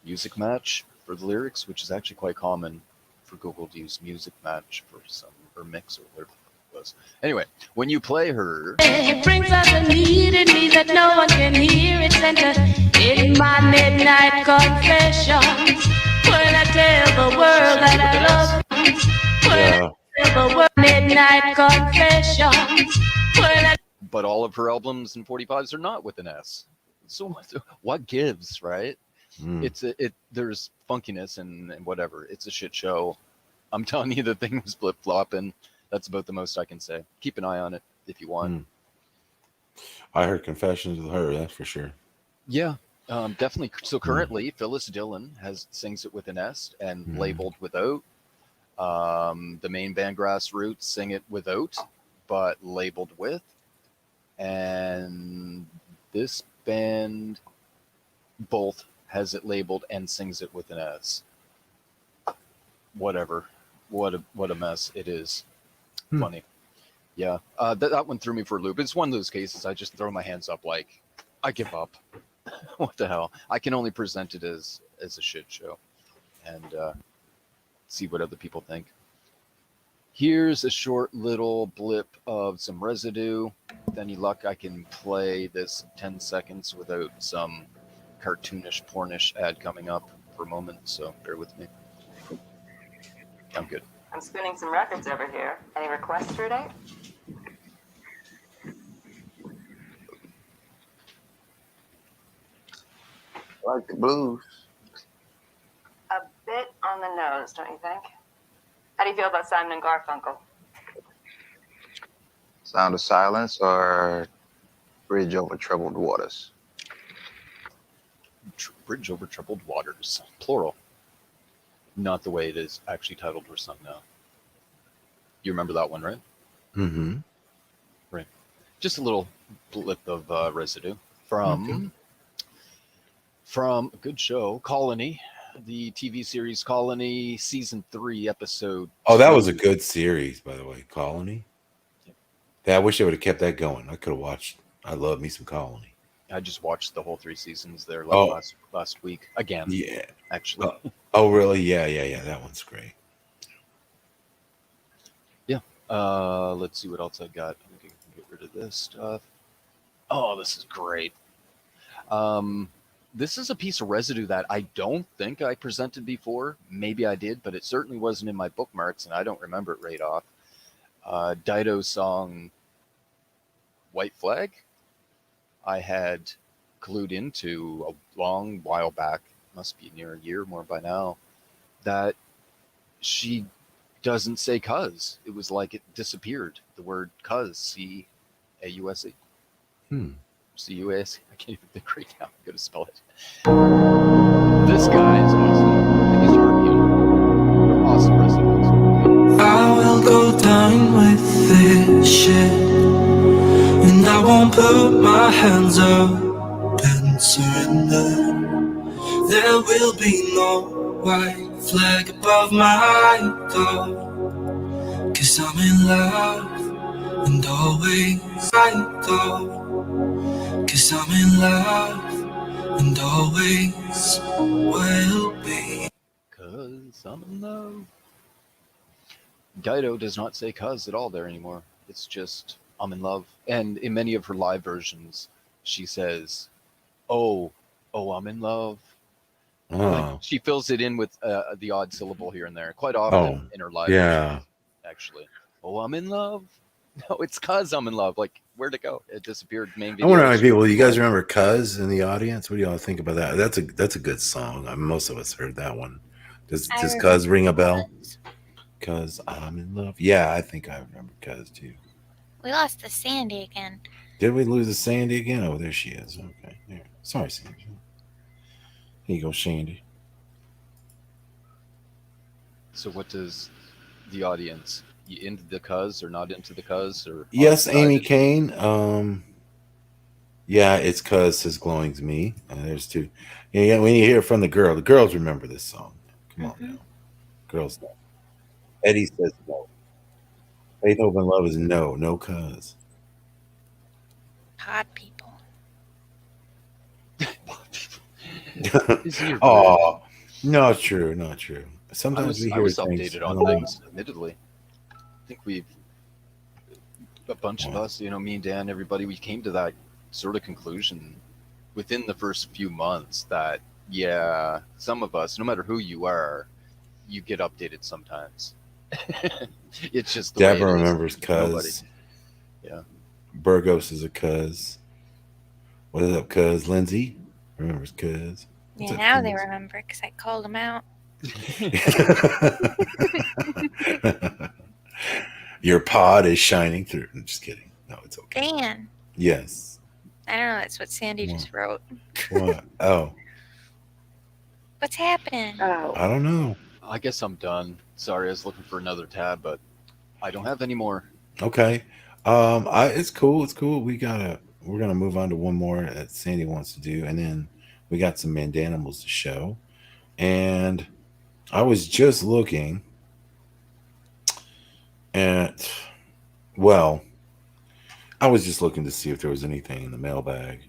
Music Match for the lyrics, which is actually quite common for Google to use Music Match for some, or Mix, or whatever it was. Anyway, when you play her, It brings out the need in me that no one can hear. It's entered in my midnight confessions. When I tell the world that I love you. When Yeah. I tell the world midnight confessions. When I but all of her albums and 45s are not with an S. So what gives, right? Mm. There's funkiness and whatever. It's a shit show. I'm telling you, the thing was flip flopping. That's about the most I can say. Keep an eye on it if you want. I heard confessions with her, that's for sure. Yeah, definitely. So currently, Phyllis Dillon sings it with an S and labeled without. The main band Grassroots sing it without, but labeled with. And this band both has it labeled and sings it with an S. Whatever. What a mess it is. Funny. Yeah. That one threw me for a loop. It's one of those cases I just throw my hands up like, I give up. What the hell? I can only present it as a shit show and see what other people think. Here's a short little blip of some residue. With any luck, I can play this 10 seconds without some cartoonish, pornish ad coming up for a moment, so bear with me. I'm good. I'm spinning some records over here. Any requests for today? I like the blues. A bit on the nose, don't you think? How do you feel about Simon and Garfunkel? Sound of Silence or Bridge Over Troubled Waters? Bridge Over Troubled Waters, plural. Not the way it is actually titled or sung now. You remember that one, right? Mm-hmm. Right. Just a little blip of residue from a good show, Colony, the TV series Colony, season 3, episode. Oh, that was a good series, by the way, Colony. Yeah, I wish I would have kept that going. I could have watched. I love me some Colony. I just watched the whole 3 seasons there last week again. Yeah, actually. Oh, really? Yeah. That one's great. Yeah. Let's see what else I got. We can get rid of this stuff. Oh, this is great. This is a piece of residue that I don't think I presented before. Maybe I did, but it certainly wasn't in my bookmarks, and I don't remember it right off. Dido's song White Flag, I had clued into a long while back, must be near a year more by now, that she doesn't say cuz. It was like it disappeared. The word cuz, C-A-U-S-E. C-U-S. I can't even think right now. I'm going to spell it. This guy is awesome. I think he's European. Awesome residents. I will go down with it. shit, and I won't put my hands up and surrender. There will be no white flag above my door, 'cause I'm in love and always I go, 'cause I'm in love and always will be. 'Cause I'm in love. Gaido does not say "cuz" at all there anymore. It's just "I'm in love." And in many of her live versions, she says, "Oh, I'm in love." Like, she fills it in with the odd syllable here and there, quite often in her live versions, actually. "Oh, I'm in love." No, it's "cuz I'm in love." Like, where'd it go? It disappeared. Main video. I wonder how many people. You guys remember "Cuz" in the audience? What do y'all think about that? That's a good song. I mean, most of us heard that one. Does "Cuz" ring a bell? "Cuz I'm in love." Yeah, I think I remember "Cuz" too. We lost the Sandy again. Did we lose the Sandy again? Oh, there she is. Okay, there. Sorry, Sandy. Here you go, Sandy. So, what does the audience? You into the "cuz" or not into the "cuz"? Or Yes, Amy Kane. Yeah, it's "Cuz" says "Glowing's me." There's two. Yeah, when you hear it from the girl, the girls remember this song. Come on now, girls know. Eddie says no. Faith, Hope, and Love is no "Cuz." Pod people. Oh, not true, not true. Sometimes we I hear was things. updated on things, admittedly. I think a bunch of us, me and Dan, everybody, we came to that sort of conclusion within the first few months that, yeah, some of us, no matter who you are, you get updated sometimes. It's just the Deborah way it is. remembers "Cuz." Yeah. Burgos is a "Cuz." What is up, "Cuz"? Lindsay remembers "Cuz." What's Yeah, up, now Cuz? they remember because I called them out. Your pod is shining through. I'm just kidding. No, it's okay. Dan. Yes. I don't know. That's what Sandy just wrote. What? Oh. What's happening? Oh. I don't know. I guess I'm done. Sorry, I was looking for another tab, but I don't have any more. Okay. It's cool. It's cool. We're gonna move on to one more that Sandy wants to do, and then we got some Mandanimals to show. And I was just looking at, well, I was just looking to see if there was anything in the mailbag.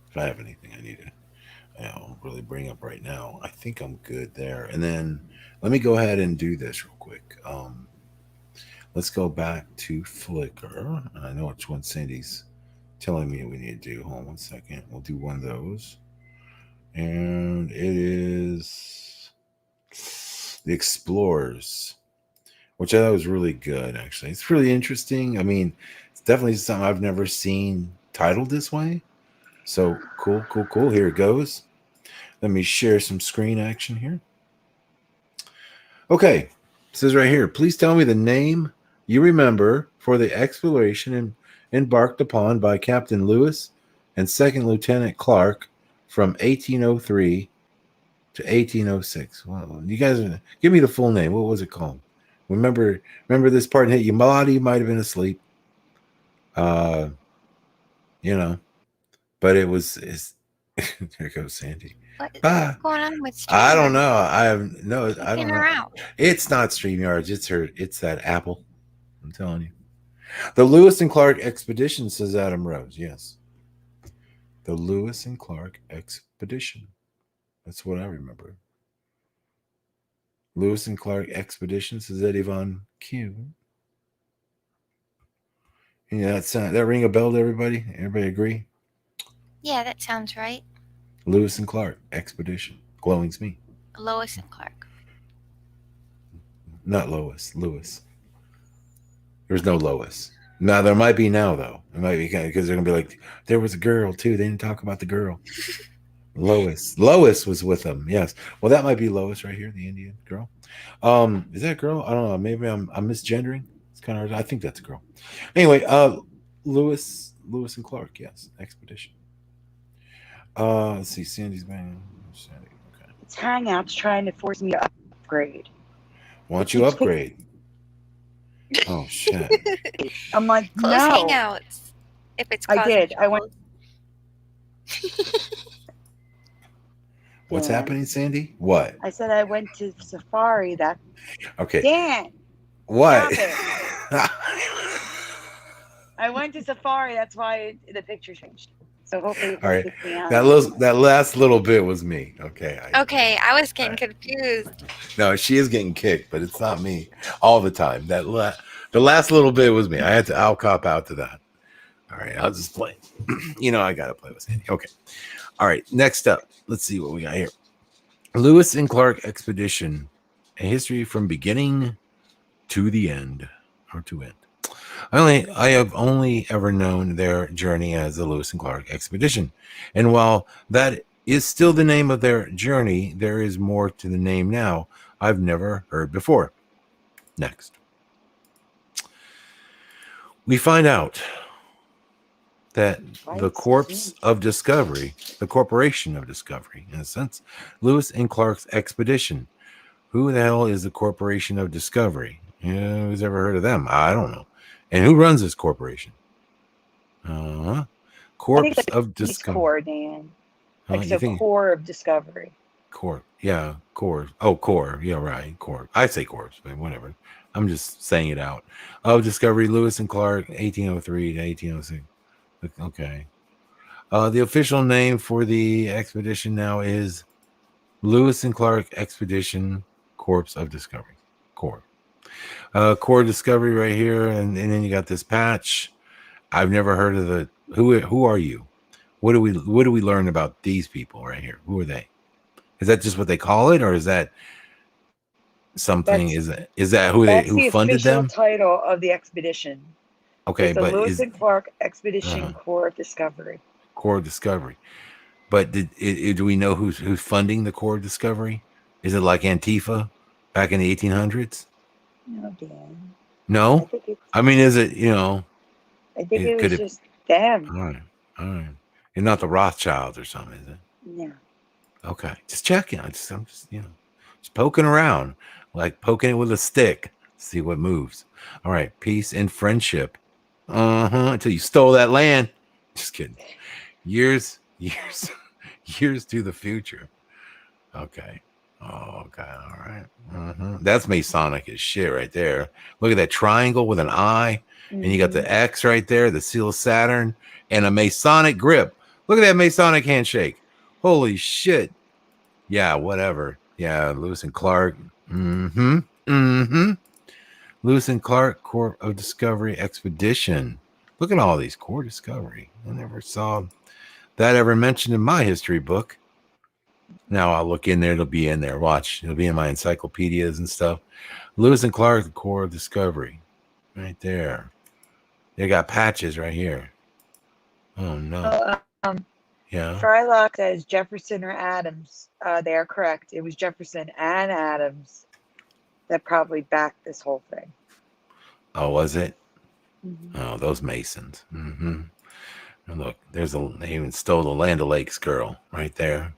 If I have anything I need to really bring up right now. I think I'm good there. And then let me go ahead and do this real quick. Let's go back to Flickr. I know which one Sandy's telling me we need to do. Hold on 1 second. We'll do one of those. And it is the Explorers, which I thought was really good, actually. It's really interesting. I mean, it's definitely something I've never seen titled this way. So cool. Here it goes. Let me share some screen action here. Okay. It says right here, please tell me the name you remember for the exploration embarked upon by Captain Lewis and Second Lieutenant Clark from 1803 to 1806. Well, you guys give me the full name. What was it called? Remember this part hit you. Melody might have been asleep. But it was there goes Sandy. What's going on with StreamYard? I don't know. I don't know. Her out. It's not StreamYard. It's that Apple. I'm telling you. The Lewis and Clark Expedition, says Adam Rose. Yes. The Lewis and Clark Expedition. That's what I remember. Lewis and Clark Expedition, says Eddie Von Q. Yeah, that ring a bell to everybody? Everybody agree? Yeah, that sounds right. Lewis and Clark Expedition. Glowing's me. Lois and Clark. Not Lois. Lewis. There's no Lois. Now there might be now though. It might be because they're gonna be like, there was a girl too. They didn't talk about the girl. Lois was with them. Yes. Well, that might be Lois right here, the Indian girl. Is that a girl? I don't know. Maybe I'm misgendering. It's kind of. I think that's a girl. Anyway, Lewis and Clark. Yes, Expedition. Let's see. Sandy's bang. Sandy. Okay. It's Hangouts trying to force me to upgrade. Why don't you upgrade? Oh shit. I'm like, Close no. hangouts. If it's I causing did. I trouble. went. What's Dan. happening, Sandy? What? I said I went to Safari. That Okay. Dan. What? Stop it. I went to Safari. That's why the picture changed. So hopefully it All right. kick me out. That last little bit was me. Okay. Okay, I was getting confused. No, she is getting kicked, but it's not me all the time. The last little bit was me. I'll cop out to that. All right, I'll just play. I gotta play with Sandy. Okay. All right. Next up, let's see what we got here. Lewis and Clark Expedition: A History from Beginning to the End, or to End. I have only ever known their journey as the Lewis and Clark Expedition, and while that is still the name of their journey, there is more to the name now I've never heard before. Next, we find out that the corpse of discovery, the corporation of discovery, in a sense, Lewis and Clark's expedition. Who the hell is the corporation of discovery? Who's ever heard of them? I don't know. And who runs this corporation? Corpse of Discovery. Core, Dan. Think Core of Discovery. Core. Yeah, Core. Oh, Core. Yeah, right. Core. I say corpse, but whatever. I'm just saying it out. Of Discovery, Lewis and Clark, 1803 to 1806. Okay. The official name for the expedition now is Lewis and Clark Expedition Corpse of Discovery. Core. Core Discovery right here, and then you got this patch. I've never heard of the who are you? What do we learn about these people right here? Who are they? Is that just what they call it, or is that something? Is that who funded them? That's the official title of the expedition. Okay, it's the Lewis and Clark Expedition Corps of Discovery. Corps of Discovery. But do we know who's funding the Corps of Discovery? Is it like Antifa back in the 1800s? No, Dan. No? I mean, is it, I think it was just them. All right. It's not the Rothschilds or something, is it? No. Okay. Just checking. I'm just just poking around, like poking it with a stick, see what moves. All right. Peace and friendship. Until you stole that land. Just kidding. Years to the future. Okay. Oh, okay. All right. That's Masonic as shit right there. Look at that triangle with an eye, and you got the X right there, the seal of Saturn, and a Masonic grip. Look at that Masonic handshake. Holy shit. Yeah, whatever. Yeah, Lewis and Clark. Lewis and Clark Corps of Discovery Expedition. Look at all these Corps Discovery. I never saw that ever mentioned in my history book. Now I'll look in there. It'll be in there. Watch. It'll be in my encyclopedias and stuff. Lewis and Clark, the Corps of Discovery. Right there. They got patches right here. Oh, no. Yeah. Frylock says Jefferson or Adams. They are correct. It was Jefferson and Adams that probably backed this whole thing. Oh, was it? Mm-hmm. Oh, those Masons. Look, they even stole the Land O'Lakes girl right there.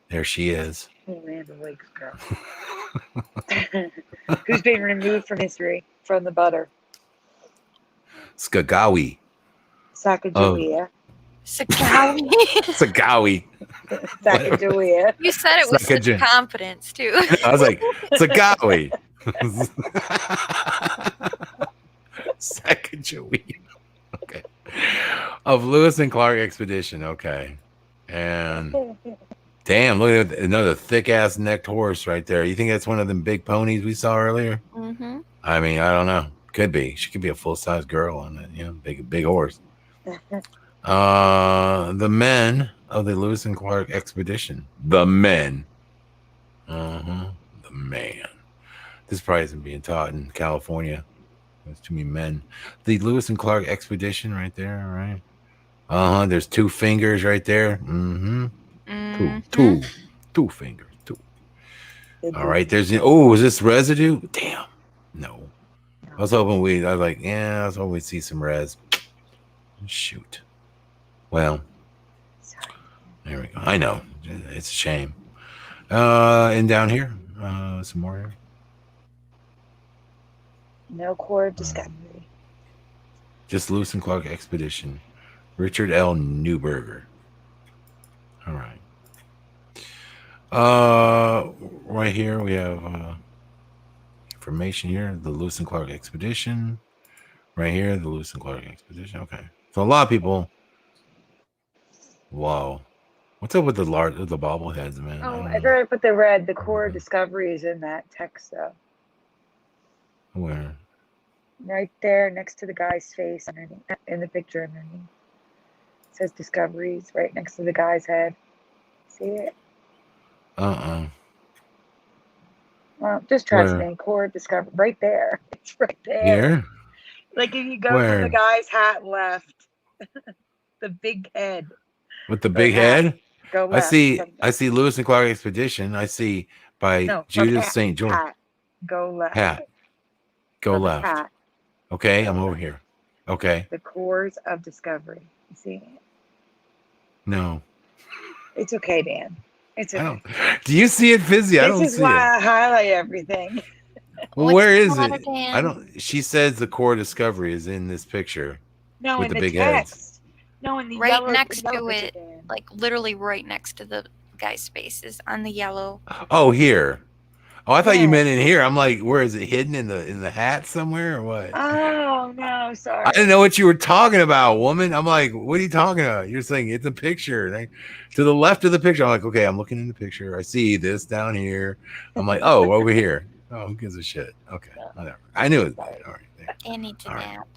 There she is. Land O'Lakes girl. Who's been removed from history, from the butter. Skagawi. Sacagawea. Sagawi. Sagawi. Sacagawea. You said it with such confidence, too. I was like, Sagawi. Sacagawea. Okay. Of Lewis and Clark Expedition. Okay. And damn, look at another thick ass necked horse right there. You think that's one of them big ponies we saw earlier? Mm-hmm. I mean, I don't know. Could be. She could be a full size girl on that, big horse. The men of the Lewis and Clark Expedition. The men. The man. This probably isn't being taught in California. There's too many men. The Lewis and Clark Expedition right there, right? There's two fingers right there. Two fingers. Two. All right. Is this residue? Damn. No. I was hoping we'd see some res. Shoot. Well, there we go. I know. It's a shame. And down here, some more here. No core discovery. Just Lewis and Clark Expedition. Richard L. Newberger. All right. Right here we have information here. The Lewis and Clark Expedition. Right here, the Lewis and Clark Expedition. Okay. So a lot of people. Whoa. What's up with the bobbleheads, man? Oh, I thought I put the red. The core discovery is in that text, though. Where? Right there, next to the guy's face, underneath, in the picture underneath. It says discoveries right next to the guy's head. See it? Well, just trust me. Core discovery, right there. It's right there. Here? Like if you go from the guy's hat left, the big head. With the big head? Go left. I see Lewis and Clark Expedition. I see by Judith St. George. Hat. Go left. Hat. Go From left. Hat. Okay, I'm over here. Okay. The cores of discovery. You see it? No. It's okay, Dan. It's okay. Do you see it, Fizzy? I don't see it. This is why I highlight everything. Well, where is it? I don't. She says the core discovery is in this picture. No, with in the big text. heads. No, in the Right yellow, next the yellow to picture, it, Dan. like literally right next to the guy's faces on the yellow. Oh, here. Oh, I thought you meant in here. I'm like, where is it hidden in the hat somewhere or what? Oh no, sorry. I didn't know what you were talking about, woman. I'm like, what are you talking about? You're saying it's a picture. Like, to the left of the picture. I'm like, okay, I'm looking in the picture. I see this down here. I'm like, oh, over here. Oh, who gives a shit? Okay, whatever. I knew it. All right. I need to nap.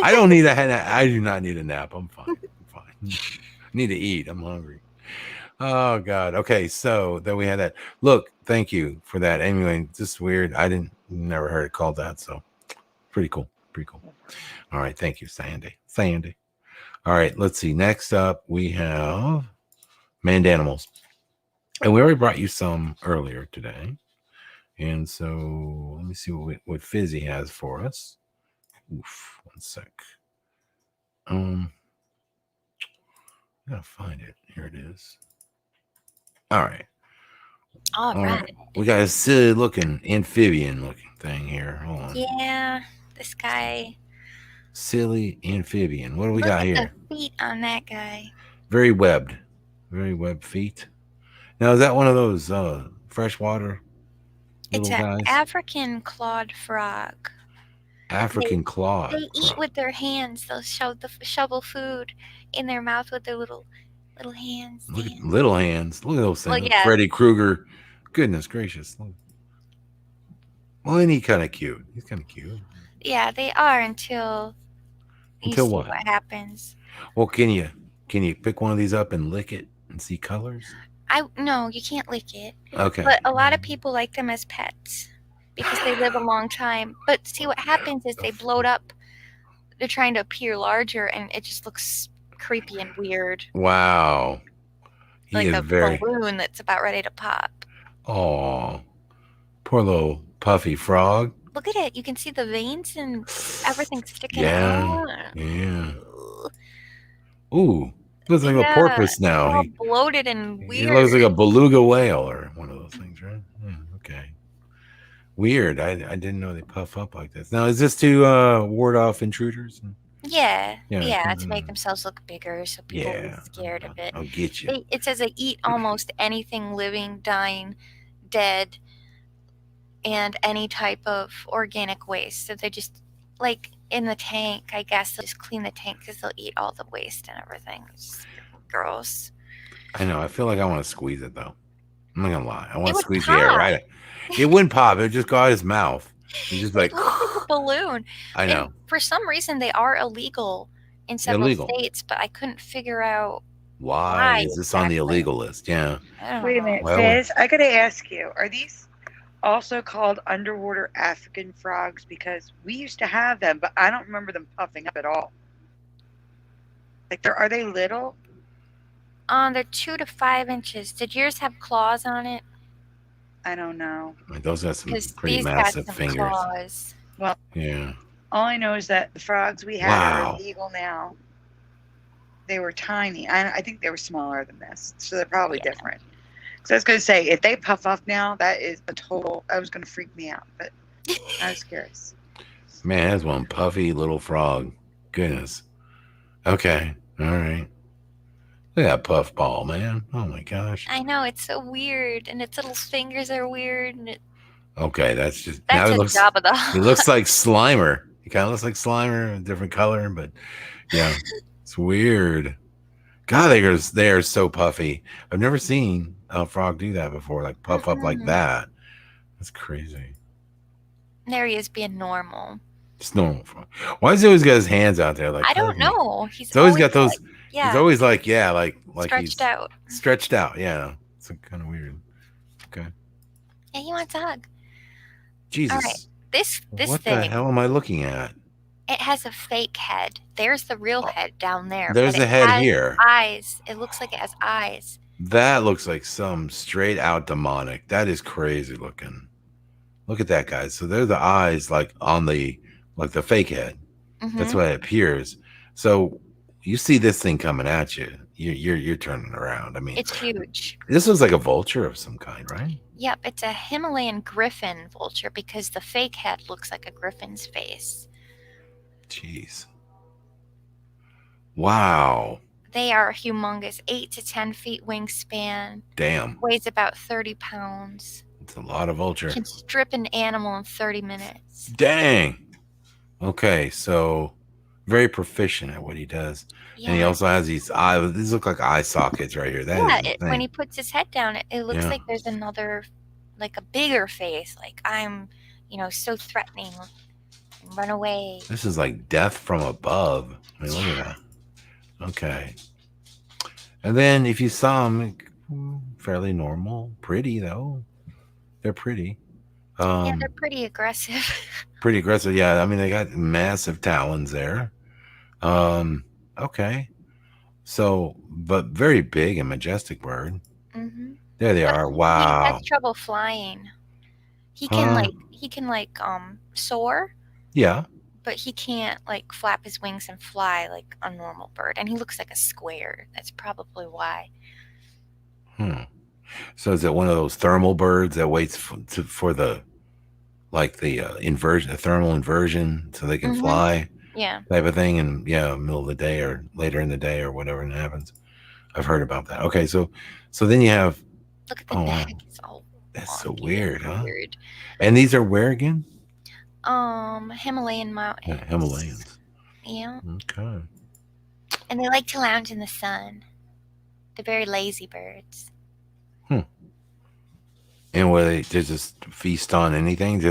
I don't need I do not need a nap. I'm fine. I'm fine. I need to eat. I'm hungry. Oh God. Okay, so then we had that. Look, thank you for that. Anyway, just weird. Never heard it called that. So pretty cool. Pretty cool. All right, thank you, Sandy. All right, let's see. Next up, we have manned animals, and we already brought you some earlier today. And so let me see what Fizzy has for us. Oof, one sec. I gotta find it. Here it is. All right. All right. We got a silly looking amphibian looking thing here. Hold on. Yeah, this guy. Silly amphibian. What do we got here? Look at the feet on that guy. Very webbed feet. Now, is that one of those freshwater It's little an guys? African clawed frog. African claw. They eat with their hands. They'll shovel food in their mouth with their little hands. Look at little hands. Look at those things. Well, yeah. Freddy Krueger. Goodness gracious. Look. Well, isn't he kind of cute? He's kind of cute. Yeah, they are until you see what? what happens. Well, can you pick one of these up and lick it and see colors? No, you can't lick it. Okay. But a lot of people like them as pets because they live a long time. But see, what happens is they bloat up. They're trying to appear larger, and it just looks creepy and weird. Wow. He Like is a balloon that's about ready to pop. Oh, poor little puffy frog. Look at it. You can see the veins and everything sticking Yeah. out. Yeah. Ooh, looks like a porpoise now. All bloated and weird. He looks like a beluga whale or one of those things, right? Yeah, okay. Weird. I didn't know they puff up like this. Now, is this to ward off intruders? Yeah, to make themselves look bigger so people will be scared of it. I'll get you. It says they eat almost anything living, dying, dead, and any type of organic waste. So they're just like in the tank, I guess they'll just clean the tank because they'll eat all the waste and everything. It's just gross. I know. I feel like I want to squeeze it though. I'm not gonna lie. I want It to would squeeze the air. pop. Right? It wouldn't pop. It would just go out his mouth. It's just like. It looks like a balloon. I know. And for some reason, they are illegal in several states, but I couldn't figure out Why is this on the illegal list? Yeah. Wait a minute, Well- Fizz. I gotta ask you: are these also called underwater African frogs? Because we used to have them, but I don't remember them puffing up at all. Like, are they little? they're 2 to 5 inches. Did yours have claws on it? I don't know. Like, those got some Because pretty these massive got some fingers. claws. Well, Yeah. all I know is that the frogs we had Wow. are illegal now. They were tiny. I think they were smaller than this, so they're probably different. So I was going to say, if they puff up now, that is a total. I was going to freak me out, but I was curious. Man, that's one puffy little frog. Goodness. Okay. All right. Look at that puffball, man. Oh my gosh. I know, it's so weird, and its little fingers are weird, and Okay, that's just that's now a Jabba the it looks like Slimer. It kind of looks like Slimer, a different color, but yeah, it's weird. God, they are so puffy. I've never seen a frog do that before, like puff up like that. That's crazy. There he is being normal. It's normal frog. Why does he always got his hands out there? Like I don't hug me? know. He's always got those. like, yeah, He's always like like stretched he's out. stretched out. Yeah, it's kind of weird. Okay. Yeah, he wants a hug. Jesus. All right. This what thing. the hell am I looking at? It has a fake head. There's the real head down there. There's but a it head has here. Eyes. It looks like it has eyes. That looks like some straight out demonic. That is crazy looking. Look at that, guys. So they're the eyes like on the fake head. That's what it appears. So you see this thing coming at you. You're turning around. I mean, it's huge. This looks like a vulture of some kind, right? Yep, it's a Himalayan griffin vulture because the fake head looks like a griffin's face. Jeez. Wow. They are humongous, 8 to 10 feet wingspan. Damn. Weighs about 30 pounds. It's a lot of vulture. Can strip an animal in 30 minutes. Dang. Okay, so very proficient at what he does. Yeah. And he also has these eyes. These look like eye sockets right here. When he puts his head down, it looks like there's another, like a bigger face. Like I'm, so threatening. Run away. This is like death from above. I mean, look at that. Okay. And then if you saw them, fairly normal. Pretty, though. They're pretty. Yeah, they're pretty aggressive. Pretty aggressive, yeah. I mean, they got massive talons there. Okay. So, but very big and majestic bird. Mm-hmm. There they are. Wow. He has trouble flying. He can soar. Yeah. But he can't flap his wings and fly like a normal bird. And he looks like a square. That's probably why. So is it one of those thermal birds that waits for the inversion, the thermal inversion, so they can fly? Yeah. Type of thing, and middle of the day or later in the day or whatever it happens. I've heard about that. Okay, so then you have. Look at the neck. It's all that's so weird, huh? Weird. And these are where again? Himalayan mountains. Yeah, Himalayans. Yeah. Okay. And they like to lounge in the sun. They're very lazy birds. And where they just feast on anything?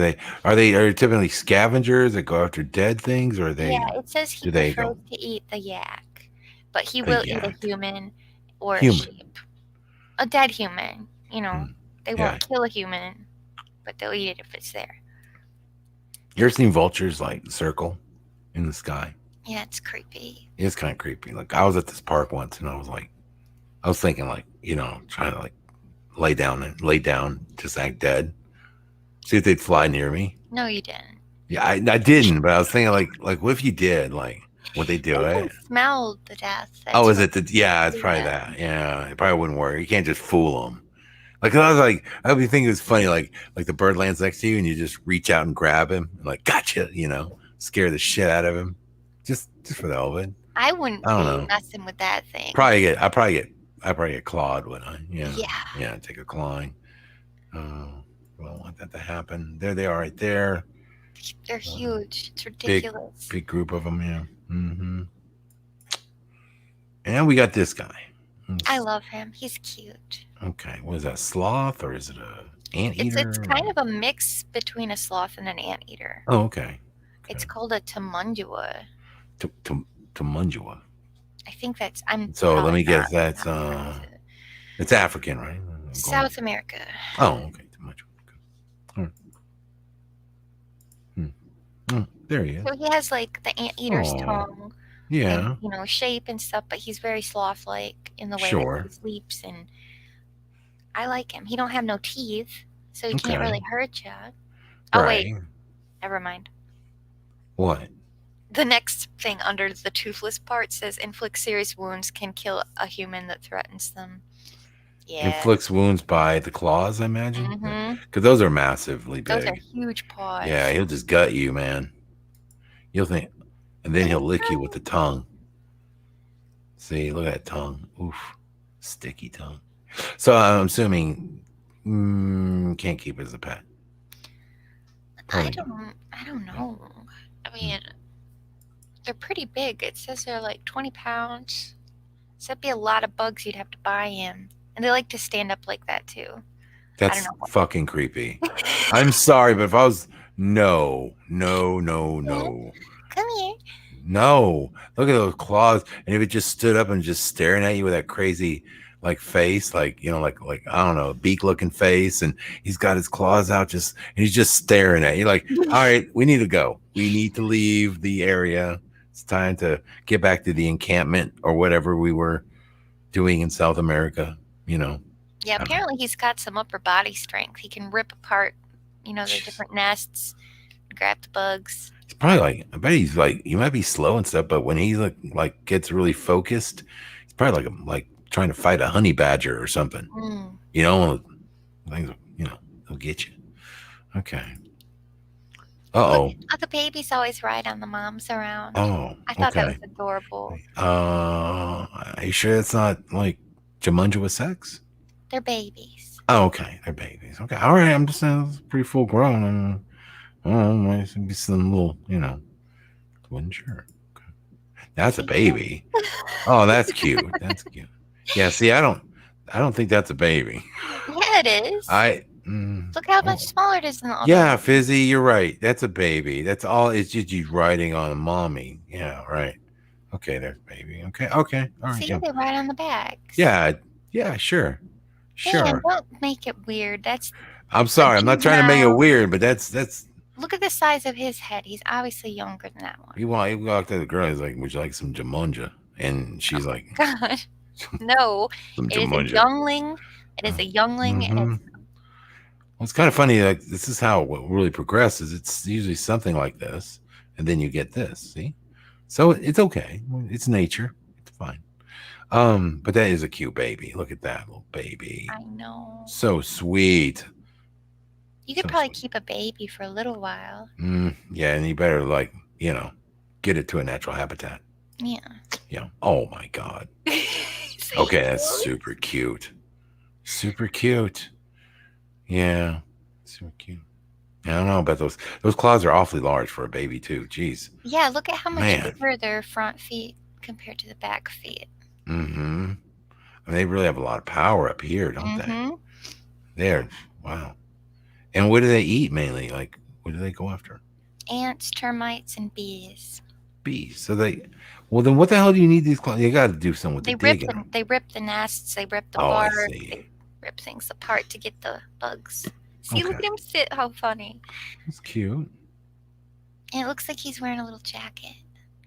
Are they typically scavengers that go after dead things, or are they? Yeah, it says he prefers to eat the yak, but he will eat a human or a sheep, a dead human. They won't kill a human, but they'll eat it if it's there. You ever seen vultures circle in the sky? Yeah, it's creepy. It's kind of creepy. Like I was at this park once, and I was thinking trying to lay down, just act dead. See if they'd fly near me. No, you didn't. Yeah, I didn't, but I was thinking like what if you did? Would they do it? Smell the death. Is it it's probably that. Yeah, it probably wouldn't work. You can't just fool them. I would be thinking it's funny, like the bird lands next to you and you just reach out and grab him, and gotcha, scare the shit out of him, just for the hell of it. I wouldn't be messing with that thing. I probably get clawed, wouldn't I? Yeah, take a clawing. I don't want that to happen. There they are, right there. They're huge. It's ridiculous. Big group of them. Yeah. Mm-hmm. And we got this guy. I love him. He's cute. Okay, what is that? Sloth or is it a anteater? It's kind of a mix between a sloth and an anteater. Oh, okay. It's called a tamundua. Tamundua. I think that's. So let me guess. That's it's African, right? South America. Oh, okay. There he is. So he has the anteater's tongue. Yeah. And, shape and stuff, but he's very sloth-like in the way that he sleeps, and I like him. He don't have no teeth, so he can't really hurt you. Oh wait, never mind. What? The next thing under the toothless part says inflict serious wounds, can kill a human that threatens them. Yeah. Inflicts wounds by the claws, I imagine. Because those are massively big. Those are huge paws. Yeah, he'll just gut you, man. You'll think, and then he'll lick you with the tongue. See, look at that tongue. Oof, sticky tongue. So I'm assuming can't keep it as a pet. I don't know. I mean, they're pretty big. It says they're like 20 pounds. So that'd be a lot of bugs you'd have to buy in. And they like to stand up like that too. That's fucking creepy. I'm sorry, but if I was no. Come here. No. Look at those claws. And if it just stood up and just staring at you with that crazy like face, like like I don't know, beak looking face, and he's got his claws out and he's just staring at you like, all right, we need to go. We need to leave the area. It's time to get back to the encampment or whatever we were doing in South America, Yeah, apparently he's got some upper body strength. He can rip apart, the different nests, grab the bugs. It's probably like, I bet he's like, he might be slow and stuff, but when he like gets really focused, he's probably like trying to fight a honey badger or something. Things, they'll get you. Okay. Uh-oh. Oh, the babies always ride on the moms around. Oh, I thought that was adorable. Are you sure it's not like Jumanji with sex? They're babies. Oh, okay. They're babies. Okay. All right. I'm just saying it's pretty full grown. And I don't know, might be some little, wasn't sure. Okay. That's a baby. Oh, that's cute. That's cute. Yeah. See, I don't think that's a baby. Yeah, it is. Look how much smaller it is than the other. Yeah, Fizzy, you're right. That's a baby. That's all. It's just you riding on a mommy. Yeah, right. Okay, there's baby. Okay. All right. See, they ride on the backs. Yeah. Sure. Dan, don't make it weird. I'm sorry. I'm not trying to make it weird, but that's. Look at the size of his head. He's obviously younger than that one. He walked to the girl. He's like, "Would you like some Jumanji?" And she's like, "God, no." It is a youngling. It is a youngling, and it's kind of funny. Like this is how what really progresses. It's usually something like this, and then you get this. See, so it's okay. It's nature. It's fine. But that is a cute baby. Look at that little baby. I know. So sweet. You could probably keep a baby for a little while. Yeah, and you better get it to a natural habitat. Yeah. Yeah. Oh my God. Okay, that's super cute. Super cute. Yeah. Super cute. I don't know about those. Those claws are awfully large for a baby too. Jeez. Yeah, look at how much bigger their front feet compared to the back feet. Mm-hmm. I mean, they really have a lot of power up here, don't they? They're wow. And what do they eat mainly? Like, what do they go after? Ants, termites, and bees. Bees. So well, then what the hell do you need these claws? You got to do something with the digging. They rip the nests. They rip the bark. They rip things apart to get the bugs. See, look at him sit. How funny. That's cute. And it looks like he's wearing a little jacket.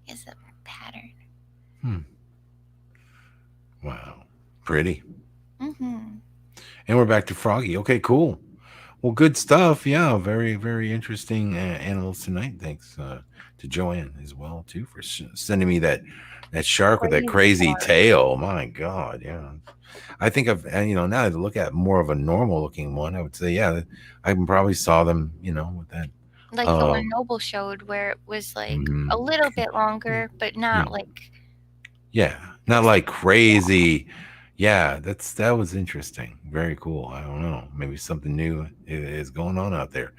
He has a pattern. Wow. Pretty. Mm-hmm. And we're back to Froggy. Okay, cool. Well, good stuff. Yeah, very, very interesting animals tonight. Thanks to Joanne as well, too, for sending me that shark with that crazy tail. My God, yeah. I think now that I look at more of a normal looking one, I would say, yeah, I probably saw them, with that. Like the one Noble showed where it was like a little bit longer, but not like. Yeah, not like crazy. Yeah, that was interesting. Very cool. I don't know. Maybe something new is going on out there.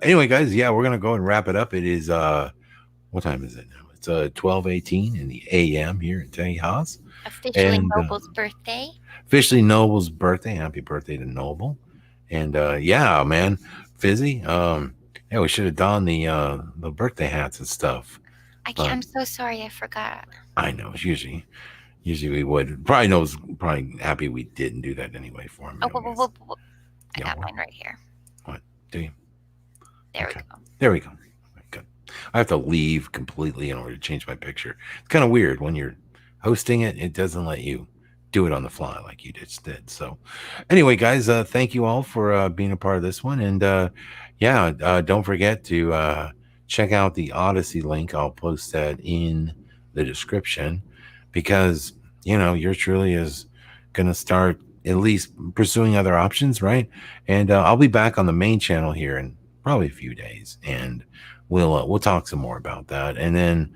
Anyway, guys, yeah, we're gonna go and wrap it up. It is what time is it now? It's 12:18 in the AM here in Tejas. Officially Noble's birthday. Officially Noble's birthday. Happy birthday to Noble. And yeah, man, Fizzy. Yeah, we should have donned the birthday hats and stuff. I'm so sorry, I forgot. I know. It's usually we would. Probably happy we didn't do that anyway for him. Oh, I got mine right here. What? Do you? There we go. There we go. Good. I have to leave completely in order to change my picture. It's kind of weird when you're hosting it. It doesn't let you do it on the fly like you just did. So anyway, guys, thank you all for being a part of this one. And yeah, don't forget to check out the Odyssey link. I'll post that in the description because, yours truly is going to start at least pursuing other options, right? And I'll be back on the main channel here in probably a few days. And we'll talk some more about that, and then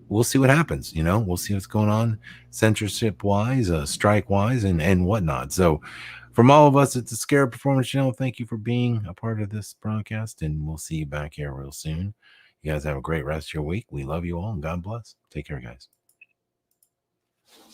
we'll see what happens. We'll see what's going on, censorship wise, strike wise, and whatnot. So, from all of us at the Scare Performance Channel, thank you for being a part of this broadcast, and we'll see you back here real soon. You guys have a great rest of your week. We love you all, and God bless. Take care, guys.